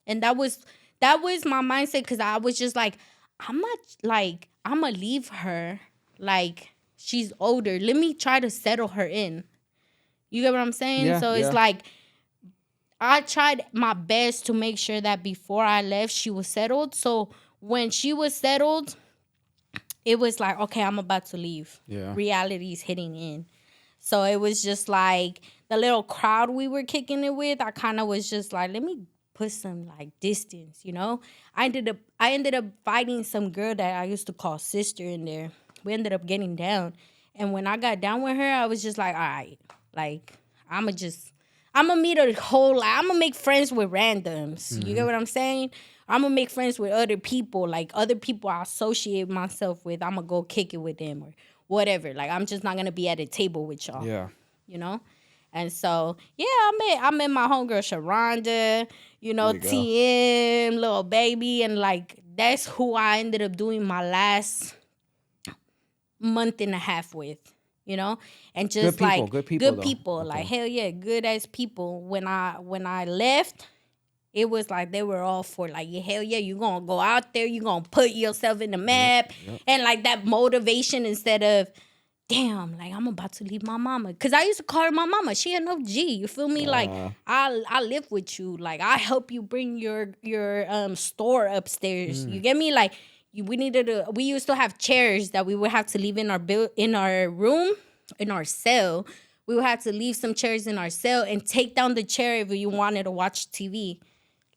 Speaker 1: And that was my mindset, because I was just like, I'm gonna leave her. Like, she's older. Let me try to settle her in. You get what I'm saying? Yeah, so it's like, I tried my best to make sure that before I left, she was settled. So when she was settled, it was like, okay, I'm about to leave. Yeah. Reality's hitting in. So it was just like the little crowd we were kicking it with, I kind of was just like, let me put some like distance, you know? I ended up fighting some girl that I used to call sister in there. We ended up getting down. And when I got down with her, I was just like, all right, like, I'm going to meet a whole lot. I'm going to make friends with randoms. Mm-hmm. You get what I'm saying? I'm going to make friends with other people. Like, other people I associate myself with, I'm going to go kick it with them or whatever. Like, I'm just not going to be at a table with y'all. Yeah. You know? And so, yeah, I met my homegirl Sharonda, you know, TM, little baby. And, like, that's who I ended up doing my last month and a half with, you know? And just, good people. Okay. Like, hell yeah, good-ass people. When I left, it was like they were all for, like, hell yeah, you're going to go out there, you're going to put yourself in the map. Yep. And, like, that motivation instead of, damn, like, I'm about to leave my mama. Because I used to call her my mama. She had no G. You feel me? Like, I live with you. Like, I help you bring your store upstairs. You get me? Like, we used to have chairs that we would have to leave in our room, in our cell. We would have to leave some chairs in our cell and take down the chair if you wanted to watch TV.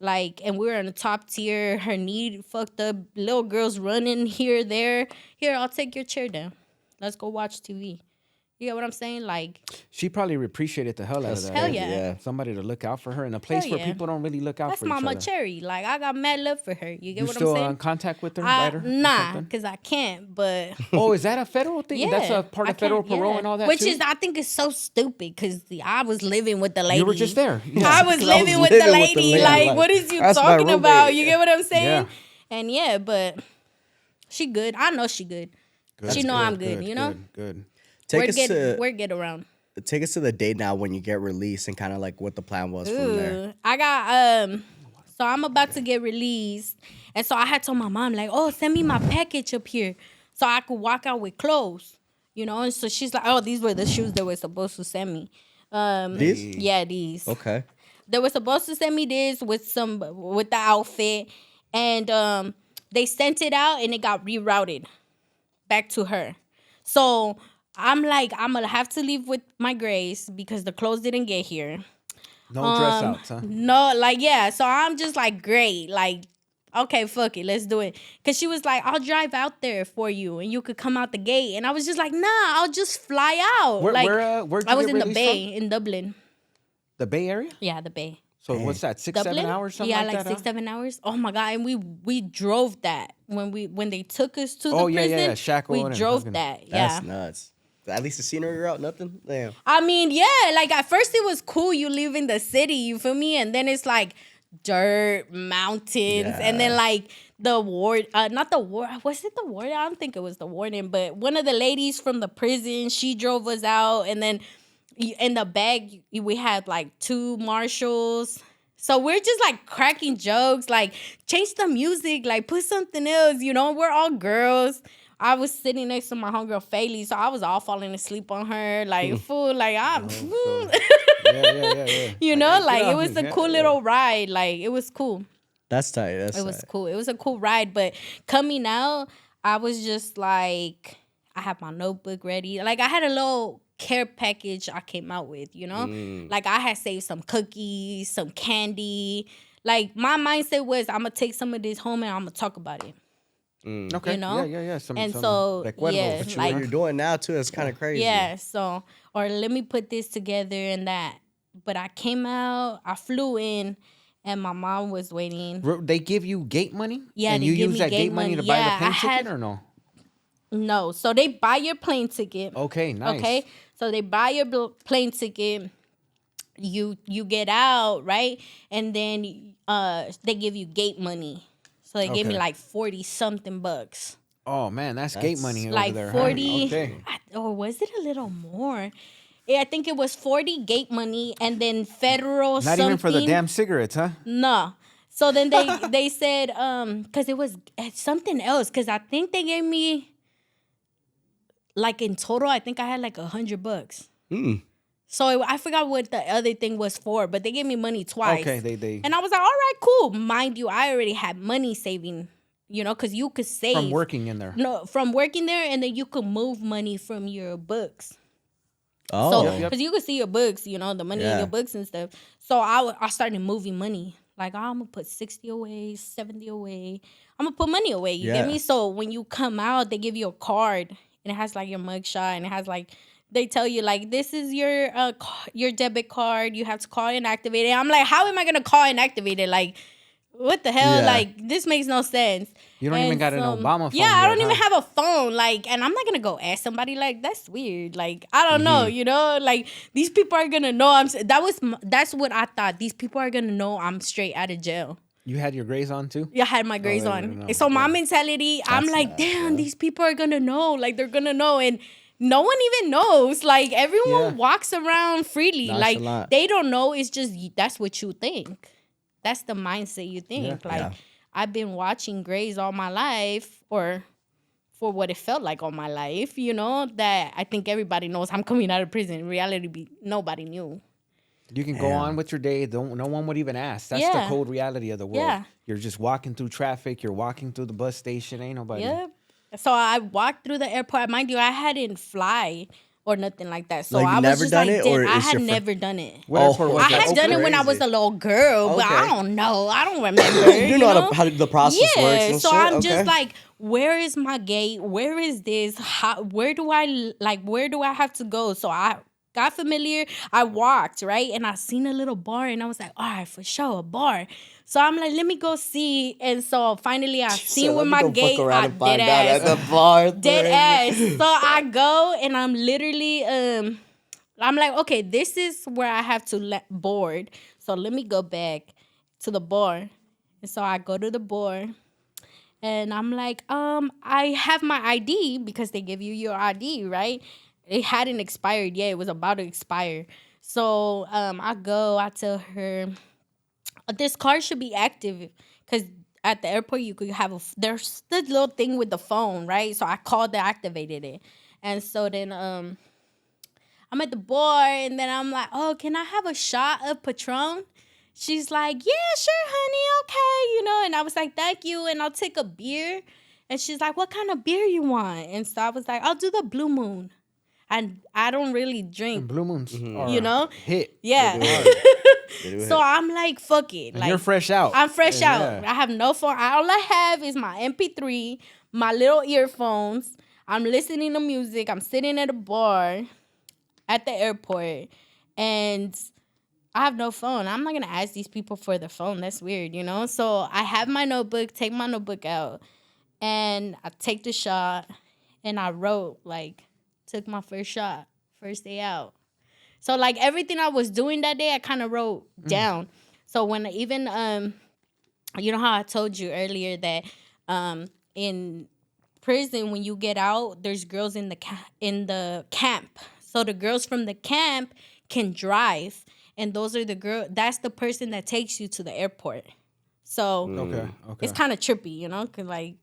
Speaker 1: Like, and we were in the top tier. Her knee fucked up. Little girls running here, there. Here, I'll take your chair down. Let's go watch TV. You get what I'm saying? Like,
Speaker 3: she probably appreciated the hell out of that.
Speaker 1: Hell yeah.
Speaker 3: Somebody to look out for her in a place where people don't really look out for each other.
Speaker 1: That's Mama Cherry. Like, I got mad love for her. You get what I'm saying?
Speaker 3: You still in contact with her?
Speaker 1: Nah, because I can't, but...
Speaker 3: Oh, is that a federal thing? Yeah. That's a part of federal parole and all that,
Speaker 1: Which is, I think, is so stupid, because I was living with the lady.
Speaker 3: You were just there.
Speaker 1: Yeah. I was living with the lady. Like, what is you talking about? You get what I'm saying? Yeah. And but she good. I know she good. She know I'm good, you know?
Speaker 3: Good.
Speaker 1: We're good around.
Speaker 2: Take us to the day now when you get released and kind of like what the plan was from there.
Speaker 1: I got, so I'm about to get released. And so I had told my mom, like, oh, send me my package up here so I could walk out with clothes, you know? And so she's like, oh, these were the shoes they were supposed to send me.
Speaker 2: These?
Speaker 1: Yeah, these.
Speaker 2: Okay.
Speaker 1: They were supposed to send me this with the outfit. And they sent it out and it got rerouted back to her. So I'm like, I'm gonna have to leave with my grace because the clothes didn't get here.
Speaker 3: No dress outs, huh?
Speaker 1: No, like, yeah. So I'm just like, great. Like, okay, fuck it, let's do it. Because she was like, I'll drive out there for you and you could come out the gate. And I was just like, nah, I'll just fly out.
Speaker 3: Where
Speaker 1: I was in the Bay, in Dublin.
Speaker 3: The Bay Area?
Speaker 1: Yeah, the Bay.
Speaker 3: So what's that, 6-7 hours, something like that?
Speaker 1: Yeah, like 6-7 hours. Oh my God, and we drove that when they took us to the prison.
Speaker 3: Shackle.
Speaker 1: We drove that. Yeah,
Speaker 2: that's nuts. At least the scenery route, nothing. Damn.
Speaker 1: I mean, yeah, like at first it was cool. You live in the city, you feel me, and then it's like dirt, mountains, and then like the ward, not the ward, was it the warden? I don't think it was the warden, but one of the ladies from the prison, she drove us out, and then in the bag we had like 2 marshals. So we're just like cracking jokes, like change the music, like put something else, you know, we're all girls. I was sitting next to my homegirl Faye, so I was all falling asleep on her, like fool, like I'm
Speaker 3: Yeah.
Speaker 1: you know, like it was a cool little ride. Like it was cool.
Speaker 2: That's tight.
Speaker 1: It was cool. It was a cool ride. But coming out, I was just like, I had my notebook ready. Like I had a little care package I came out with, you know? Like I had saved some cookies, some candy. Like my mindset was I'm gonna take some of this home and I'm gonna talk about it.
Speaker 3: Okay.
Speaker 1: You know?
Speaker 3: Yeah.
Speaker 1: So
Speaker 3: like
Speaker 2: But what you're doing now too is kind of crazy.
Speaker 1: Yeah, so, or let me put this together and that. But I came out, I flew in, and my mom was waiting.
Speaker 3: They give you gate money?
Speaker 1: Yeah,
Speaker 3: and
Speaker 1: they
Speaker 3: you
Speaker 1: give
Speaker 3: use
Speaker 1: me
Speaker 3: that
Speaker 1: gate
Speaker 3: gate money to buy the plane ticket or no?
Speaker 1: No, so they buy your plane ticket.
Speaker 3: Okay, nice.
Speaker 1: Okay, so they buy your plane ticket. You get out, right? And then they give you gate money. So they gave me like 40-something bucks.
Speaker 3: Oh man, that's gate money over
Speaker 1: like
Speaker 3: there.
Speaker 1: 40.
Speaker 3: Huh? Okay.
Speaker 1: Or was it a little more? Yeah, I think it was 40 gate money and then federal
Speaker 3: Not
Speaker 1: something.
Speaker 3: even for the damn cigarettes, huh?
Speaker 1: No. So then they said because it was something else, because I think they gave me like in total I think I had like $100. So I forgot what the other thing was for, but they gave me money twice.
Speaker 3: Okay, they
Speaker 1: and I was like, all right, cool. Mind you, I already had money saving, you know, because you could save
Speaker 3: from working in there.
Speaker 1: No, from working there, and then you could move money from your books.
Speaker 2: Oh,
Speaker 1: so because you could see your books, you know, the money in your books and stuff. So I started moving money. Like, I'm gonna put 60 away, 70 away. I'm gonna put money away. You get me? So when you come out, they give you a card, and it has like your mugshot, and it has like. They tell you, like, this is your debit card. You have to call and activate it. I'm like, how am I going to call and activate it? Like, what the hell? Like, this makes no sense.
Speaker 3: You don't even got an Obama phone.
Speaker 1: Yeah, I don't even have a phone. Like, and I'm not going to go ask somebody. Like, that's weird. Like, I don't know, you know? Like, these people are going to know. That's what I thought. These people are going to know I'm straight out of jail.
Speaker 3: You had your grays on, too?
Speaker 1: Yeah, I had my grays on. And so my mentality, I'm like, damn, these people are going to know. Like, they're going to know. And no one even knows. Like, everyone walks around freely. Like, they don't know. It's just, that's what you think. That's the mindset you think. I've been watching Grays all my life, or for what it felt like all my life, you know, that I think everybody knows I'm coming out of prison. In reality, nobody knew.
Speaker 3: You can go on with your day. No one would even ask. That's the cold reality of the world. Yeah. You're just walking through traffic. You're walking through the bus station. Ain't nobody.
Speaker 1: Yep. So I walked through the airport. Mind you, I hadn't fly or nothing like that. So
Speaker 2: like,
Speaker 1: I was
Speaker 2: never
Speaker 1: just
Speaker 2: done
Speaker 1: like,
Speaker 2: it, or
Speaker 1: I had never done it.
Speaker 3: What airport was
Speaker 1: I
Speaker 3: that?
Speaker 1: had done it when I was a little girl, but I don't know. I don't remember.
Speaker 2: You know how the process works and
Speaker 1: so
Speaker 2: shit?
Speaker 1: I'm just like, where is my gate? Where is this? Where do I have to go? So I got familiar. I walked, right? And I seen a little bar, and I was like, all right, for sure, a bar. So I'm like, let me go see. And so finally I seen where my gate, I dead ass.
Speaker 2: At the bar.
Speaker 1: Dead ass. So I go, and I'm literally, I'm like, okay, this is where I have to board. So let me go back to the bar. And so I go to the bar, and I'm like, I have my ID, because they give you your ID, right? It hadn't expired yet. It was about to expire. So I tell her, this card should be active, because at the airport you could have there's this little thing with the phone, right? So I called, they activated it. And so then I'm at the bar, and then I'm like, oh, can I have a shot of Patron? She's like, yeah, sure, honey, okay, you know. And I was like, thank you, and I'll take a beer. And she's like, what kind of beer you want? And so I was like, I'll do the Blue Moon. And I don't really drink.
Speaker 3: Blue Moons,
Speaker 1: you know?
Speaker 3: Hit.
Speaker 1: Yeah. So I'm like, fuck it.
Speaker 3: And
Speaker 1: like,
Speaker 3: you're fresh out.
Speaker 1: I'm fresh out. I have no phone. All I have is my MP3, my little earphones. I'm listening to music. I'm sitting at a bar at the airport, and I have no phone. I'm not going to ask these people for their phone. That's weird, you know? So I have my notebook, take my notebook out, and I take the shot, and I wrote, like, took my first shot, first day out. So, like, everything I was doing that day, I kind of wrote down. So when even you know how I told you earlier that in prison when you get out, there's girls in the camp. So the girls from the camp can drive, and those are the girl. That's the person that takes you to the airport. So it's kind of trippy, you know, because like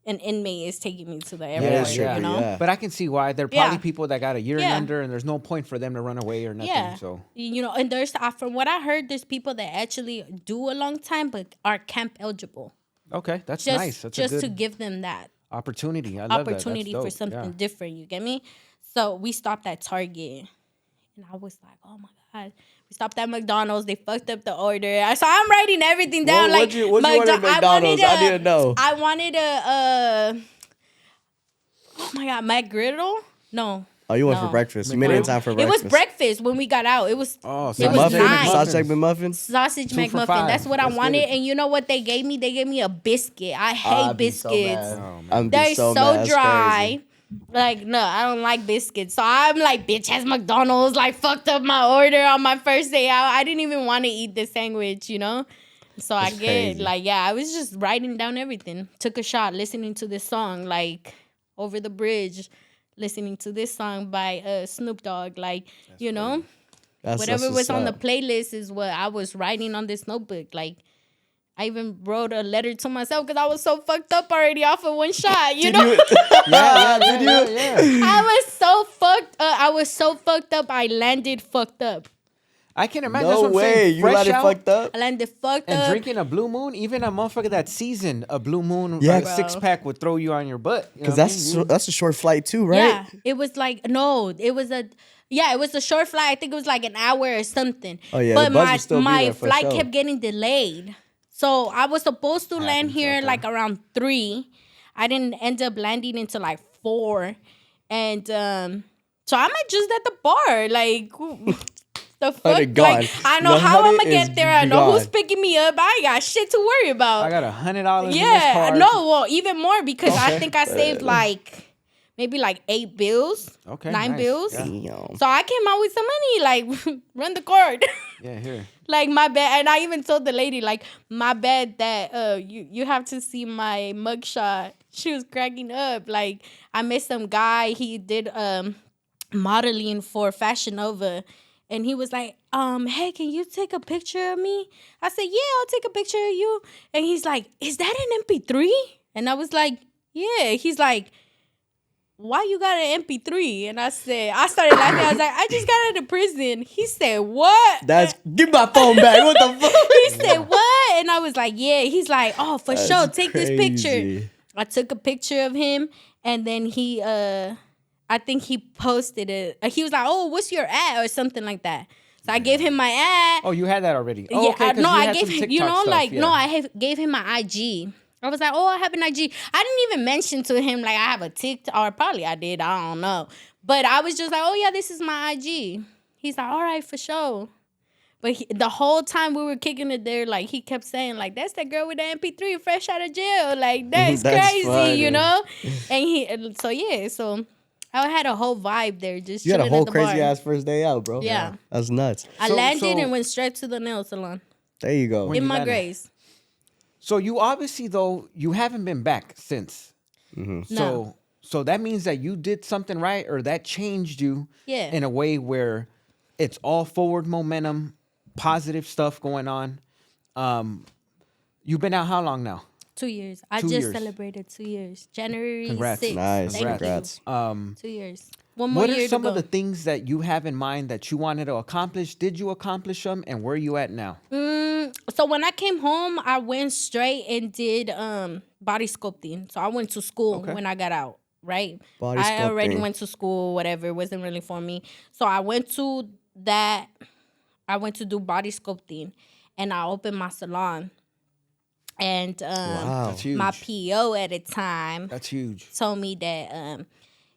Speaker 1: an inmate is taking me to the airport, you know.
Speaker 3: Yeah. But I can see why. They're probably people that got a year and under, and there's no point for them to run away or nothing.
Speaker 1: Yeah.
Speaker 3: So
Speaker 1: you know, and there's from what I heard, there's people that actually do a long time but are camp eligible.
Speaker 3: Okay, that's
Speaker 1: just,
Speaker 3: nice. That's
Speaker 1: just
Speaker 3: a good
Speaker 1: to give them that
Speaker 3: opportunity. I love
Speaker 1: opportunity
Speaker 3: that.
Speaker 1: for something different. You get me? So we stopped at Target, and I was like, "Oh my God!" We stopped at McDonald's. They fucked up the order. So I'm writing everything down.
Speaker 2: What'd you order at McDonald's? I need to know.
Speaker 1: I wanted a oh my God, McGriddle? No.
Speaker 2: Oh, you went for breakfast. You made it in time for breakfast.
Speaker 1: It was breakfast when we got out. It was
Speaker 2: sausage McMuffin?
Speaker 1: Sausage McMuffin. That's what I wanted. And you know what they gave me? They gave me a biscuit. I hate biscuits. They're so dry. Like, no, I don't like biscuits. So I'm like, bitch, has McDonald's like fucked up my order on my first day out. I didn't even want to eat the sandwich, you know? So I get like, I was just writing down everything. Took a shot, listening to this song, like Over the Bridge, listening to this song by Snoop Dogg, like, you know, whatever was on the playlist is what I was writing on this notebook. Like, I even wrote a letter to myself because I was so fucked up already off of one shot, you know? I was so fucked up. I was so fucked up, I landed fucked up.
Speaker 3: I can imagine.
Speaker 2: No way, you landed fucked up?
Speaker 1: I landed fucked up.
Speaker 3: And drinking a Blue Moon, even a motherfucker that seasoned a Blue Moon 6-pack would throw you on your butt.
Speaker 2: Because that's a short flight too, right?
Speaker 1: Yeah, it was like, no, it was a short flight. I think it was like an hour or something. Oh, yeah, but my flight kept getting delayed. So I was supposed to land here like around 3. I didn't end up landing until like 4. And so I'm just at the bar. Like, the fuck? Like, I know how I'm going to get there. I know who's picking me up. I ain't got shit to worry about.
Speaker 3: I got $100 in this card.
Speaker 1: No, well, even more because I think I saved like maybe like 8 bills. Okay. 9 bills. Yeah. So I came out with some money, like, run the card.
Speaker 3: Yeah, here.
Speaker 1: Like, my bad. And I even told the lady, like, my bad that you have to see my mugshot. She was cracking up. Like, I met some guy. He did modeling for Fashion Nova. And he was like, hey, can you take a picture of me? I said, yeah, I'll take a picture of you. And he's like, is that an MP3? And I was like, yeah. He's like, why you got an MP3? And I started laughing. I was like, I just got out of prison. He said, what?
Speaker 2: Give my phone back. What the fuck?
Speaker 1: He said, what? And I was like, yeah. He's like, oh, for sure. Take this picture. I took a picture of him. And then he, I think he posted it. He was like, oh, what's your ad? Or something like that. So I gave him my ad.
Speaker 3: Oh, you had that already? Oh,
Speaker 1: yeah,
Speaker 3: okay,
Speaker 1: I gave him, you know, like, no, I gave him my IG. I was like, oh, I have an IG. I didn't even mention to him, like, I have a TikTok. Or probably I did. I don't know. But I was just like, oh, yeah, this is my IG. He's like, all right, for sure. But the whole time we were kicking it there, like, he kept saying, like, that's that girl with the MP3 fresh out of jail. Like, that's crazy, funny. You know? And so I had a whole vibe there. Just
Speaker 2: you had a whole crazy-ass first day out, bro.
Speaker 1: Yeah.
Speaker 2: That's nuts.
Speaker 1: I landed and went straight to the nail salon.
Speaker 2: There you go.
Speaker 1: In my grace.
Speaker 3: So you obviously, though, you haven't been back since.
Speaker 2: Mm-hmm.
Speaker 1: No.
Speaker 3: So that means that you did something right, or that changed you in a way where it's all forward momentum, positive stuff going on. You've been out how long now?
Speaker 1: 2 years. I just celebrated 2 years. January 6th.
Speaker 2: Nice. Congrats.
Speaker 1: 2 years. One more year to go.
Speaker 3: What are some of the things that you have in mind that you wanted to accomplish? Did you accomplish them? And where are you at now?
Speaker 1: So when I came home, I went straight and did body sculpting. So I went to school when I got out, right? I already went to school, whatever. It wasn't really for me. So I went to that. I went to do body sculpting. And I opened my salon. And my PO at the time told me that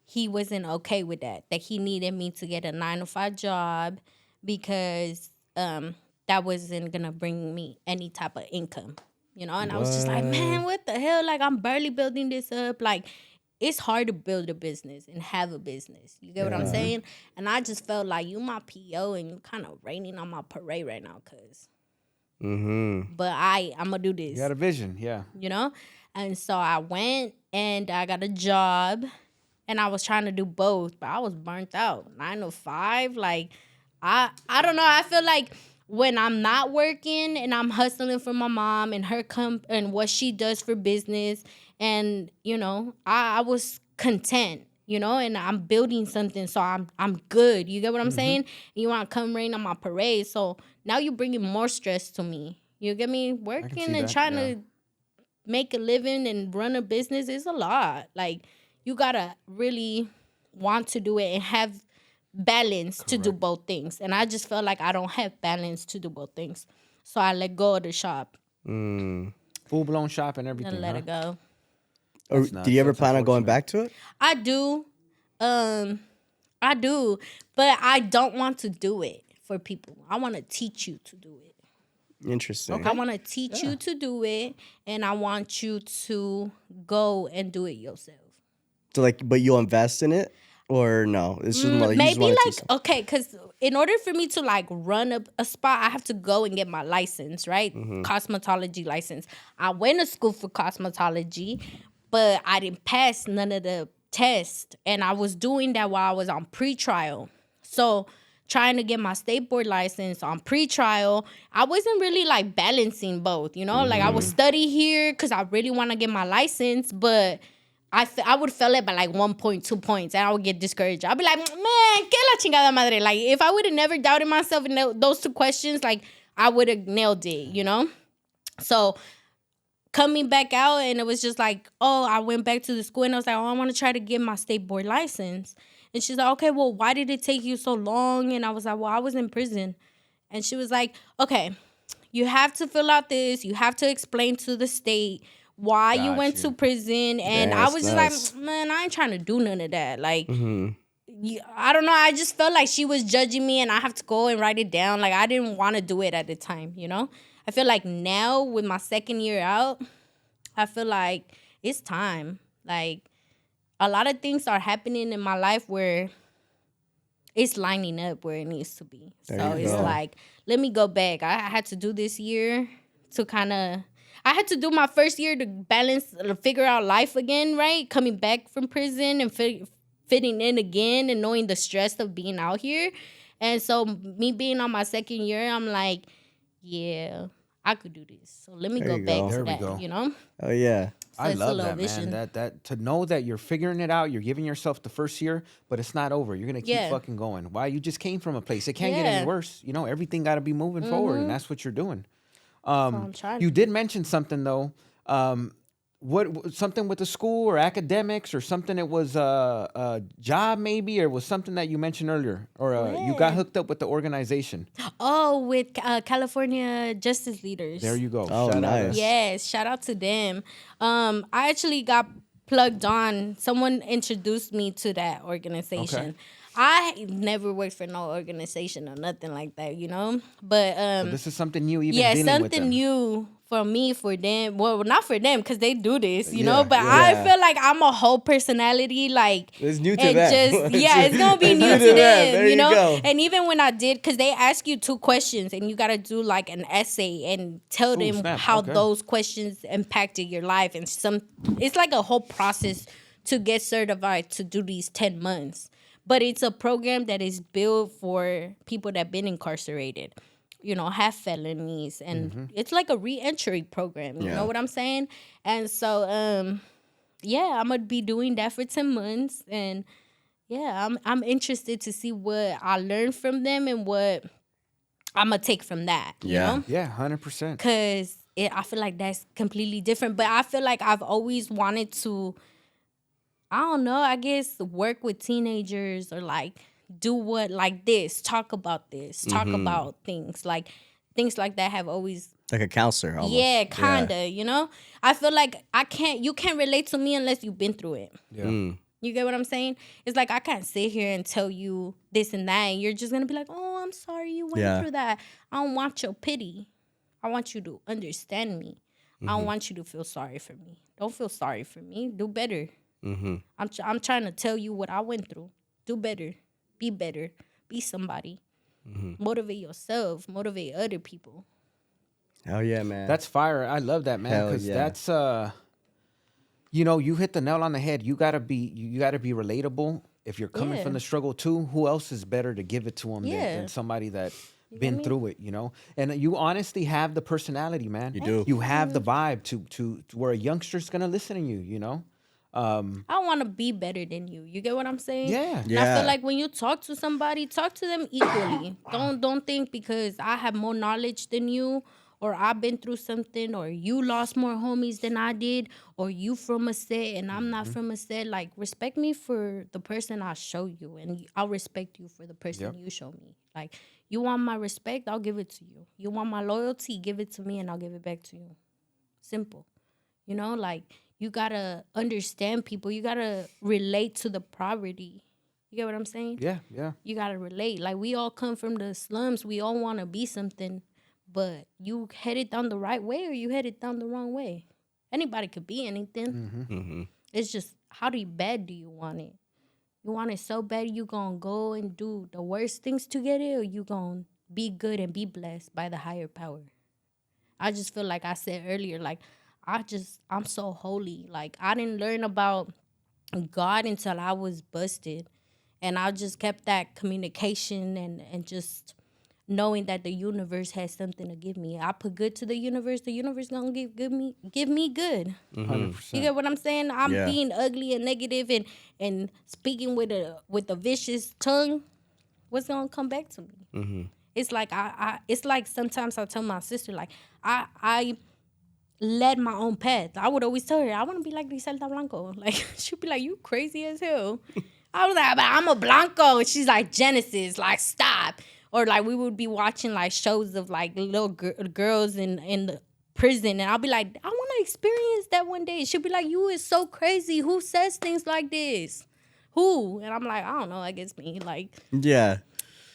Speaker 1: he wasn't okay with that he needed me to get a 9-to-5 job because that wasn't going to bring me any type of income, you know? And I was just like, man, what the hell? Like, I'm barely building this up. Like, it's hard to build a business and have a business. You get what I'm saying? And I just felt like you my PO and you kind of raining on my parade right now because but I'm gonna do this.
Speaker 3: You got a vision, yeah.
Speaker 1: You know? And so I went and I got a job and I was trying to do both, but I was burnt out. 9 to 5, like I don't know. I feel like when I'm not working and I'm hustling for my mom and her and what she does for business, and you know, I was content, you know, and I'm building something, so I'm good. You get what I'm saying? You want to come rain on my parade, so now you're bringing more stress to me. You get me? Working and trying to make a living and run a business is a lot. Like, you gotta really want to do it and have balance to do both things. And I just felt like I don't have balance to do both things, so I let go of the shop.
Speaker 3: Full-blown shop and everything.
Speaker 1: And let it go.
Speaker 2: Or do you ever plan on going back to it?
Speaker 1: I do. I do. But I don't want to do it for people. I want to teach you to do it.
Speaker 2: Interesting.
Speaker 1: Okay. I want to teach you to do it, and I want you to go and do it yourself.
Speaker 2: So, like, but you'll invest in it? Or no? It's just more like
Speaker 1: maybe like, okay, because in order for me to like run a spot, I have to go and get my license, right? Cosmetology license. I went to school for cosmetology, but I didn't pass none of the tests. And I was doing that while I was on pretrial. So trying to get my state board license on pretrial, I wasn't really like balancing both, you know? Like, I would study here because I really want to get my license, but I would fail it by like 1.2 points, and I would get discouraged. I'd be like, man, que la chingada madre. Like, if I would have never doubted myself in those 2 questions, like, I would have nailed it, you know? So coming back out, and it was just like, oh, I went back to the school, and I was like, oh, I want to try to get my state board license. And she's like, okay, well, why did it take you so long? And I was like, well, I was in prison. And she was like, okay, you have to fill out this. You have to explain to the state why you went to prison. And I was just like, man, I ain't trying to do none of that. Like, I don't know. I just felt like she was judging me, and I have to go and write it down. Like, I didn't want to do it at the time, you know? I feel like now with my 2nd year out, I feel like it's time. Like, a lot of things are happening in my life where it's lining up where it needs to be. So it's like, let me go back. I had to do this year to kind of... I had to do my 1st year to balance, figure out life again, right? Coming back from prison and fitting in again and knowing the stress of being out here. And so me being on my 2nd year, I'm like, yeah, I could do this. So let me go back to that, you know?
Speaker 2: Oh, yeah.
Speaker 1: So
Speaker 3: I love that, vision. Man. That to know that you're figuring it out, you're giving yourself the 1st year, but it's not over. You're going to keep fucking going. Why? You just came from a place. It can't get any worse. You know, everything got to be moving forward, and that's what you're doing. You did mention something though. What something with the school or academics or something? It was a job maybe, or was something that you mentioned earlier, or you got hooked up with the organization.
Speaker 1: Oh, with California Justice Leaders.
Speaker 3: There you go.
Speaker 2: Oh, nice.
Speaker 1: Yes, shout out to them. I actually got plugged on. Someone introduced me to that organization. Okay. I never worked for no organization or nothing like that, you know? But
Speaker 3: so this is something new, even dealing with them.
Speaker 1: Something new for me, for them. Well, not for them, because they do this, you know? But I feel like I'm a whole personality, like...
Speaker 2: It's new to them.
Speaker 1: It's going to be new to them, you know? Go. And even when I did, because they ask you 2 questions, and you got to do, like, an essay and tell them how those questions impacted your life. And it's like a whole process to get certified to do these 10 months. But it's a program that is built for people that have been incarcerated, you know, have felonies. And it's like a reentry program, you know what I'm saying? And so, I'm going to be doing that for 10 months. And, I'm interested to see what I learned from them and what I'm going to take from that, you know?
Speaker 3: Yeah, 100%.
Speaker 1: Because I feel like that's completely different. But I feel like I've always wanted to... I don't know, I guess work with teenagers or like do what like this, talk about this, talk about things like that have always...
Speaker 2: Like a counselor almost.
Speaker 1: Yeah, kinda, you know? I feel like you can't relate to me unless you've been through it.
Speaker 3: Yeah.
Speaker 1: You get what I'm saying? It's like I can't sit here and tell you this and that and you're just gonna be like, oh, I'm sorry you went through that. I don't want your pity. I want you to understand me. I don't want you to feel sorry for me. Don't feel sorry for me. Do better. I'm trying to tell you what I went through. Do better. Be somebody. Motivate yourself. Motivate other people.
Speaker 2: Hell yeah, man.
Speaker 3: That's fire. I love that, man, because that's you hit the nail on the head. You gotta be relatable. If you're coming from the struggle too, who else is better to give it to them than somebody that been through it, And you honestly have the personality, man.
Speaker 2: You do.
Speaker 3: You have the vibe to where a youngster's gonna listen to you,
Speaker 1: I want to be better than you. You get what I'm saying?
Speaker 3: Yeah.
Speaker 1: And I feel like when you talk to somebody, talk to them equally. Don't think because I have more knowledge than you, or I've been through something, or you lost more homies than I did, or you from a set and I'm not from a set. Like, respect me for the person I show you, and I'll respect you for the person you show me. Like, you want my respect, I'll give it to you. You want my loyalty, give it to me and I'll give it back to you. Simple. Like, you gotta understand people. You gotta relate to the poverty. You get what I'm saying?
Speaker 3: Yeah.
Speaker 1: You gotta relate. Like, we all come from the slums. We all want to be something, but you headed down the right way or you headed down the wrong way. Anybody could be anything. It's just, how bad do you want it? You want it so bad you gonna go and do the worst things to get it, or you gonna be good and be blessed by the higher power? I just feel like I said earlier, like, I'm so holy. Like, I didn't learn about God until I was busted. And I just kept that communication and just knowing that the universe has something to give me. I put good to the universe gonna give me good.
Speaker 3: 100%.
Speaker 1: You get what I'm saying? I'm being ugly and negative and speaking with a vicious tongue. What's gonna come back to me? It's like it's like sometimes I tell my sister, like, I led my own path. I would always tell her, I want to be like Griselda Blanco. Like, she'd be like, you crazy as hell. I was like, but I'm a Blanco. And she's like, Genesis, like, stop. Or, like, we would be watching, like, shows of, like, little girls in the prison. And I'll be like, I want to experience that one day. She'll be like, you is so crazy. Who says things like this? Who? And I'm like, I don't know. I guess me. Like,
Speaker 2: yeah.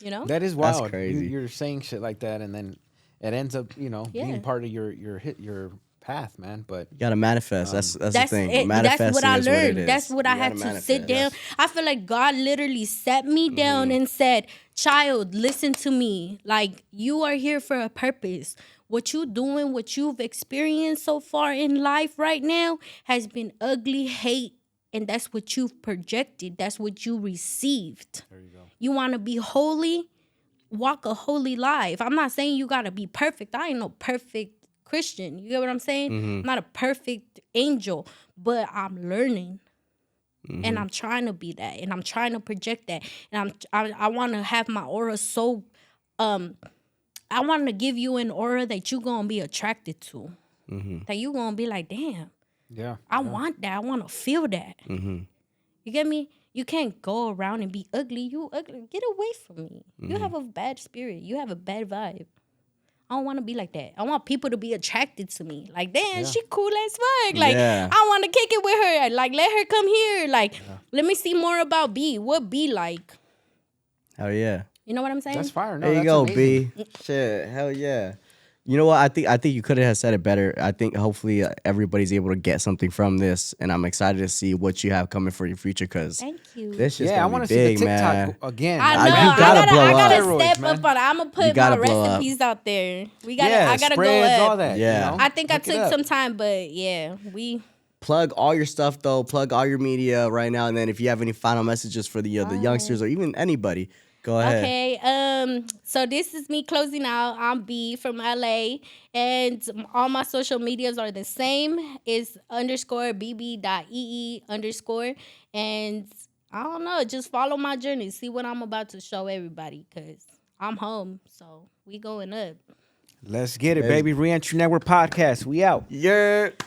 Speaker 3: That is wild.
Speaker 2: That's crazy.
Speaker 3: You're saying shit like that, and then it ends up, being part of your path, man. But
Speaker 2: you gotta manifest. That's the thing.
Speaker 1: That's what I learned. That's what I had to sit down. I feel like God literally sat me down and said, child, listen to me. Like, you are here for a purpose. What you doing, what you've experienced so far in life right now has been ugly, hate, and that's what you've projected. That's what you received. There you go. You want to be holy? Walk a holy life. I'm not saying you got to be perfect. I ain't no perfect Christian. You get what I'm saying? I'm not a perfect angel, but I'm learning. And I'm trying to be that. And I'm trying to project that. And I want to have my aura so... I want to give you an aura that you're going to be attracted to. That you're going to be like, damn.
Speaker 3: Yeah.
Speaker 1: I want that. I want to feel that. You get me? You can't go around and be ugly. You ugly. Get away from me. You have a bad spirit. You have a bad vibe. I don't want to be like that. I want people to be attracted to me. Like, damn, she cool as fuck. Like, I want to kick it with her. Like, let her come here. Like, let me see more about B. What B like?
Speaker 2: Hell yeah.
Speaker 1: You know what I'm saying?
Speaker 3: That's fire. No,
Speaker 2: there you
Speaker 3: that's
Speaker 2: go,
Speaker 3: amazing.
Speaker 2: B. Shit, hell yeah. You know what? I think you could have said it better. I think hopefully everybody's able to get something from this, and I'm excited to see what you have coming for your future. Cause
Speaker 1: thank you.
Speaker 2: This just
Speaker 3: I want to see the TikTok
Speaker 2: man.
Speaker 3: again.
Speaker 1: I know.
Speaker 2: You gotta blow
Speaker 1: I gotta
Speaker 2: up.
Speaker 1: step up on it. I'm gonna put my recipes out there. I gotta
Speaker 3: spreads,
Speaker 1: go up.
Speaker 3: all that.
Speaker 2: Yeah.
Speaker 1: I think I took some time, but we
Speaker 2: plug all your stuff though. Plug all your media right now, and then if you have any final messages for the youngsters or even anybody. Go ahead.
Speaker 1: Okay. So this is me closing out. I'm B from LA, and all my social medias are the same. It's _bb.ee_. And I don't know. Just follow my journey. See what I'm about to show everybody, because I'm home. So we going up.
Speaker 3: Let's get it, baby. Reentry Network Podcast. We out.
Speaker 2: Yeah.